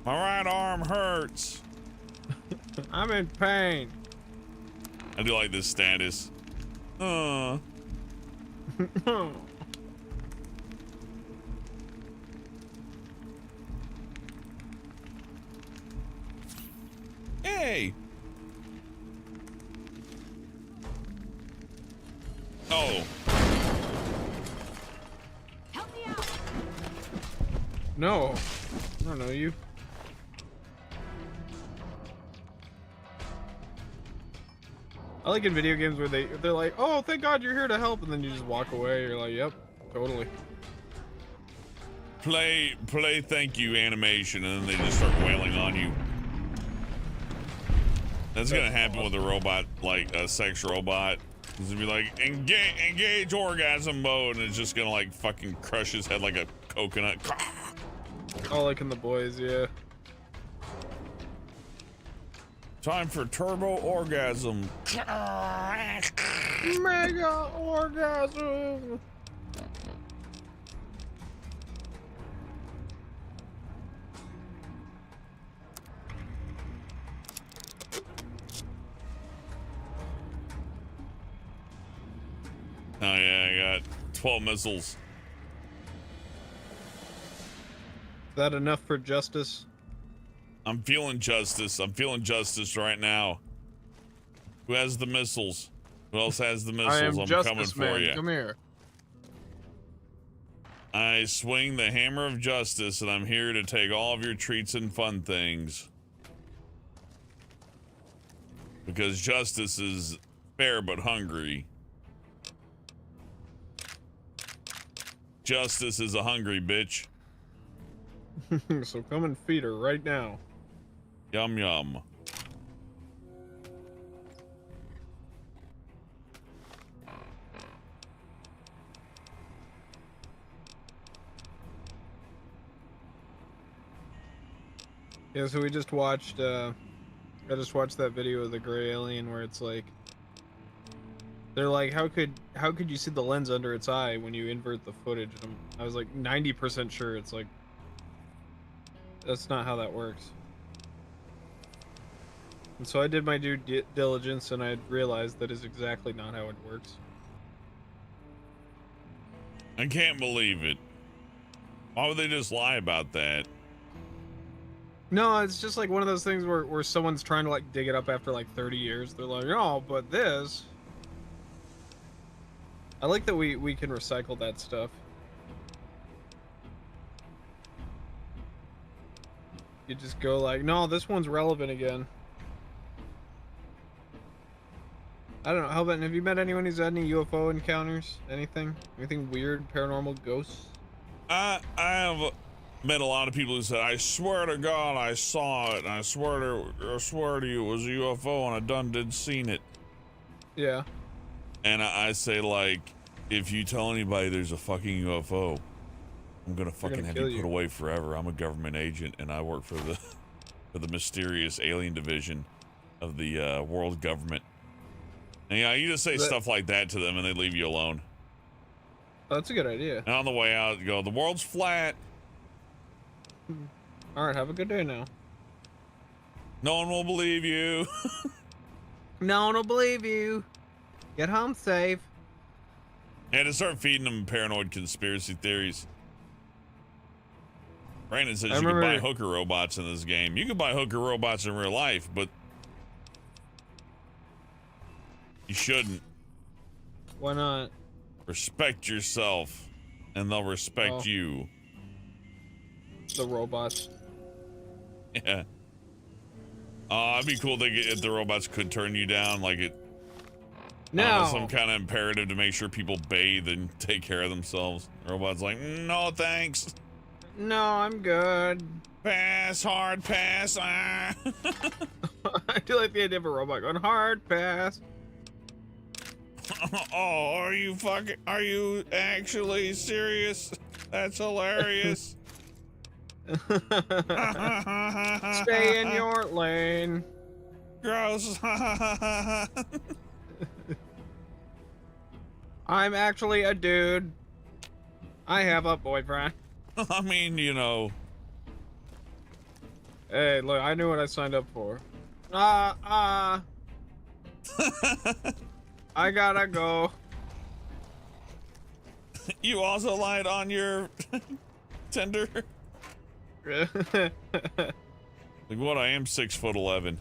My right arm hurts. I'm in pain. I do like this status. Hey. Oh. Help me out. No. I don't know you. I like in video games where they're like, oh, thank God you're here to help, and then you just walk away. You're like, yep, totally. Play thank you animation, and then they just start wailing on you. That's gonna happen with a robot, like a sex robot. It's gonna be like, engage orgasm mode, and it's just gonna like fucking crush his head like a coconut. Oh, like in The Boys, yeah. Time for turbo orgasm. Mega orgasm. Oh yeah, I got 12 missiles. Is that enough for justice? I'm feeling justice. I'm feeling justice right now. Who has the missiles? Who else has the missiles? I am I'm justice coming for man. you. Come here. I swing the hammer of justice, and I'm here to take all of your treats and fun things. Because justice is fair but hungry. Justice is a hungry bitch. So come and feed her right now. Yum yum. Yeah, so we just watched, I just watched that video of the gray alien where it's like, they're like, how could you see the lens under its eye when you invert the footage? And I was like 90% sure. It's like, that's not how that works. And so I did my due diligence, and I realized that is exactly not how it works. I can't believe it. Why would they just lie about that? No, it's just like one of those things where someone's trying to like dig it up after like 30 years. They're like, oh, but this. I like that we can recycle that stuff. You just go like, no, this one's relevant again. I don't know. How about, have you met anyone who's had any UFO encounters? Anything? Anything weird, paranormal, ghosts? I have met a lot of people who said, I swear to God I saw it, and I swear to you it was a UFO, and I done did seen it. Yeah. And I say, like, if you tell anybody there's a fucking UFO, I'm gonna fucking have you put away forever. I'm a government agent, and I work for the mysterious alien division of the world government. And yeah, you just say stuff like that to them, and they leave you alone. Oh, that's a good idea. And on the way out, you go, the world's flat. All right, have a good day now. No one will believe you. No one will believe you. Get home safe. And to start feeding them paranoid conspiracy theories. Brandon says I you can remember- buy hooker robots in this game. You can buy hooker robots in real life, but you shouldn't. Why not? Respect yourself, and they'll respect you. The robots. Yeah. It'd be cool if the robots could turn you down, like it. No. Some kind of imperative to make sure people bathe and take care of themselves. Robots like, no thanks. No, I'm good. Pass, hard pass. I do like the idea of a robot going hard pass. Oh, are you actually serious? That's hilarious. Stay in your lane. Gross. I'm actually a dude. I have a boyfriend. I mean, you know. Hey, look, I knew what I signed up for. I gotta go. You also lied on your Tinder? Like what? I am 6'11".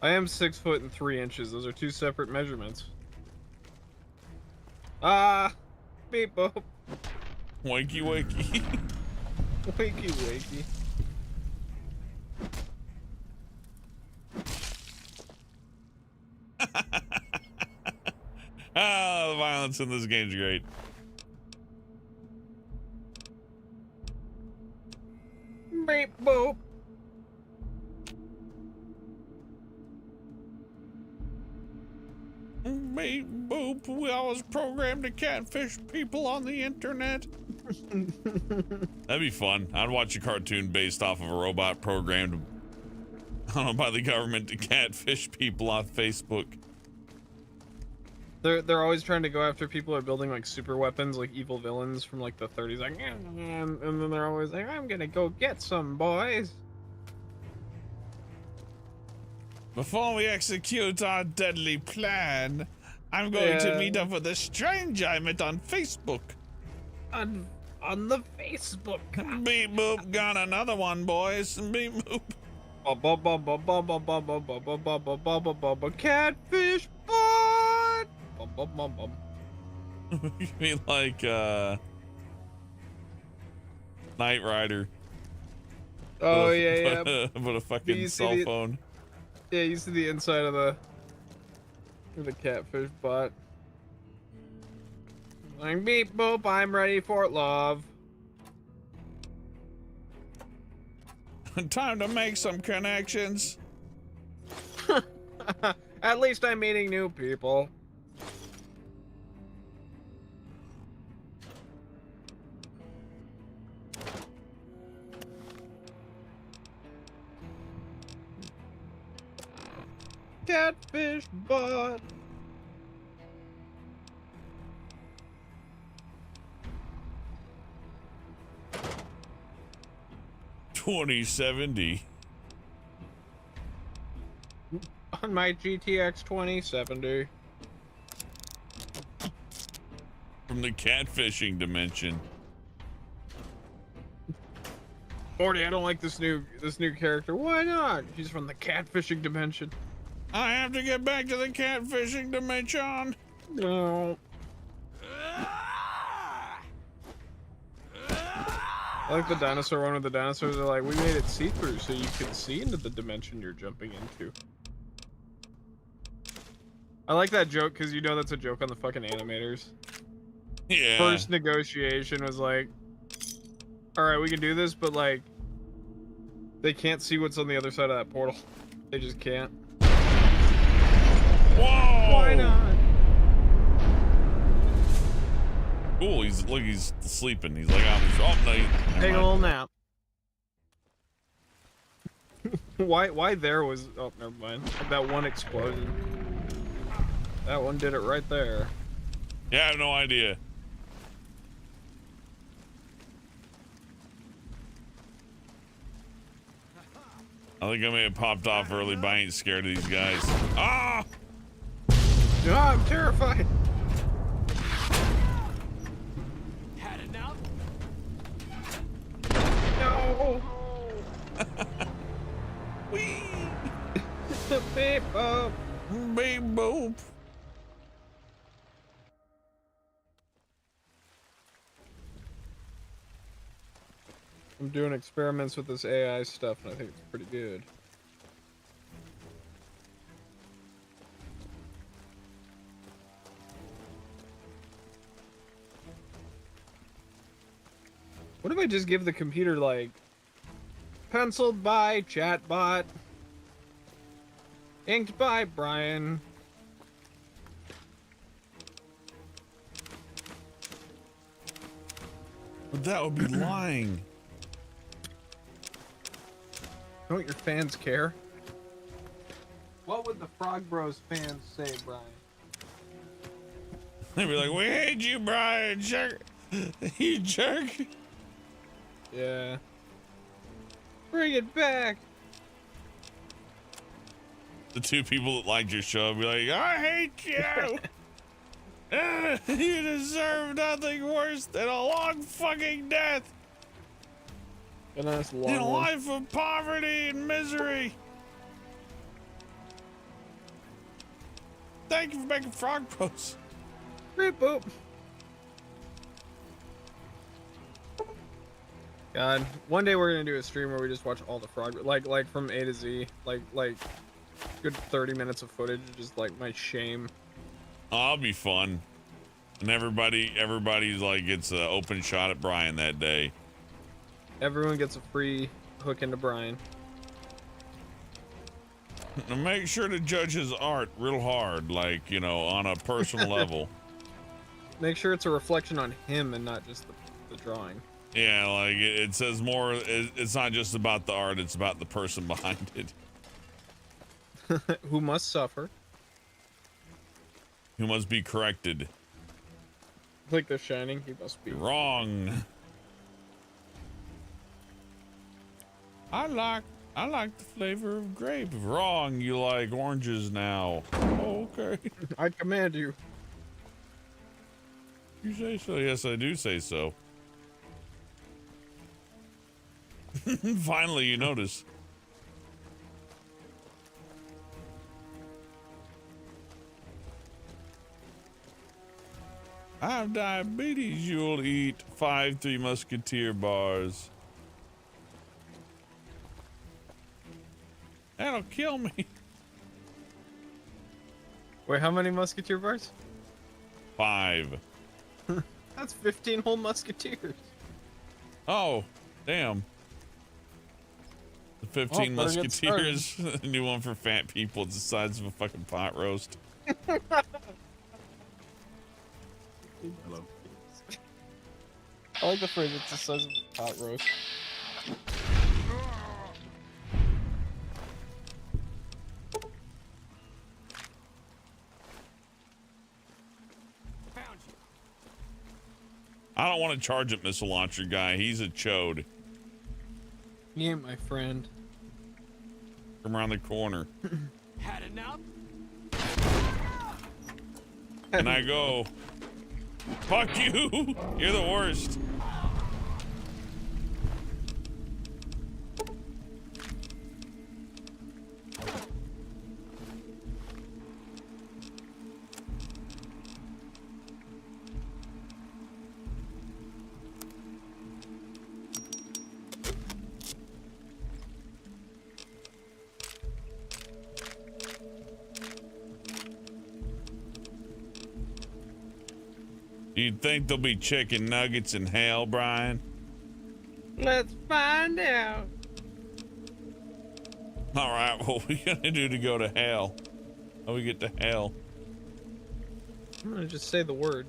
I am 6 foot and 3 inches. Those are two separate measurements. Beep boop. Wakey wakey. Wakey wakey. The violence in this game's great. Beep boop. Beep boop. We always programmed to catfish people on the internet. That'd be fun. I'd watch a cartoon based off of a robot programmed, I don't know, by the government to catfish people on Facebook. They're always trying to go after people who are building like super weapons, like evil villains from like the 30s, like, and then they're always like, I'm gonna go get some boys. Before we execute our deadly plan, I'm going to meet up with a stranger I met on Facebook. On the Facebook. Beep boop, got another one, boys. Beep boop. Catfish bot. You mean like Knight Rider? Oh yeah. But a fucking cell phone. Yeah, you see the inside of the catfish bot. Like beep boop, I'm ready for love. Time to make some connections. At least I'm meeting new people. Catfish bot. $2070 on my GTX 2070 from the catfishing dimension. Morty, I don't like this new character. Why not? She's from the catfishing dimension. I have to get back to the catfishing dimension. No. I like the dinosaur one with the dinosaurs are like, we made it see-through so you can see into the dimension you're jumping into. I like that joke because you know that's a joke on the fucking animators. Yeah. First negotiation was like, alright, we can do this, but like, they can't see what's on the other side of that portal. They just can't. Whoa! Why not? Cool, he's sleeping. He's like, oh no. Take a little nap. Why there was, oh, never mind. That one explosion. That one did it right there. Yeah, I have no idea. I think I may have popped off early, but I ain't scared of these guys. Ah! Oh, I'm terrified. Had enough? boop. Beep boop. I'm doing experiments with this AI stuff, and I think it's pretty good. What if I just give the computer, like, penciled by chatbot, inked by Brian? But that would be lying. Don't your fans care? What would the Frog Bros fans say, Brian? They'd be like, we hate you, Brian, jerk. You jerk. Yeah. Bring it back. The two people that liked your show would be like, I hate you. You deserve nothing worse than a long fucking death. A nice long In a one. life of poverty and misery. Thank you for making Frog Bros. Beep boop. God, one day we're gonna do a stream where we just watch all the Frog, like from A to Z, like good 30 minutes of footage, just like my shame. Oh, that'll be fun. And everybody's like gets an open shot at Brian that day. Everyone gets a free hook into Brian. And make sure to judge his art real hard, like, you know, on a personal level. Make sure it's a reflection on him and not just the drawing. Yeah, like it says more. It's not just about the art; it's about the person behind it. Who must suffer. Who must be corrected. Like The Shining, he must be Wrong. I like the flavor of grape. Wrong. You like oranges now. Oh, okay. I command you. You say so? Yes, I do say so. Finally, you notice. I have diabetes. You'll eat 5 Three Musketeer bars. That'll kill me. Wait, how many Musketeer bars? 5. That's 15 whole Musketeers. Oh, damn. The 15 Oh, better get Musketeers. A new one for fat people. It's the size of a fucking pot roast. Hello. I like the phrase, it's the size of a pot roast. I don't want to charge at missile launcher guy. He's a chode. He ain't my friend. Come around the corner. Had enough? And I go, fuck you. You're the worst. You'd think there'll be chicken nuggets in hell, Brian? Let's find out. All right, what are we gonna do to go to hell? How we get to hell? I'm gonna just say the word.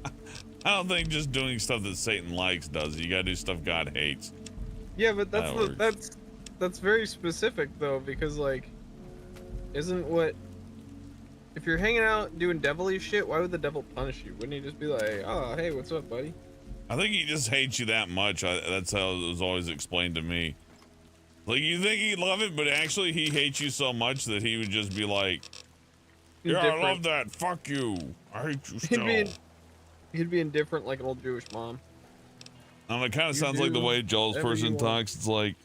I don't think just doing stuff that Satan likes does it. You gotta do stuff God hates. Yeah, but That that's very specific though, because like, isn't what if you're hanging out doing devilly shit? Why would the devil punish you? Wouldn't he just be like, "Oh, hey, what's up, buddy?" I think he just hates you that much. That's how it was always explained to me. Like, you think he'd love it, but actually he hates you so much that he would just be like, yeah, I love that. Fuck you. I hate you still. He'd be indifferent like an old Jewish mom. It kind of sounds like the way Joel's whatever you person want. talks. It's like,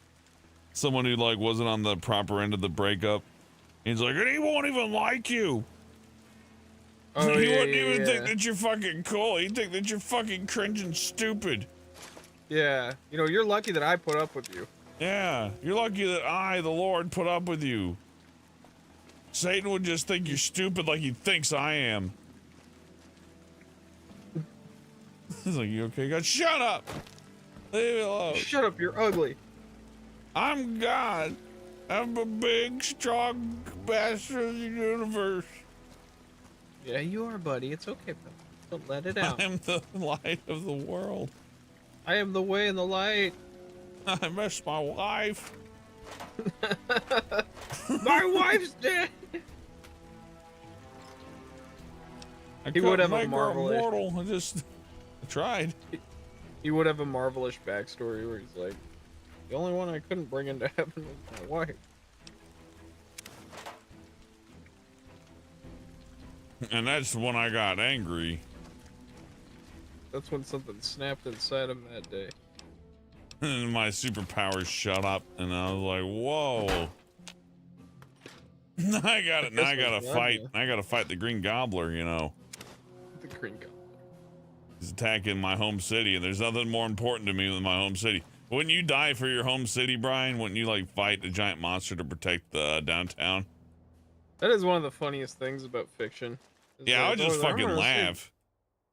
someone who like wasn't on the proper end of the breakup. He's like, and he won't even like you. Oh, He yeah, wouldn't yeah, even yeah. think that you're fucking cool. He'd think that you're fucking cringe and stupid. Yeah, you know, you're lucky that I put up with you. Yeah, you're lucky that I, the Lord, put up with you. Satan would just think you're stupid like he thinks I am. He's like, you okay, God? Shut up! Leave me alone. Shut up, you're ugly. I'm God. I'm a big, strong master of the universe. Yeah, you are, buddy. It's okay, bro. Don't let it out. I'm the light of the world. I am the way and the light. I miss my wife. My wife's dead. He would have a marvelous. Immortal. I tried. He would have a marvelous backstory where he's like, the only one I couldn't bring into heaven was my wife. And that's when I got angry. That's when something snapped inside him that day. And my superpowers shut up, and I was like, whoa. I got it. Now I gotta fight. I gotta fight the Green Gobbler, you know. The Green Goblin. He's attacking my home city, and there's nothing more important to me than my home city. Wouldn't you die for your home city, Brian? Wouldn't you like fight a giant monster to protect the downtown? That is one of the funniest things about fiction. Yeah, I would just fucking "Oh, laugh.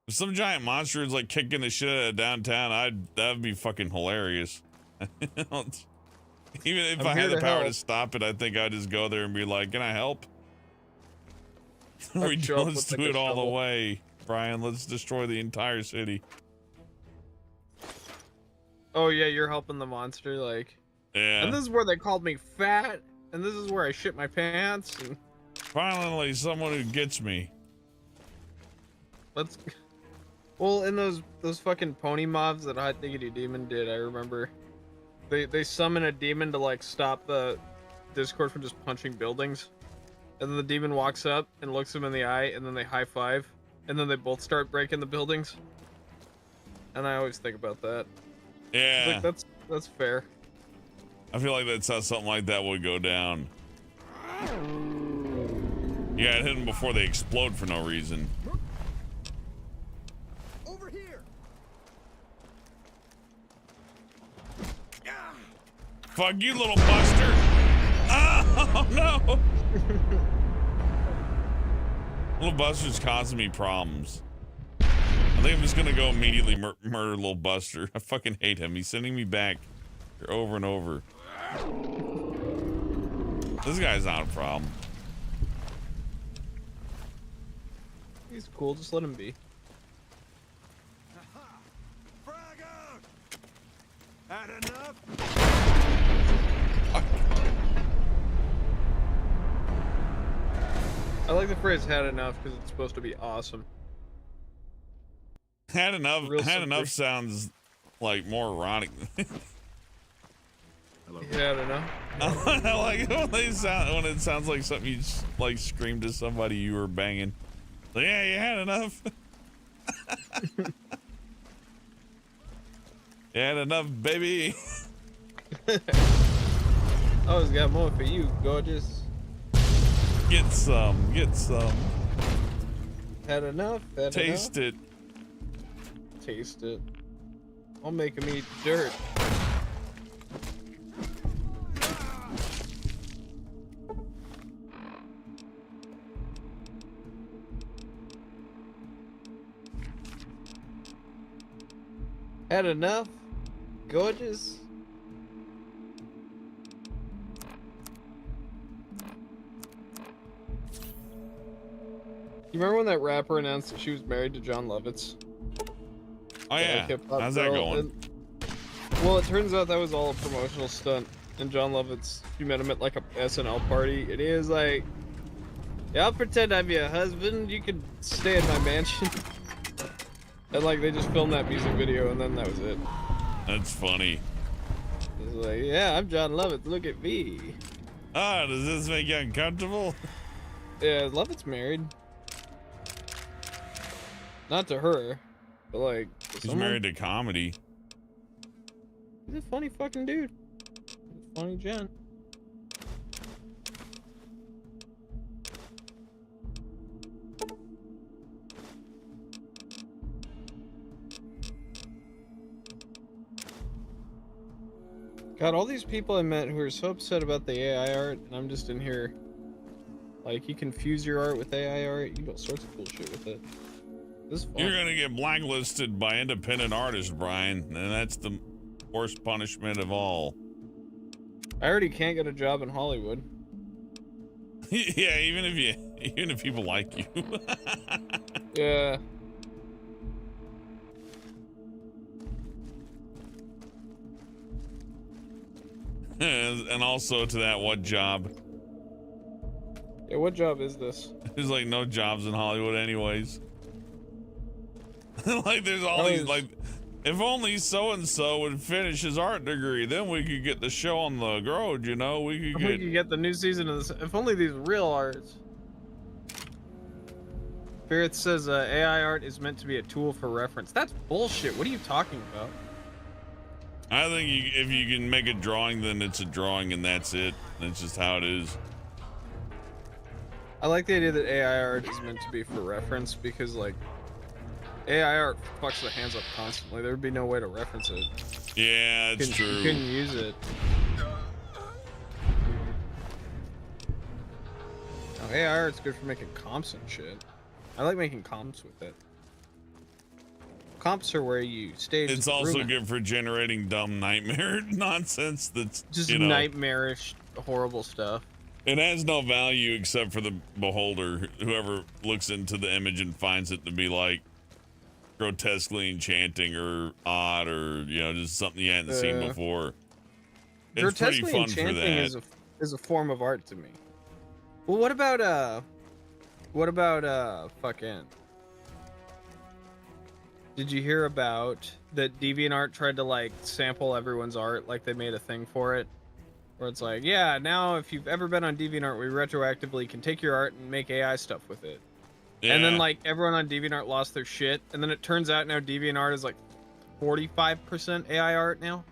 If some giant monster is like kicking the shit out of downtown, that'd be fucking hilarious. Even if I had the power to stop it, I think I'd just go there and be like, "Can I help?" Let's do it all the way, Brian. Let's destroy the entire city. Oh yeah, you're helping the monster, like. Yeah. And this is where they called me fat, and this is where I shit my pants. And finally, someone who gets me. Let's. Well, in those fucking pony mobs that Hot Diggity Demon did, I remember. They summon a demon to like stop the Discord from just punching buildings, and then the demon walks up and looks him in the eye, and then they high five, and then they both start breaking the buildings. And I always think about that. Yeah. Like, that's fair. I feel like that's how something like that would go down. Yeah, it hit them before they explode for no reason. Over here. Fuck you, little buster! Oh no! Little Buster's causing me problems. I think I'm just gonna go immediately murder little Buster. I fucking hate him. He's sending me back over and over. This guy's not a problem. He's cool. Just let him be. Frag out. Had enough? I like the phrase "had enough" because it's supposed to be awesome. Had enough. Had enough sounds like more erotic. Had enough. I like it when it sounds like something you like scream to somebody you were banging. Like, yeah, you had enough. You had enough, baby. I always got more for you, gorgeous. Get some. Get some. Had enough. Had Taste enough. it. Taste it. I'll make him eat dirt. Had enough? Gorgeous? You remember when that rapper announced that she was married to John Lovitz? Oh yeah. How's that going? Well, it turns out that was all a promotional stunt. And John Lovitz, you met him at like a SNL party, and he was like, "Yeah, I'll pretend I'm your husband. You can stay in my mansion." And like they just filmed that music video, and then that was it. That's funny. He's like, "Yeah, I'm John Lovitz. Look at me." Ah, does this make you uncomfortable? Yeah, Lovett's married. Not to her, but like. He's married to comedy. He's a funny fucking dude. funny gent. God, all these people I met who are so upset about the AI art, and I'm just in here. Like, you confuse your art with AI art, you do all sorts of bullshit with it. This is fun. You're gonna get blacklisted by independent artists, Brian, and that's the worst punishment of all. I already can't get a job in Hollywood. Yeah, even if people like you. Yeah. And also to that, what job? Yeah, what job is this? There's like no jobs in Hollywood anyways. Like there's all these like, if only so and so would finish his art degree, then we could get the show on the road, you know? We could get the new season of this. If only these real arts. Spirit says AI art is meant to be a tool for reference. That's bullshit. What are you talking about? I think if you can make a drawing, then it's a drawing and that's it. That's just how it is. I like the idea that AI art is meant to be for reference because, like, AI art fucks the hands up constantly. There would be no way to reference it. Yeah, it's true. You couldn't use it. No, AI art's good for making comps and shit. I like making comps with it. Comps are where you stage. It's also good for generating dumb nightmare nonsense that's just, you know, nightmarish, horrible stuff. It has no value except for the beholder, whoever looks into the image and finds it to be like grotesquely enchanting or odd or, you know, just something you hadn't seen before. It's pretty fun for that. Is a form of art to me. Well, what about fucking, did you hear about that DeviantArt tried to like sample everyone's art, like they made a thing for it? Where it's like, yeah, now if you've ever been on DeviantArt, we retroactively can take your art and make AI stuff with it. Yeah. And then like everyone on DeviantArt lost their shit, and then it turns out now DeviantArt is like 45% AI art now.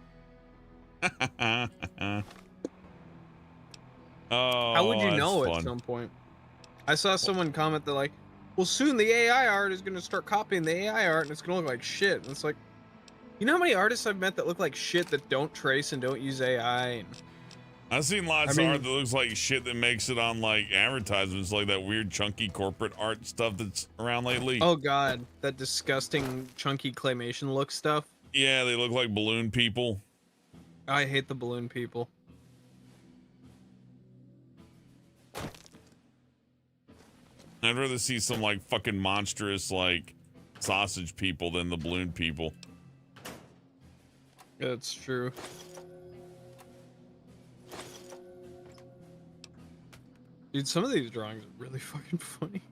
Oh, how would you know fun. At some point? I saw someone comment that like, well, soon the AI art is going to start copying the AI art and it's going to look like shit. And it's like, you know how many artists I've met that look like shit that don't trace and don't use AI? And I've seen lots of art that looks like shit that makes it on like advertisements, like that weird chunky corporate art stuff that's around lately. Oh god, that disgusting chunky claymation look stuff. Yeah, they look like balloon people. I hate the balloon people. I'd rather see some like fucking monstrous like sausage people than the balloon people. That's true. Dude, some of these drawings are really fucking funny.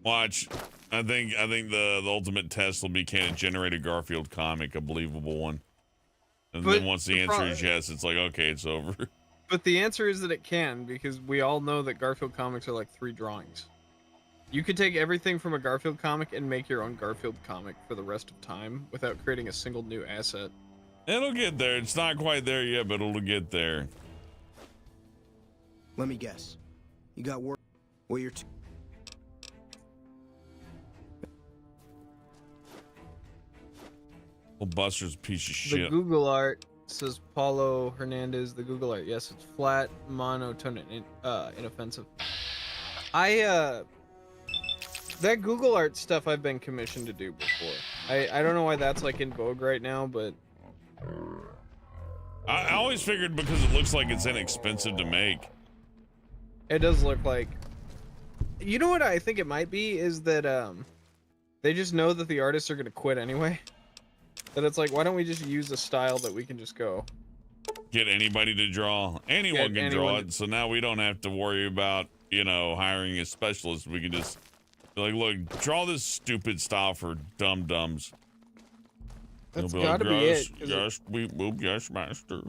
Watch. I think the ultimate test will be, can it generate a Garfield comic, a believable one? And then once the answer is yes, it's like, okay, it's over. But the answer is that it can, because we all know that Garfield comics are like 3 drawings. You could take everything from a Garfield comic and make your own Garfield comic for the rest of time without creating a single new asset. It'll get there. It's not quite there yet, but it'll get there. Let me guess. You got work. Well, you're Well, Buster's a piece of The shit. Google art, says Paulo Hernandez. The Google art, yes, it's flat, monotone, and inoffensive. That Google art stuff I've been commissioned to do before. I don't know why that's like in vogue right now, but I always figured because it looks like it's inexpensive to make. It does look like. You know what I think it might be is that they just know that the artists are gonna quit anyway. That it's like, why don't we just use a style that we can just go get anybody to draw? Anyone can draw it, so now we don't have to worry about, you know, hiring a specialist. We can just be like, look, draw this stupid style for dum-dums. That's gotta be it. Yes, yes, master.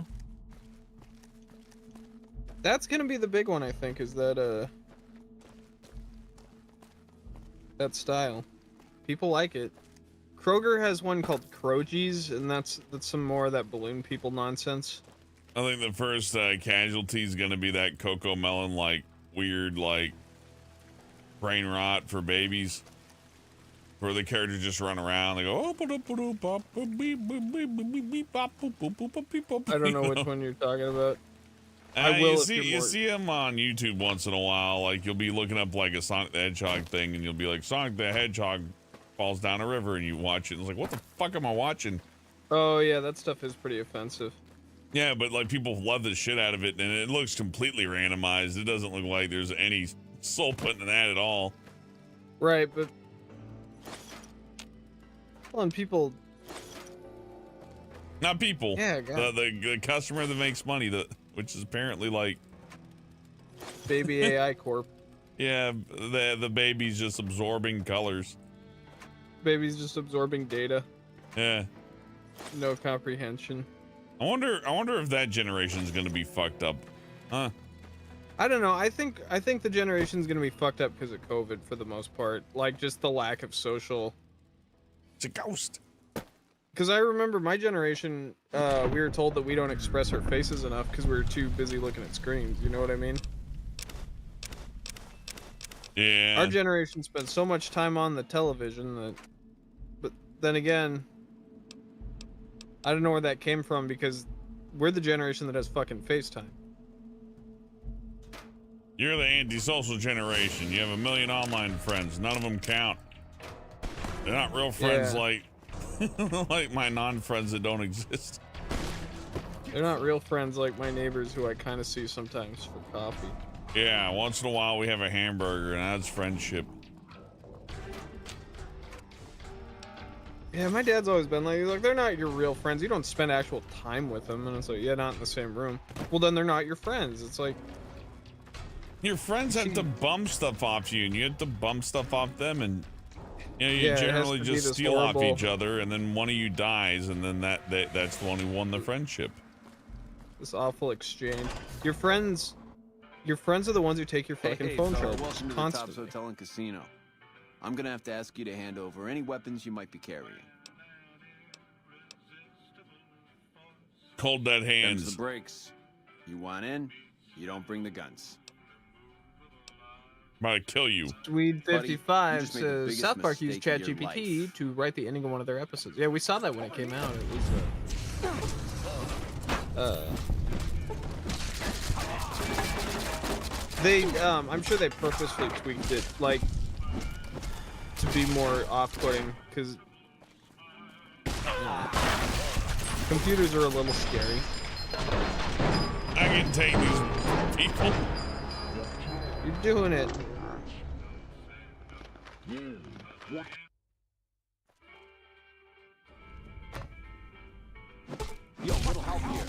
That's gonna be the big one, I think, is that that style. People like it. Kroger has one called Krogies, and that's some more of that balloon people nonsense. I think the first casualty is going to be that Coco Melon, like weird, like brain rot for babies, where the characters just run around. They go, I don't know which one you're talking about. I will. You see them on YouTube once in a while. Like you'll be looking up like a Sonic the Hedgehog thing, and you'll be like, Sonic the Hedgehog falls down a river, and you watch it. And it's like, what the fuck am I watching? Oh yeah, that stuff is pretty offensive. Yeah, but like people love the shit out of it, and it looks completely randomized. It doesn't look like there's any soul put in that at all. Right, but well, people. Not people. Yeah, the customer that makes money, which is apparently like Baby AI Corp. Yeah, the baby's just absorbing colors. Baby's just absorbing data. Yeah. No comprehension. I wonder if that generation's gonna be fucked up, huh? I don't know. I think the generation's gonna be fucked up because of COVID for the most part. Like just the lack of social. It's a ghost. Because I remember my generation, we were told that we don't express our faces enough because we were too busy looking at screens. You know what I mean? Yeah. Our generation spent so much time on the television that, but then again, I don't know where that came from because we're the generation that has fucking FaceTime. You're the antisocial generation. You have 1 million online friends. None of them count. They're not real friends like like my non-friends that don't exist. They're not real friends like my neighbors who I kind of see sometimes for coffee. Yeah, once in a while we have a hamburger and that's friendship. Yeah, my dad's always been like, they're not your real friends. You don't spend actual time with them. And it's like, yeah, not in the same room. Well, then they're not your friends. It's like... Your friends have to bump stuff off you, and you have to bump stuff off them, and you know, you generally just steal off each other, and then one of you dies, and then that's the one who won the friendship. This awful exchange. Your friends are the ones who take your fucking phone charge Welcome to constantly. the Tops Hotel and Casino. I'm gonna have to ask you to hand over any weapons you might be carrying. Cold dead hands. Them's the breaks. You want in? You don't bring the guns. I'm about to kill you. Swede55 says South Park used ChatGPT to write the ending of one of their episodes. Yeah, we saw that when it came out. It was I'm sure they purposely tweaked it like to be more off-putting because computers are a little scary. I can take these people. You're doing it. Yo, little help here.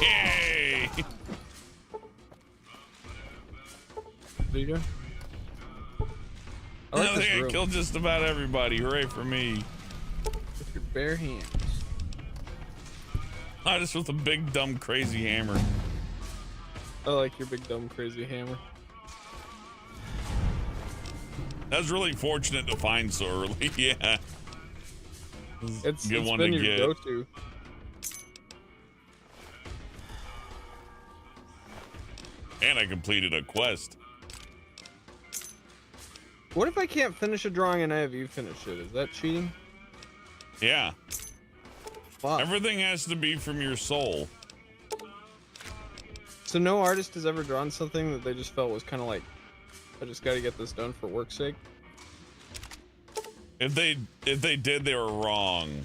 Yay! Leader? I like this I room. killed just about everybody. Hooray for me. With your bare hands. I just with a big dumb crazy hammer. I like your big dumb crazy hammer. That was really fortunate to find so early. Yeah. It's good one been to your get. go-to. And I completed a quest. What if I can't finish a drawing and I have you finish it? Is that cheating? Yeah. Fuck. Everything has to be from your soul. So no artist has ever drawn something that they just felt was kind of like, I just got to get this done for work's sake. If they did, they were wrong.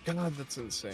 God, that's insane.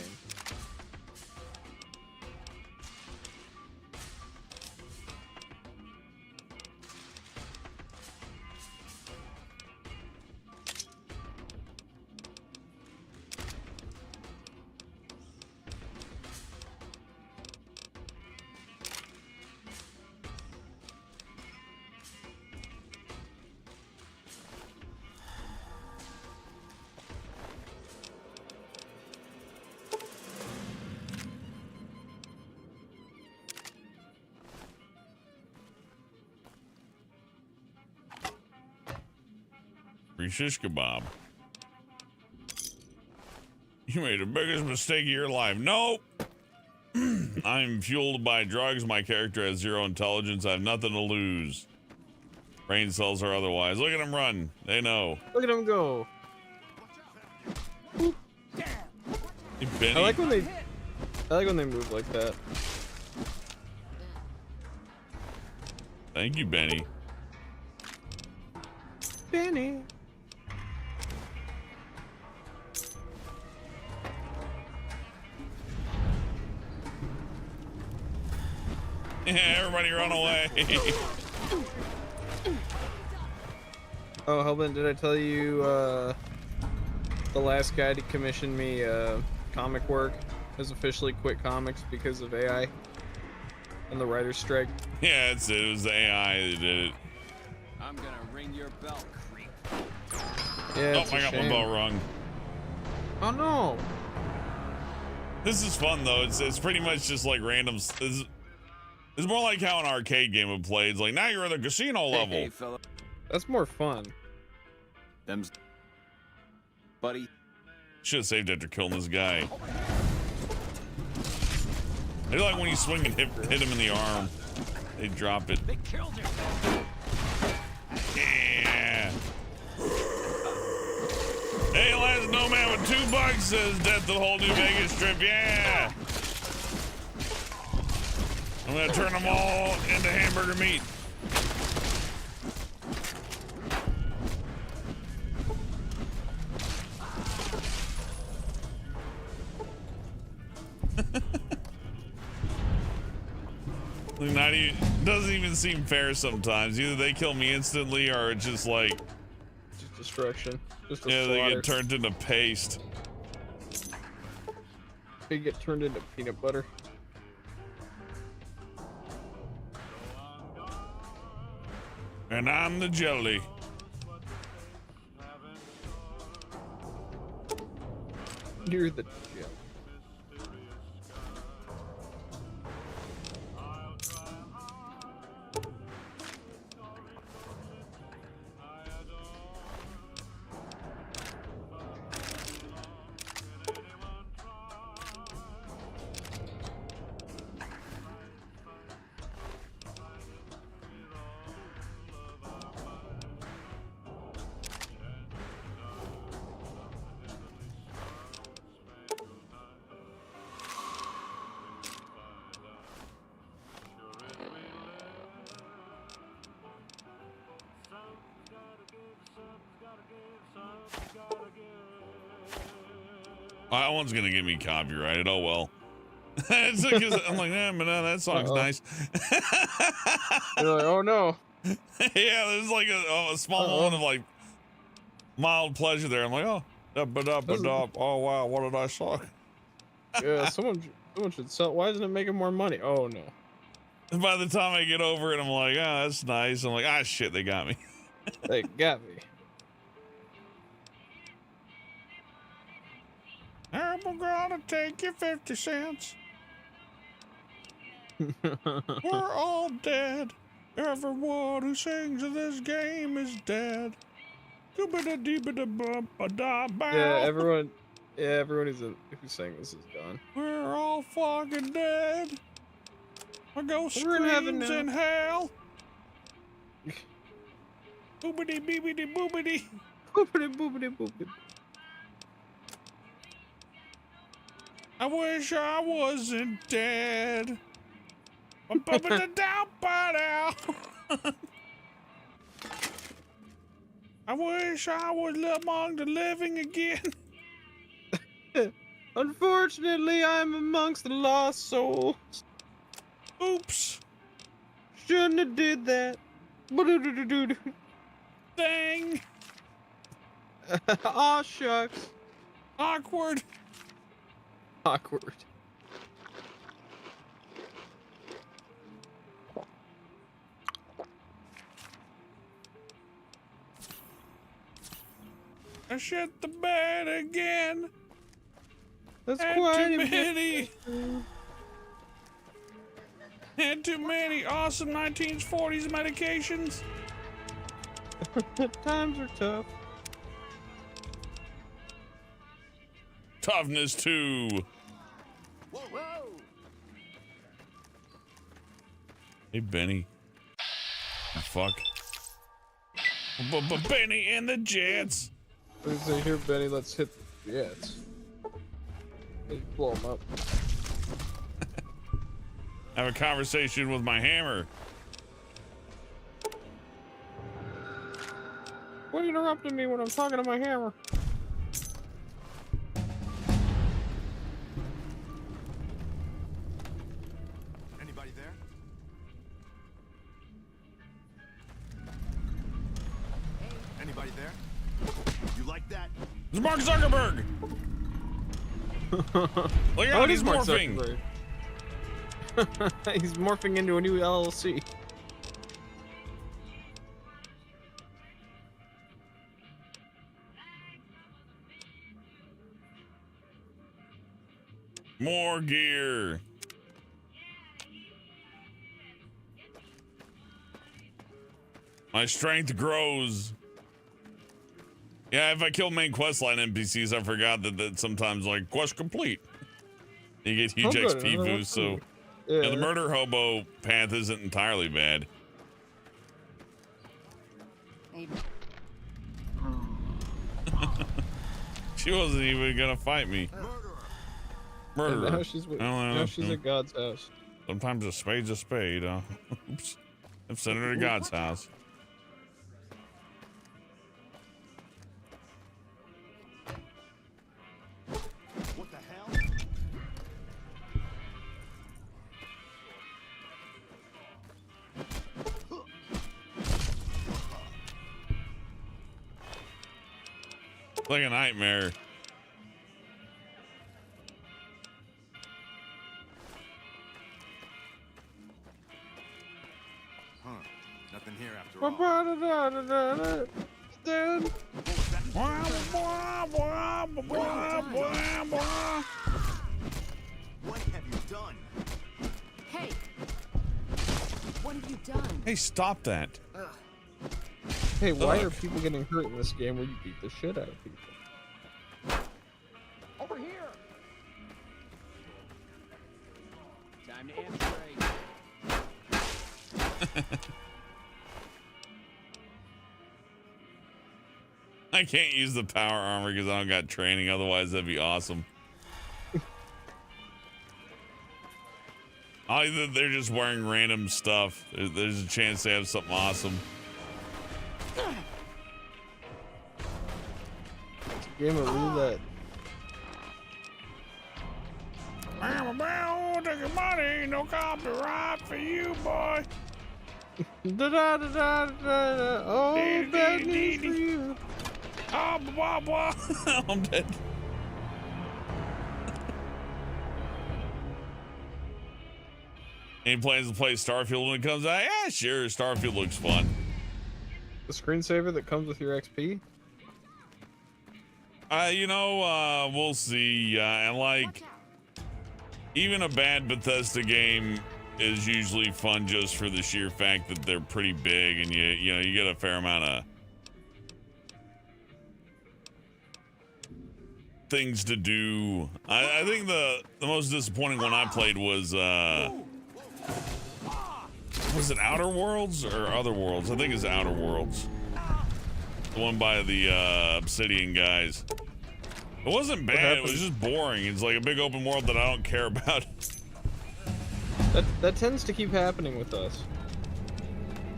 Free shish kebab. You made the biggest mistake of your life. Nope. I'm fueled by drugs. My character has zero intelligence. I have nothing to lose. Brain cells or otherwise. Look at him run. They know. Look at him go. Hey, Benny. I like when they move like that. Thank you, Benny. Benny. Everybody run away. Oh, Hellbent, did I tell you the last guy to commission me comic work has officially quit comics because of AI and the writer's strike? Yeah, it was the AI that did it. I'm gonna ring your bell, creep. Yeah, Oh, it's I a got my shame. bell rung. Oh no. This is fun though. It's pretty much just like random. It's more like how an arcade game would play. It's like now you're at the casino level. Hey, fella. That's more fun. Them's buddy. Should have saved after killing this guy. I do like when you swing and hit him in the arm. They drop it. They killed him. Yeah. Hey, last nomad with $2 says death to the whole new Vegas trip. Yeah. I'm gonna turn them all into hamburger meat. Not even, doesn't even seem fair sometimes. Either they kill me instantly or it's just like Just destruction. Just a yeah, slaughter. they get turned into paste. They get turned into peanut butter. And I'm the jelly. You're the gem. That one's gonna get me copyrighted. Oh well. It's like, I'm like, but that song's nice. You're like, oh no. Yeah, there's like a small moment of like mild pleasure there. I'm like, oh, oh wow, what did I suck? Yeah, someone should sell. Why isn't it making more money? Oh no. And by the time I get over it, I'm like, oh, that's nice. I'm like, ah, shit, they got me. They got me. I'm gonna take you 50 cents. We're all dead. Everyone who sings in this game is dead. Yeah, everyone who's saying this is gone. We're all fucking dead. I go We're in heaven screams now. in hell. Boobity beebity boobity. Boopity boopity boopity. I wish I wasn't dead. I wish I was among the living again. Unfortunately, I'm amongst the lost souls. Oops. Shouldn't have did that. Dang. Aw, shucks. Awkward. Awkward. I shit the bed again. That's Had quite too many. Had too many awesome 1940s medications. Times are tough. Toughness 2. Whoa, whoa. Hey, Benny. Oh, fuck. Benny and the Jets. Let's say, here, Benny, let's hit the Jets. Let's blow them up. Have a conversation with my hammer. What are you interrupting me when I'm talking to my hammer? Anybody there? Anybody there? You like that? It's Mark Zuckerberg. Look at how he's morphing. He's morphing into a new LLC. More gear. My strength grows. Yeah, if I kill main questline NPCs, I forgot that sometimes, like, quest complete. You get huge XP boost, so yeah, the murder hobo path isn't entirely bad. She wasn't even gonna fight me. Murderer. And now she's at God's house. Sometimes a spade's a spade. Oops. I'm sending her to God's house. What the hell? Like a nightmare. Huh. Nothing here after all. What have you done? Hey! What have you done? Hey, stop that. Hey, why are people getting hurt in this game where you beat the shit out of people? Over here! Time to amp break. I can't use the power armor because I don't got training. Otherwise, that'd be awesome. Either they're just wearing random stuff. There's a chance they have something awesome. It's a game of roulette. Take your money, no copyright for you, boy. Oh, bad news for you. Oh, blah, blah. I'm dead. Any plans to play Starfield when it comes out? Yeah, sure. Starfield looks fun. The screensaver that comes with your XP? We'll see. And like, even a bad Bethesda game is usually fun just for the sheer fact that they're pretty big and you get a fair amount of things to do. I think the most disappointing one I played was it Outer Worlds or Other Worlds? I think it's Outer Worlds. The one by the Obsidian guys. It wasn't bad. It was just boring. It's like a big open world that I don't care about. That tends to keep happening with us.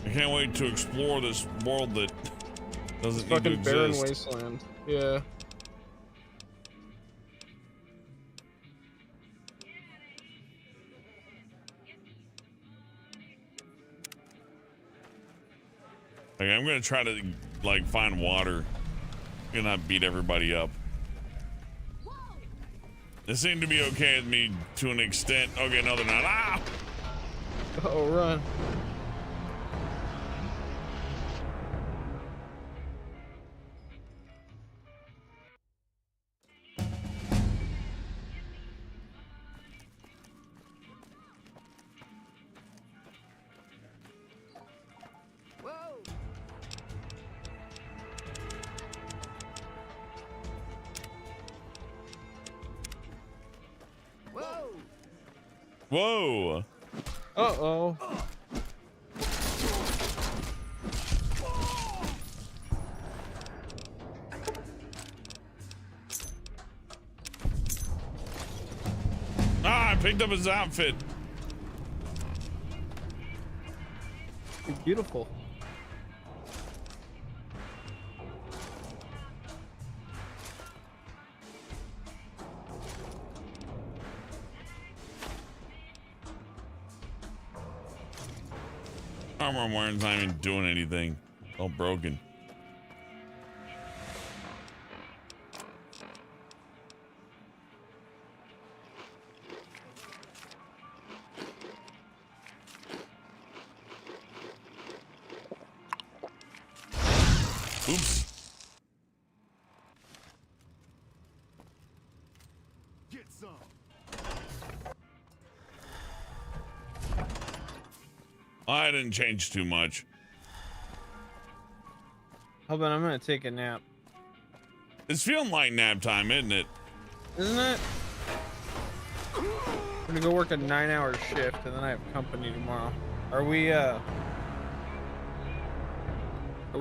I can't wait to explore this world that doesn't need to Fucking barren exist. wasteland. Yeah. Okay, I'm gonna try to like find water. I'm gonna beat everybody up. They seem to be okay with me to an extent. Okay, no, they're not. Ah! Oh, run. Whoa! Uh-oh. Ah, I picked up his outfit. Beautiful. Armor I'm wearing's not even doing anything. All broken. Oops. Get some. I didn't change too much. Hold on, I'm gonna take a nap. It's feeling like nap time, isn't it? Isn't it? I'm gonna go work a 9-hour shift and then I have company tomorrow. Are we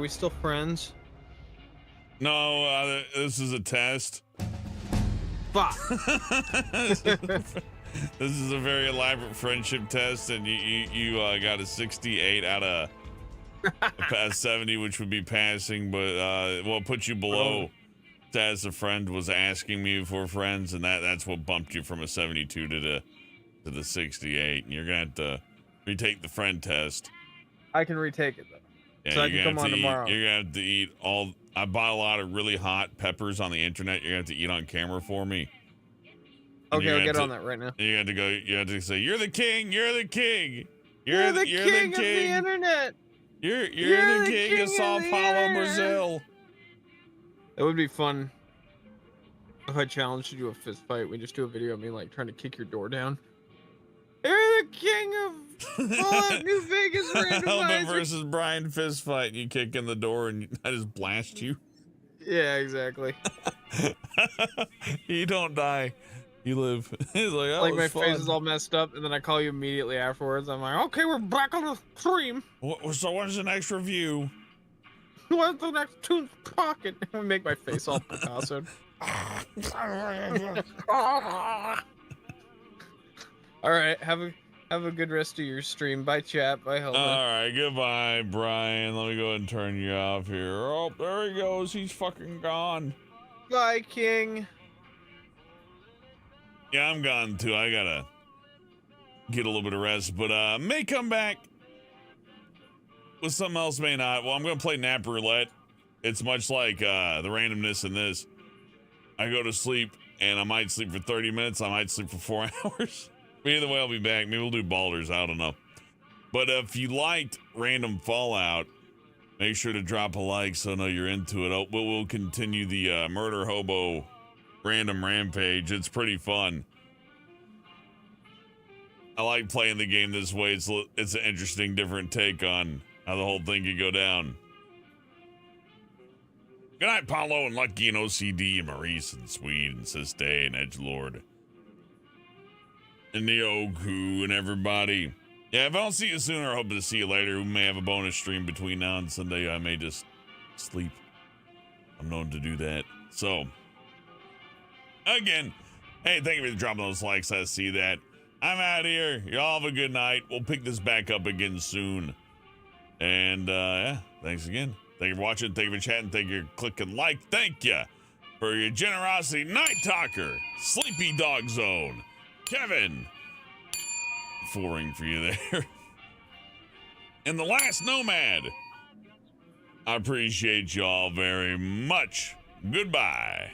still friends? No, this is a test. Fuck. This is a very elaborate friendship test, and you got a 68 out of past 70, which would be passing, but what put you below as a friend was asking me for friends, and that's what bumped you from a 72 to the 68. And you're gonna have to retake the friend test. I can retake it though. Yeah, so I can come on tomorrow. You're gonna have to eat all. I bought a lot of really hot peppers on the internet. You're gonna have to eat on camera for me. Okay, I'll get on that right now. You have to go. You have to say, "You're the king. You're the king. You're the king of the internet. You're the king of Sao Paulo, Brazil." It would be fun if I challenged you to a fist fight. We just do a video of me like trying to kick your door down. You're the king of New Vegas Elvin Randomizer versus Brian fist fight. You kick in the door and I just blast you. Yeah, exactly. You don't die. You live. He's like, like my face is all messed up, and then I call you immediately afterwards. I'm like, okay, we're back on the stream. So when's the next review? What's the next tune's pocket? I make my face all Picasso. All right, have a good rest of your stream. Bye, chat. Bye, hello. All right, goodbye, Brian. Let me go ahead and turn you off here. Oh, there he goes. He's fucking gone. Bye, King. Yeah, I'm gone too. I gotta get a little bit of rest, but may come back with something else, may not. Well, I'm gonna play nap roulette. It's much like the randomness in this. I go to sleep and I might sleep for 30 minutes. I might sleep for 4 hours. But either way, I'll be back. Maybe we'll do balders. I don't know. But if you liked Random Fallout, make sure to drop a like so I know you're into it. We'll continue the Murder Hobo Random Rampage. It's pretty fun. I like playing the game this way. It's an interesting, different take on how the whole thing could go down. Good night, Paulo and Lucky and OCD and Maurice and Swede and Siste and Edgelord. And the Oku and everybody. Yeah, if I don't see you sooner, I hope to see you later. We may have a bonus stream between now and Sunday. I may just sleep. I'm known to do that. So, again, hey, thank you for dropping those likes. I see that. I'm out of here. Y'all have a good night. We'll pick this back up again soon. And yeah, thanks again. Thank you for watching. Thank you for chatting. Thank you for clicking like. Thank you for your generosity. Night Talker, Sleepy Dog Zone, Kevin, full ring for you there. And the last Nomad. I appreciate y'all very much. Goodbye.